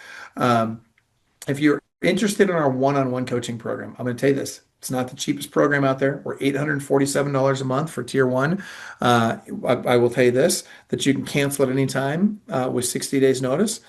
S1: if you're interested in our one-on-one coaching program, I'm going to tell you this. It's not the cheapest program out there. We're $847 a month for tier one. I will tell you this, that you can cancel at any time with 60 days notice.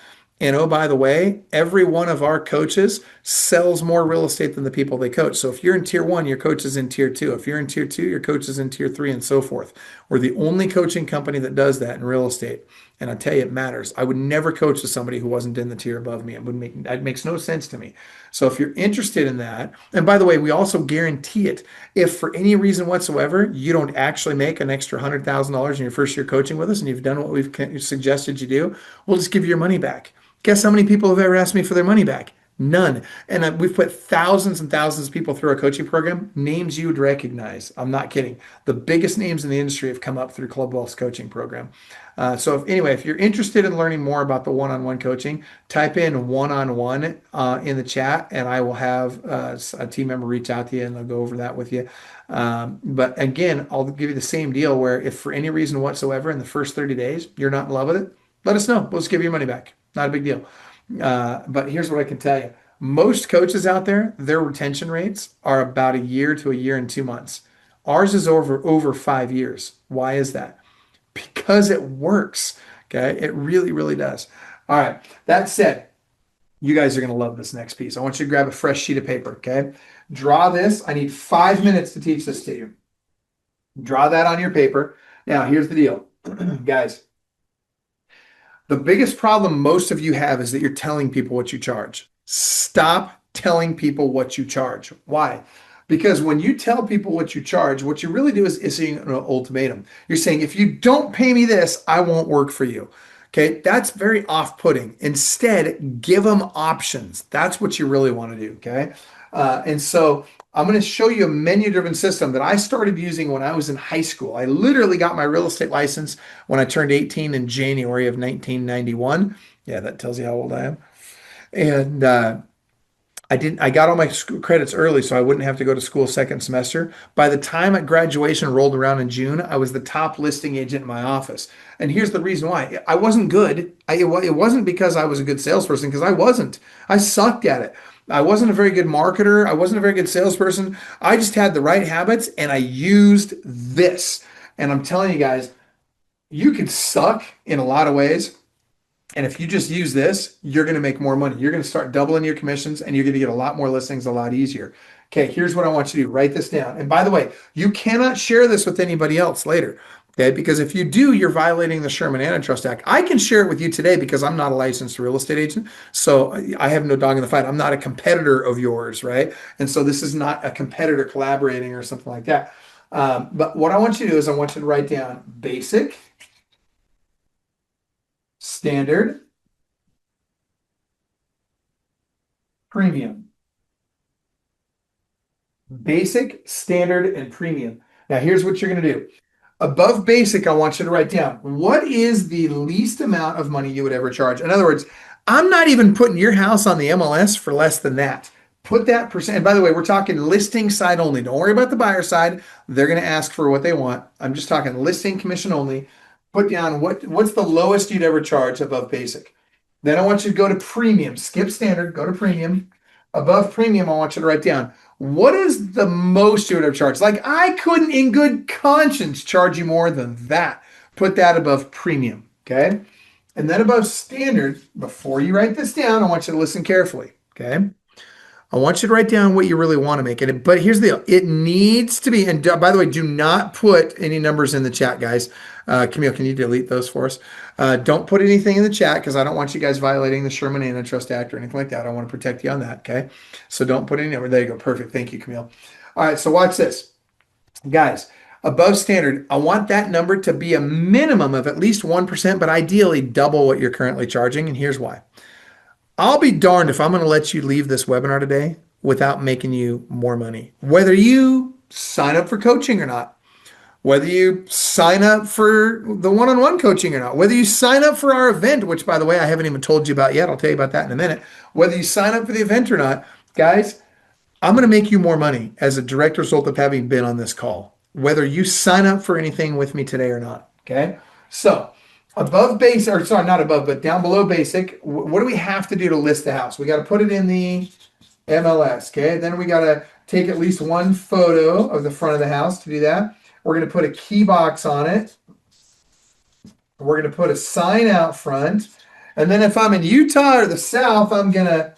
S1: And oh, by the way, every one of our coaches sells more real estate than the people they coach. So if you're in tier one, your coach is in tier two. If you're in tier two, your coach is in tier three, and so forth. We're the only coaching company that does that in real estate. And I tell you, it matters. I would never coach with somebody who wasn't in the tier above me. It makes no sense to me. So if you're interested in that, and by the way, we also guarantee it. If for any reason whatsoever you don't actually make an extra $100,000 in your first year coaching with us, and you've done what we've suggested you do, we'll just give you your money back. Guess how many people have ever asked me for their money back? None. And we've put thousands and thousands of people through our coaching program, names you would recognize. I'm not kidding. The biggest names in the industry have come up through Club Wealth's coaching program. So if you're interested in learning more about the one-on-one coaching, type in one-on-one in the chat, and I will have a team member reach out to you, and they'll go over that with you. But again, I'll give you the same deal where if for any reason whatsoever in the first 30 days you're not in love with it, let us know. We'll just give you your money back. Not a big deal. But here's what I can tell you. Most coaches out there, their retention rates are about a year to a year and 2 months. Ours is over 5 years. Why is that? Because it works. Okay. It really, really does. All right. That said, you guys are going to love this next piece. I want you to grab a fresh sheet of paper. Okay. Draw this. I need 5 minutes to teach this to you. Draw that on your paper. Now, here's the deal, guys. The biggest problem most of you have is that you're telling people what you charge. Stop telling people what you charge. Why? Because when you tell people what you charge, what you really do is issuing an ultimatum. You're saying, if you don't pay me this, I won't work for you. Okay, that's very off-putting. Instead, give them options. That's what you really want to do. Okay, and so I'm going to show you a menu-driven system that I started using when I was in high school. I literally got my real estate license when I turned 18 in January of 1991. Yeah, that tells you how old I am. And I got all my credits early so I wouldn't have to go to school second semester. By the time at graduation rolled around in June, I was the top listing agent in my office. And here's the reason why. I wasn't good. It wasn't because I was a good salesperson, because I wasn't. I sucked at it. I wasn't a very good marketer. I wasn't a very good salesperson. I just had the right habits and I used this. And I'm telling you guys, you could suck in a lot of ways. And if you just use this, you're going to make more money. You're going to start doubling your commissions and you're going to get a lot more listings a lot easier. Okay, here's what I want you to do. Write this down. And by the way, you cannot share this with anybody else later. Okay, because if you do, you're violating the Sherman Antitrust Act. I can share it with you today because I'm not a licensed real estate agent. So I have no dog in the fight. I'm not a competitor of yours, right? And so this is not a competitor collaborating or something like that. But what I want you to do is I want you to write down basic, standard, premium. Basic, standard, and premium. Now, here's what you're going to do. Above basic, I want you to write down what is the least amount of money you would ever charge. In other words, I'm not even putting your house on the MLS for less than that. Put that percent. And by the way, we're talking listing side only. Don't worry about the buyer side. They're going to ask for what they want. I'm just talking listing commission only. Put down what's the lowest you'd ever charge above basic. Then I want you to go to premium. Skip standard, go to premium. Above premium, I want you to write down what is the most you would have charged? Like I couldn't in good conscience charge you more than that. Put that above premium, okay? And then above standard, before you write this down, I want you to listen carefully, okay? I want you to write down what you really want to make it. But here's the deal. It needs to be, and by the way, do not put any numbers in the chat, guys. Camille, can you delete those for us? Don't put anything in the chat because I don't want you guys violating the Sherman Antitrust Act or anything like that. I want to protect you on that, okay? So don't put any number. There you go. Perfect. Thank you, Camille. All right, so watch this. Guys, above standard, I want that number to be a minimum of at least 1%, but ideally double what you're currently charging, and here's why. I'll be darned if I'm going to let you leave this webinar today without making you more money. Whether you sign up for coaching or not, whether you sign up for the one-on-one coaching or not, whether you sign up for our event, which by the way, I haven't even told you about yet. I'll tell you about that in a minute. Whether you sign up for the event or not, guys, I'm going to make you more money as a direct result of having been on this call, whether you sign up for anything with me today or not. Okay. So above basic, or sorry, not above, but down below basic, what do we have to do to list the house? We got to put it in the MLS. Okay. Then we got to take at least one photo of the front of the house to do that. We're going to put a key box on it. We're going to put a sign out front. And then if I'm in Utah or the South, I'm going to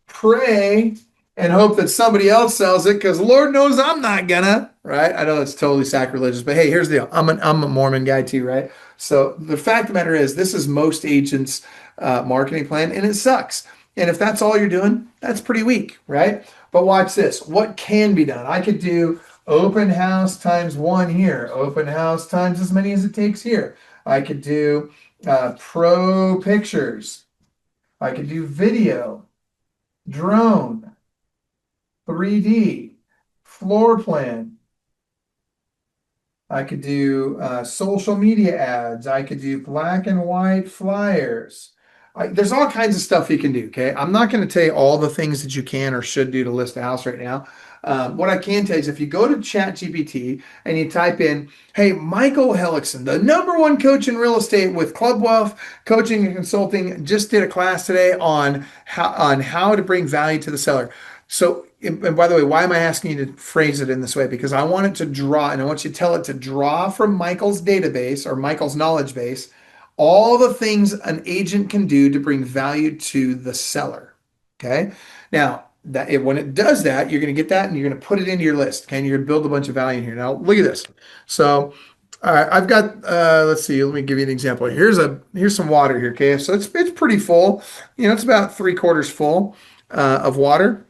S1: pray and hope that somebody else sells it because Lord knows I'm not gonna, right? I know it's totally sacrilegious, but hey, here's the deal. I'm a Mormon guy too, right? So the fact of the matter is this is most agents' marketing plan and it sucks. And if that's all you're doing, that's pretty weak, right? But watch this. What can be done? I could do open house times 1 here, open house times as many as it takes here. I could do pro pictures. I could do video, drone, 3D, floor plan. I could do social media ads. I could do black and white flyers. There's all kinds of stuff you can do, okay? I'm not going to tell you all the things that you can or should do to list a house right now. What I can tell you is if you go to ChatGPT and you type in, hey, Michael Hellickson, the #1 coach in real estate with Club Wealth Coaching and Consulting, just did a class today on how to bring value to the seller. So, and by the way, why am I asking you to phrase it in this way? Because I want it to draw, and I want you to tell it to draw from Michael's database or Michael's knowledge base, all the things an agent can do to bring value to the seller. Okay. Now, when it does that, you're going to get that and you're going to put it into your list. Okay. And you're going to build a bunch of value in here. Now, look at this. So, all right, I've got, let's see, let me give you an example. Here's some water here. Okay. So it's pretty full. You know, it's about 3/4 full of water.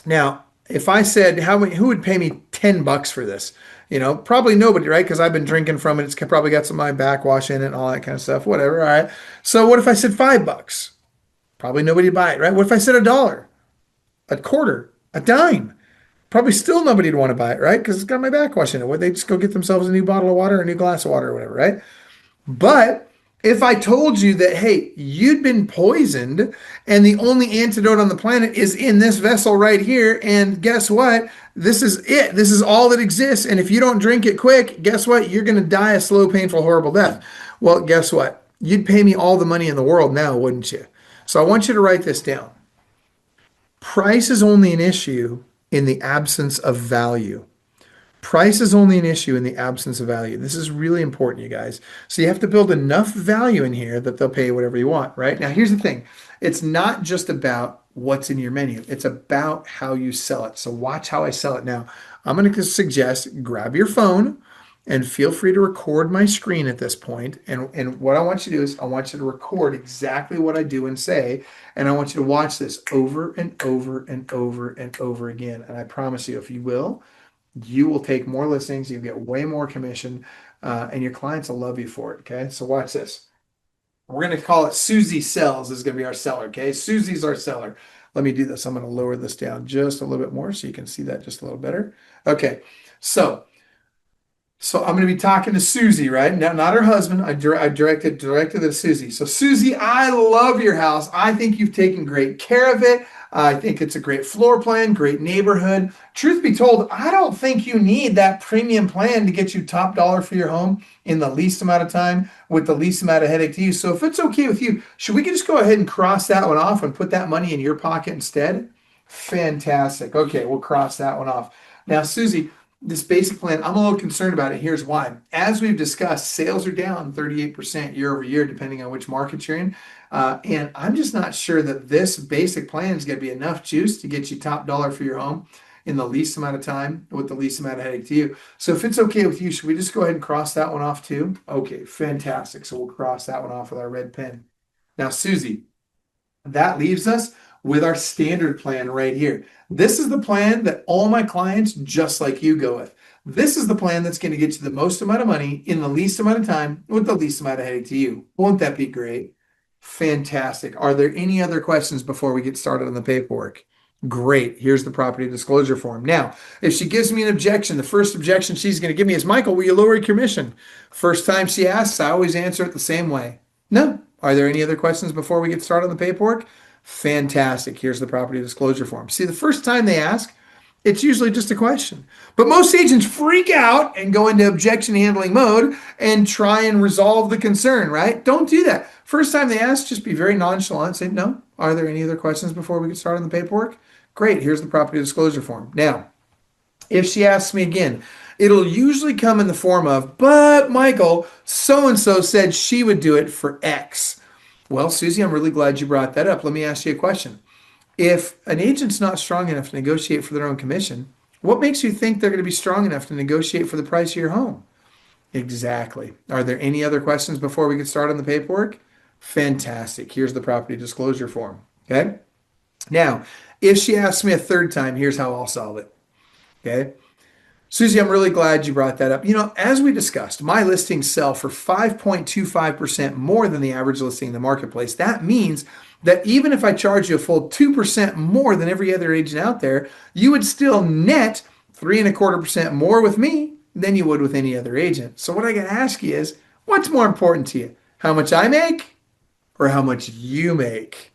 S1: Now, if I said, who would pay me $10 for this? You know, probably nobody, right? Because I've been drinking from it. It's probably got some of my backwash in it and all that kind of stuff, whatever. All right. So what if I said $5? Probably nobody would buy it, right? What if I said $1, a quarter, a dime? Probably still nobody would want to buy it, right? Because it's got my backwash in it. Would they just go get themselves a new bottle of water or a new glass of water or whatever, right? But if I told you that, hey, you'd been poisoned and the only antidote on the planet is in this vessel right here, and guess what? This is it. This is all that exists. And if you don't drink it quick, guess what? You're going to die a slow, painful, horrible death. Well, guess what? You'd pay me all the money in the world now, wouldn't you? So I want you to write this down. Price is only an issue in the absence of value. Price is only an issue in the absence of value. This is really important, you guys. So you have to build enough value in here that they'll pay whatever you want, right? Now, here's the thing. It's not just about what's in your menu. It's about how you sell it. So watch how I sell it now. I'm going to suggest grab your phone and feel free to record my screen at this point. And what I want you to do is I want you to record exactly what I do and say. And I want you to watch this over and over and over and over again. And I promise you, if you will take more listings, you get way more commission, and your clients will love you for it. Okay, so watch this. We're going to call it Susie Sells is going to be our seller. Okay, Susie's our seller. Let me do this. I'm going to lower this down just a little bit more so you can see that just a little better. Okay, so I'm going to be talking to Susie, right? Not her husband. I directed it to Susie. So Susie, I love your house. I think you've taken great care of it. I think it's a great floor plan, great neighborhood. Truth be told, I don't think you need that premium plan to get you top dollar for your home in the least amount of time with the least amount of headache to you. So if it's okay with you, should we just go ahead and cross that one off and put that money in your pocket instead? Fantastic. Okay, we'll cross that one off. Now, Susie, this basic plan, I'm a little concerned about it. Here's why. As we've discussed, sales are down 38% year over year, depending on which market you're in. And I'm just not sure that this basic plan is going to be enough juice to get you top dollar for your home in the least amount of time with the least amount of headache to you. So if it's okay with you, should we just go ahead and cross that one off too? Okay, fantastic. So we'll cross that one off with our red pen. Now, Susie, that leaves us with our standard plan right here. This is the plan that all my clients, just like you, go with. This is the plan that's going to get you the most amount of money in the least amount of time with the least amount of headache to you. Won't that be great? Fantastic. Are there any other questions before we get started on the paperwork? Great. Here's the property disclosure form. Now, if she gives me an objection, the first objection she's going to give me is, Michael, will you lower your commission? First time she asks, I always answer it the same way. No. Are there any other questions before we get started on the paperwork? Fantastic. Here's the property disclosure form. See, the first time they ask, it's usually just a question. But most agents freak out and go into objection handling mode and try and resolve the concern, right? Don't do that. First time they ask, just be very nonchalant. Say, no. Are there any other questions before we get started on the paperwork? Great. Here's the property disclosure form. Now, if she asks me again, it'll usually come in the form of, but Michael, so-and-so said she would do it for X. Well, Susie, I'm really glad you brought that up. Let me ask you a question. If an agent's not strong enough to negotiate for their own commission, what makes you think they're going to be strong enough to negotiate for the price of your home? Exactly. Are there any other questions before we get started on the paperwork? Fantastic. Here's the property disclosure form. Okay. Now, if she asks me a third time, here's how I'll solve it. Okay. Susie, I'm really glad you brought that up. As we discussed, my listings sell for 5.25% more than the average listing in the marketplace. That means that even if I charge you a full 2% more than every other agent out there, you would still net 3.25% more with me than you would with any other agent. So what I got to ask you is, what's more important to you? How much I make or how much you make?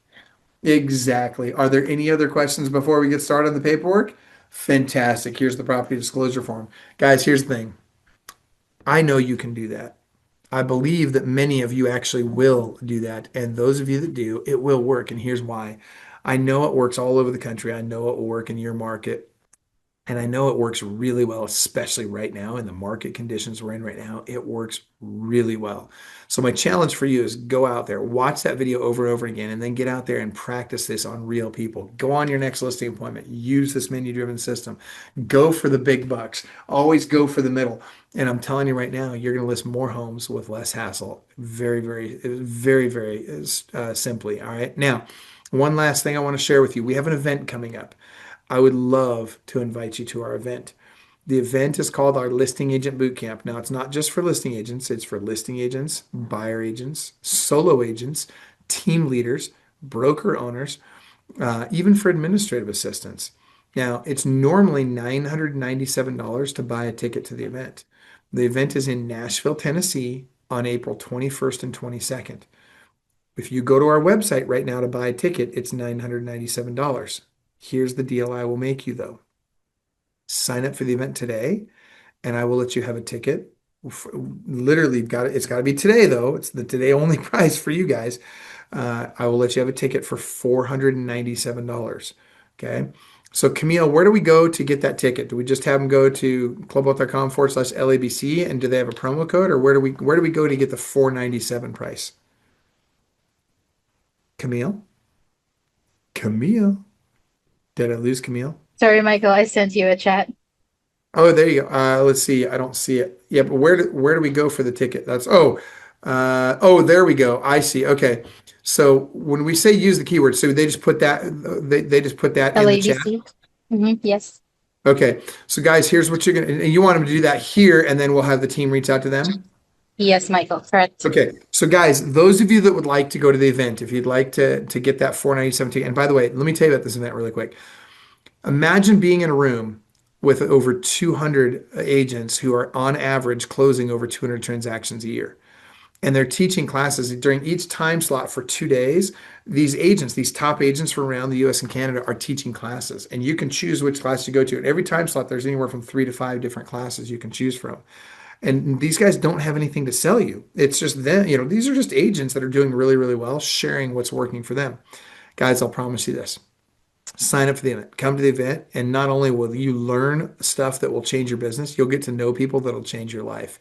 S1: Exactly. Are there any other questions before we get started on the paperwork? Fantastic. Here's the property disclosure form. Guys, here's the thing. I know you can do that. I believe that many of you actually will do that. And those of you that do, it will work. And here's why. I know it works all over the country. I know it will work in your market. And I know it works really well, especially right now in the market conditions we're in right now. It works really well. So my challenge for you is go out there, watch that video over and over again, and then get out there and practice this on real people. Go on your next listing appointment. Use this menu-driven system. Go for the big bucks. Always go for the middle. And I'm telling you right now, you're going to list more homes with less hassle. Very, very, very, very simply. All right. Now, one last thing I want to share with you. We have an event coming up. I would love to invite you to our event. The event is called our Listing Agent Bootcamp. Now, it's not just for listing agents. It's for listing agents, buyer agents, solo agents, team leaders, broker owners, even for administrative assistants. Now, it's normally $997 to buy a ticket to the event. The event is in Nashville, Tennessee on April 21st and 22nd. If you go to our website right now to buy a ticket, it's $997. Here's the deal I will make you, though. Sign up for the event today, and I will let you have a ticket. Literally, it's got to be today, though. It's the today only price for you guys. I will let you have a ticket for $497. Okay. So Camille, where do we go to get that ticket? Do we just have them go to clubwealth.com/LABC and do they have a promo code or where do we go to get the 497 price? Camille? Camille? Did I lose Camille?
S2: Sorry, Michael, I sent you a chat.
S1: Oh, there you go. Let's see. I don't see it. Yeah, but where do we go for the ticket? There we go. I see. Okay. So when we say use the keyword, so they just put that they just put that in the chat.
S2: LABC. Yes.
S1: Okay. So guys, here's what you're gonna and you want them to do that here, and then we'll have the team reach out to them.
S2: Yes, Michael, correct.
S1: Okay. So guys, those of you that would like to go to the event, if you'd like to get that 497 ticket, and by the way, let me tell you about this event really quick. Imagine being in a room with over 200 agents who are on average closing over 200 transactions a year. And they're teaching classes during each time slot for 2 days. These agents, these top agents from around the US and Canada are teaching classes. And you can choose which class you go to. And every time slot, there's anywhere from 3 to 5 different classes you can choose from. And these guys don't have anything to sell you. It's just them, these are just agents that are doing really, really well, sharing what's working for them. Guys, I'll promise you this. Sign up for the event. Come to the event, and not only will you learn stuff that will change your business, you'll get to know people that'll change your life.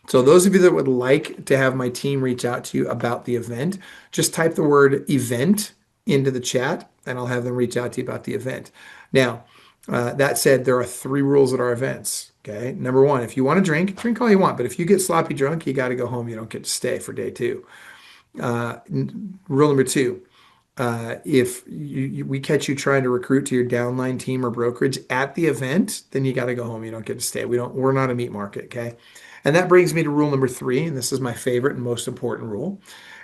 S1: So those of you that would like to have my team reach out to you about the event, just type the word event into the chat, and I'll have them reach out to you about the event. Now, that said, there are 3 rules at our events. Okay. Number 1, if you want to drink all you want, but if you get sloppy drunk, you got to go home. You don't get to stay for day 2. Rule number 2, if we catch you trying to recruit to your downline team or brokerage at the event, then you got to go home. You don't get to stay. We're not a meat market. Okay. And that brings me to rule number 3. And this is my favorite and most important rule.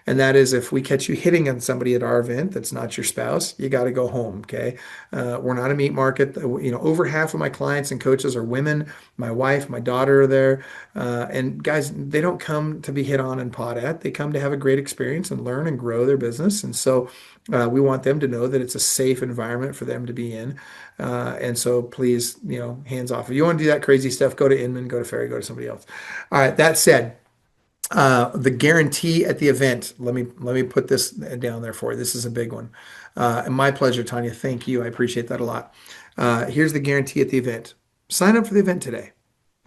S1: And that is if we catch you hitting on somebody at our event that's not your spouse, you got to go home. Okay. We're not a meat market. Over half of my clients and coaches are women. My wife, my daughter are there. And guys, they don't come to be hit on and pawed at. They come to have a great experience and learn and grow their business. And so we want them to know that it's a safe environment for them to be in. And so please, hands off. If you want to do that crazy stuff, go to Inman, go to Ferry, go to somebody else. All right. That said, the guarantee at the event, let me put this down there for you. This is a big one. And my pleasure, Tanya. Thank you. I appreciate that a lot. Here's the guarantee at the event. Sign up for the event today.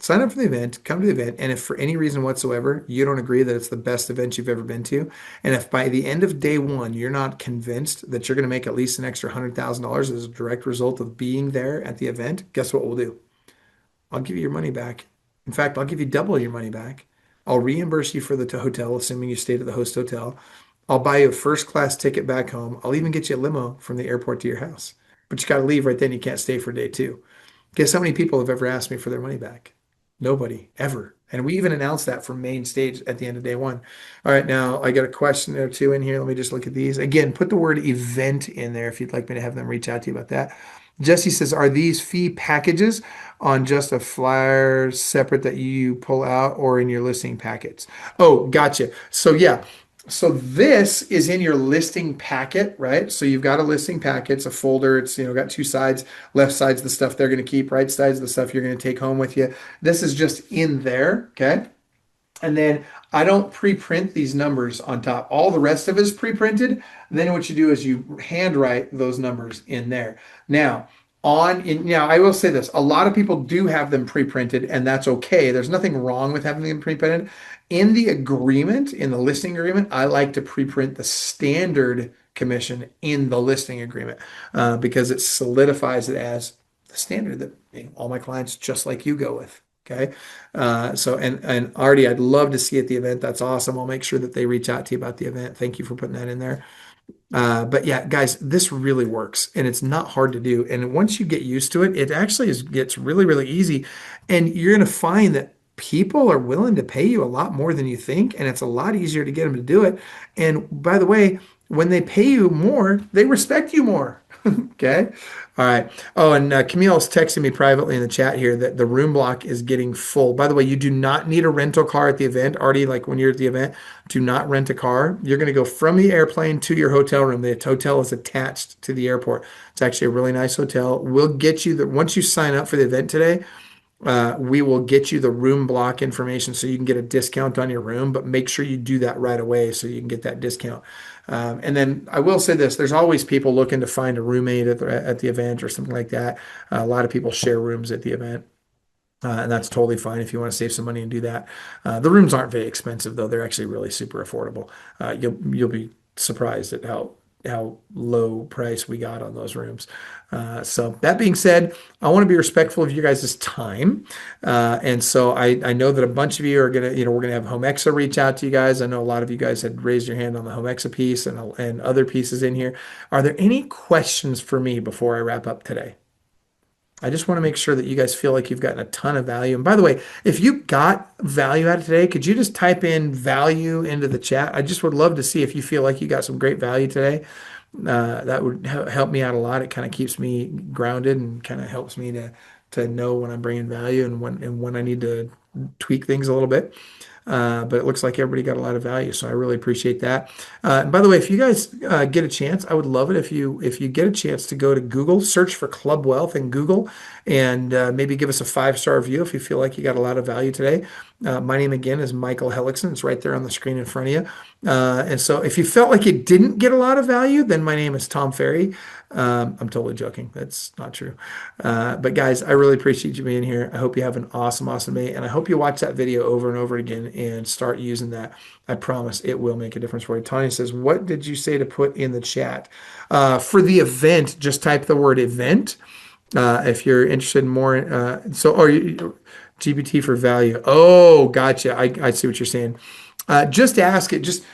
S1: Sign up for the event, come to the event, and if for any reason whatsoever you don't agree that it's the best event you've ever been to, and if by the end of day 1 you're not convinced that you're going to make at least an extra $100,000 as a direct result of being there at the event, guess what we'll do? I'll give you your money back. In fact, I'll give you double your money back. I'll reimburse you for the hotel, assuming you stayed at the host hotel. I'll buy you a first class ticket back home. I'll even get you a limo from the airport to your house. But you got to leave right then. You can't stay for day 2. Guess how many people have ever asked me for their money back? Nobody, ever. And we even announced that from main stage at the end of day 1. All right, now I got a question or 2 in here. Let me just look at these. Again, put the word event in there if you'd like me to have them reach out to you about that. Jesse says, are these fee packages on just a flyer separate that you pull out or in your listing packets? Oh, gotcha. So yeah. So this is in your listing packet, right? So you've got a listing packet, it's a folder, it's got 2 sides, left side's the stuff they're going to keep, right side's the stuff you're going to take home with you. This is just in there, okay? And then I don't pre-print these numbers on top. All the rest of it is pre-printed. Then what you do is you handwrite those numbers in there. Now, I will say this, a lot of people do have them pre-printed, and that's okay. There's nothing wrong with having them pre-printed. In the agreement, in the listing agreement, I like to pre-print the standard commission in the listing agreement because it solidifies it as the standard that all my clients just like you go with. Okay. And Artie, I'd love to see you at the event. That's awesome. I'll make sure that they reach out to you about the event. Thank you for putting that in there. But yeah, guys, this really works and it's not hard to do. And once you get used to it, it actually gets really, really easy. And you're going to find that people are willing to pay you a lot more than you think. And it's a lot easier to get them to do it. And by the way, when they pay you more, they respect you more. Okay. All right. Oh, and Camille's texting me privately in the chat here that the room block is getting full. By the way, you do not need a rental car at the event. Already, like when you're at the event, do not rent a car. You're going to go from the airplane to your hotel room. The hotel is attached to the airport. It's actually a really nice hotel. We'll get you once you sign up for the event today, we will get you the room block information so you can get a discount on your room, but make sure you do that right away so you can get that discount. And then I will say this, there's always people looking to find a roommate at the event or something like that. A lot of people share rooms at the event. And that's totally fine if you want to save some money and do that. The rooms aren't very expensive though; they're actually really super affordable. You'll be surprised at how low price we got on those rooms. So that being said, I want to be respectful of you guys' time. And so I know that a bunch of you are gonna, we're gonna have Homexa reach out to you guys. I know a lot of you guys had raised your hand on the Homexa piece and other pieces in here. Are there any questions for me before I wrap up today? I just want to make sure that you guys feel like you've gotten a ton of value. And by the way, if you got value out of today, could you just type in value into the chat? I just would love to see if you feel like you got some great value today. That would help me out a lot. It kind of keeps me grounded and kind of helps me to know when I'm bringing value and when I need to tweak things a little bit. But it looks like everybody got a lot of value, so I really appreciate that. And by the way, if you guys get a chance, I would love it if you get a chance to go to Google, search for Club Wealth in Google, and maybe give us a 5-star review if you feel like you got a lot of value today. My name again is Michael Hellickson. It's right there on the screen in front of you. And so if you felt like you didn't get a lot of value, then my name is Tom Ferry. I'm totally joking. That's not true. But guys, I really appreciate you being here. I hope you have an awesome day. And I hope you watch that video over and over again and start using that. I promise it will make a difference for you. Tanya says, what did you say to put in the chat? For the event, just type the word event. If you're interested in more, GPT for value. Oh, gotcha. I see what you're saying. Just ask it. Just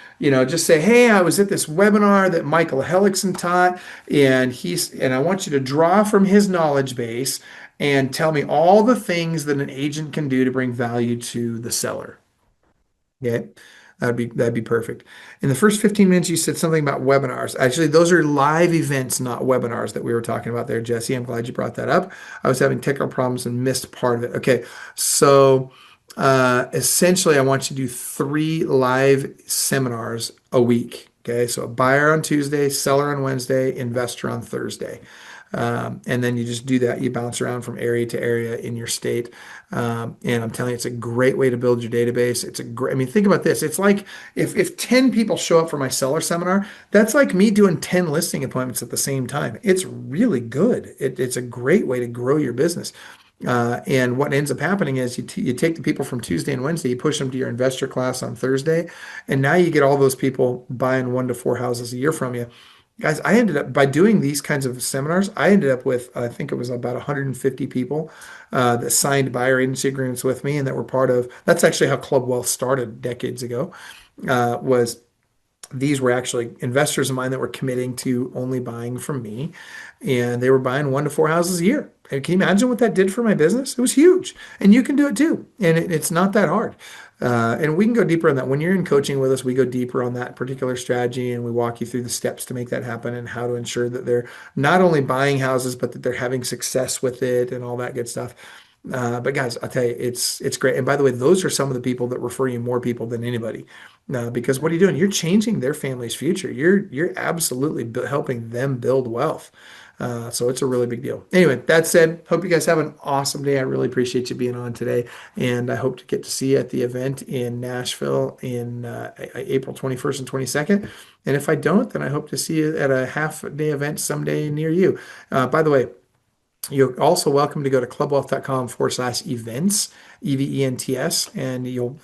S1: say, hey, I was at this webinar that Michael Hellickson taught, and I want you to draw from his knowledge base and tell me all the things that an agent can do to bring value to the seller. Okay. That'd be perfect. In the first 15 minutes, you said something about webinars. Actually, those are live events, not webinars that we were talking about there, Jesse. I'm glad you brought that up. I was having technical problems and missed part of it. Okay, so essentially, I want you to do 3 live seminars a week. Okay, so a buyer on Tuesday, seller on Wednesday, investor on Thursday. And then you just do that. You bounce around from area to area in your state. And I'm telling you, it's a great way to build your database. Think about this. It's like if 10 people show up for my seller seminar, that's like me doing 10 listing appointments at the same time. It's really good. It's a great way to grow your business. And what ends up happening is you take the people from Tuesday and Wednesday, you push them to your investor class on Thursday, and now you get all those people buying 1 to 4 houses a year from you. Guys, I ended up, by doing these kinds of seminars, I ended up with, I think it was about 150 people that signed buyer agency agreements with me and that were part of, that's actually how Club Wealth started decades ago, these were actually investors of mine that were committing to only buying from me, and they were buying 1 to 4 houses a year. And can you imagine what that did for my business? It was huge. And you can do it too. And it's not that hard. And we can go deeper on that. When you're in coaching with us, we go deeper on that particular strategy, and we walk you through the steps to make that happen and how to ensure that they're not only buying houses, but that they're having success with it and all that good stuff. But guys, I'll tell you, it's great. And by the way, those are some of the people that refer you more people than anybody. Because what are you doing? You're changing their family's future. You're absolutely helping them build wealth. So it's a really big deal. Anyway, that said, hope you guys have an awesome day. I really appreciate you being on today. And I hope to get to see you at the event in Nashville in April 21st and 22nd. And if I don't, then I hope to see you at a half-day event someday near you. By the way, you're also welcome to go to clubwealth.com/events, EVENTS, and you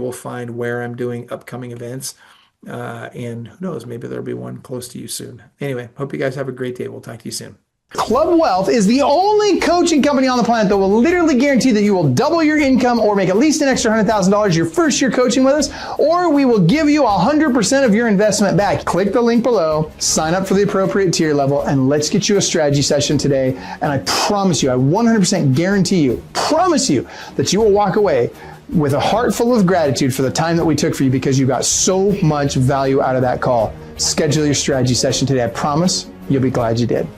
S1: will find where I'm doing upcoming events. And who knows, maybe there'll be one close to you soon. Anyway, hope you guys have a great day. We'll talk to you soon. Club Wealth is the only coaching company on the planet that will literally guarantee that you will double your income or make at least an extra $100,000 your first year coaching with us, or we will give you 100% of your investment back. Click the link below, sign up for the appropriate tier level, and let's get you a strategy session today. And I promise you, I 100% guarantee you, promise you that you will walk away with a heart full of gratitude for the time that we took for you, because you got so much value out of that call. Schedule your strategy session today. I promise you'll be glad you did.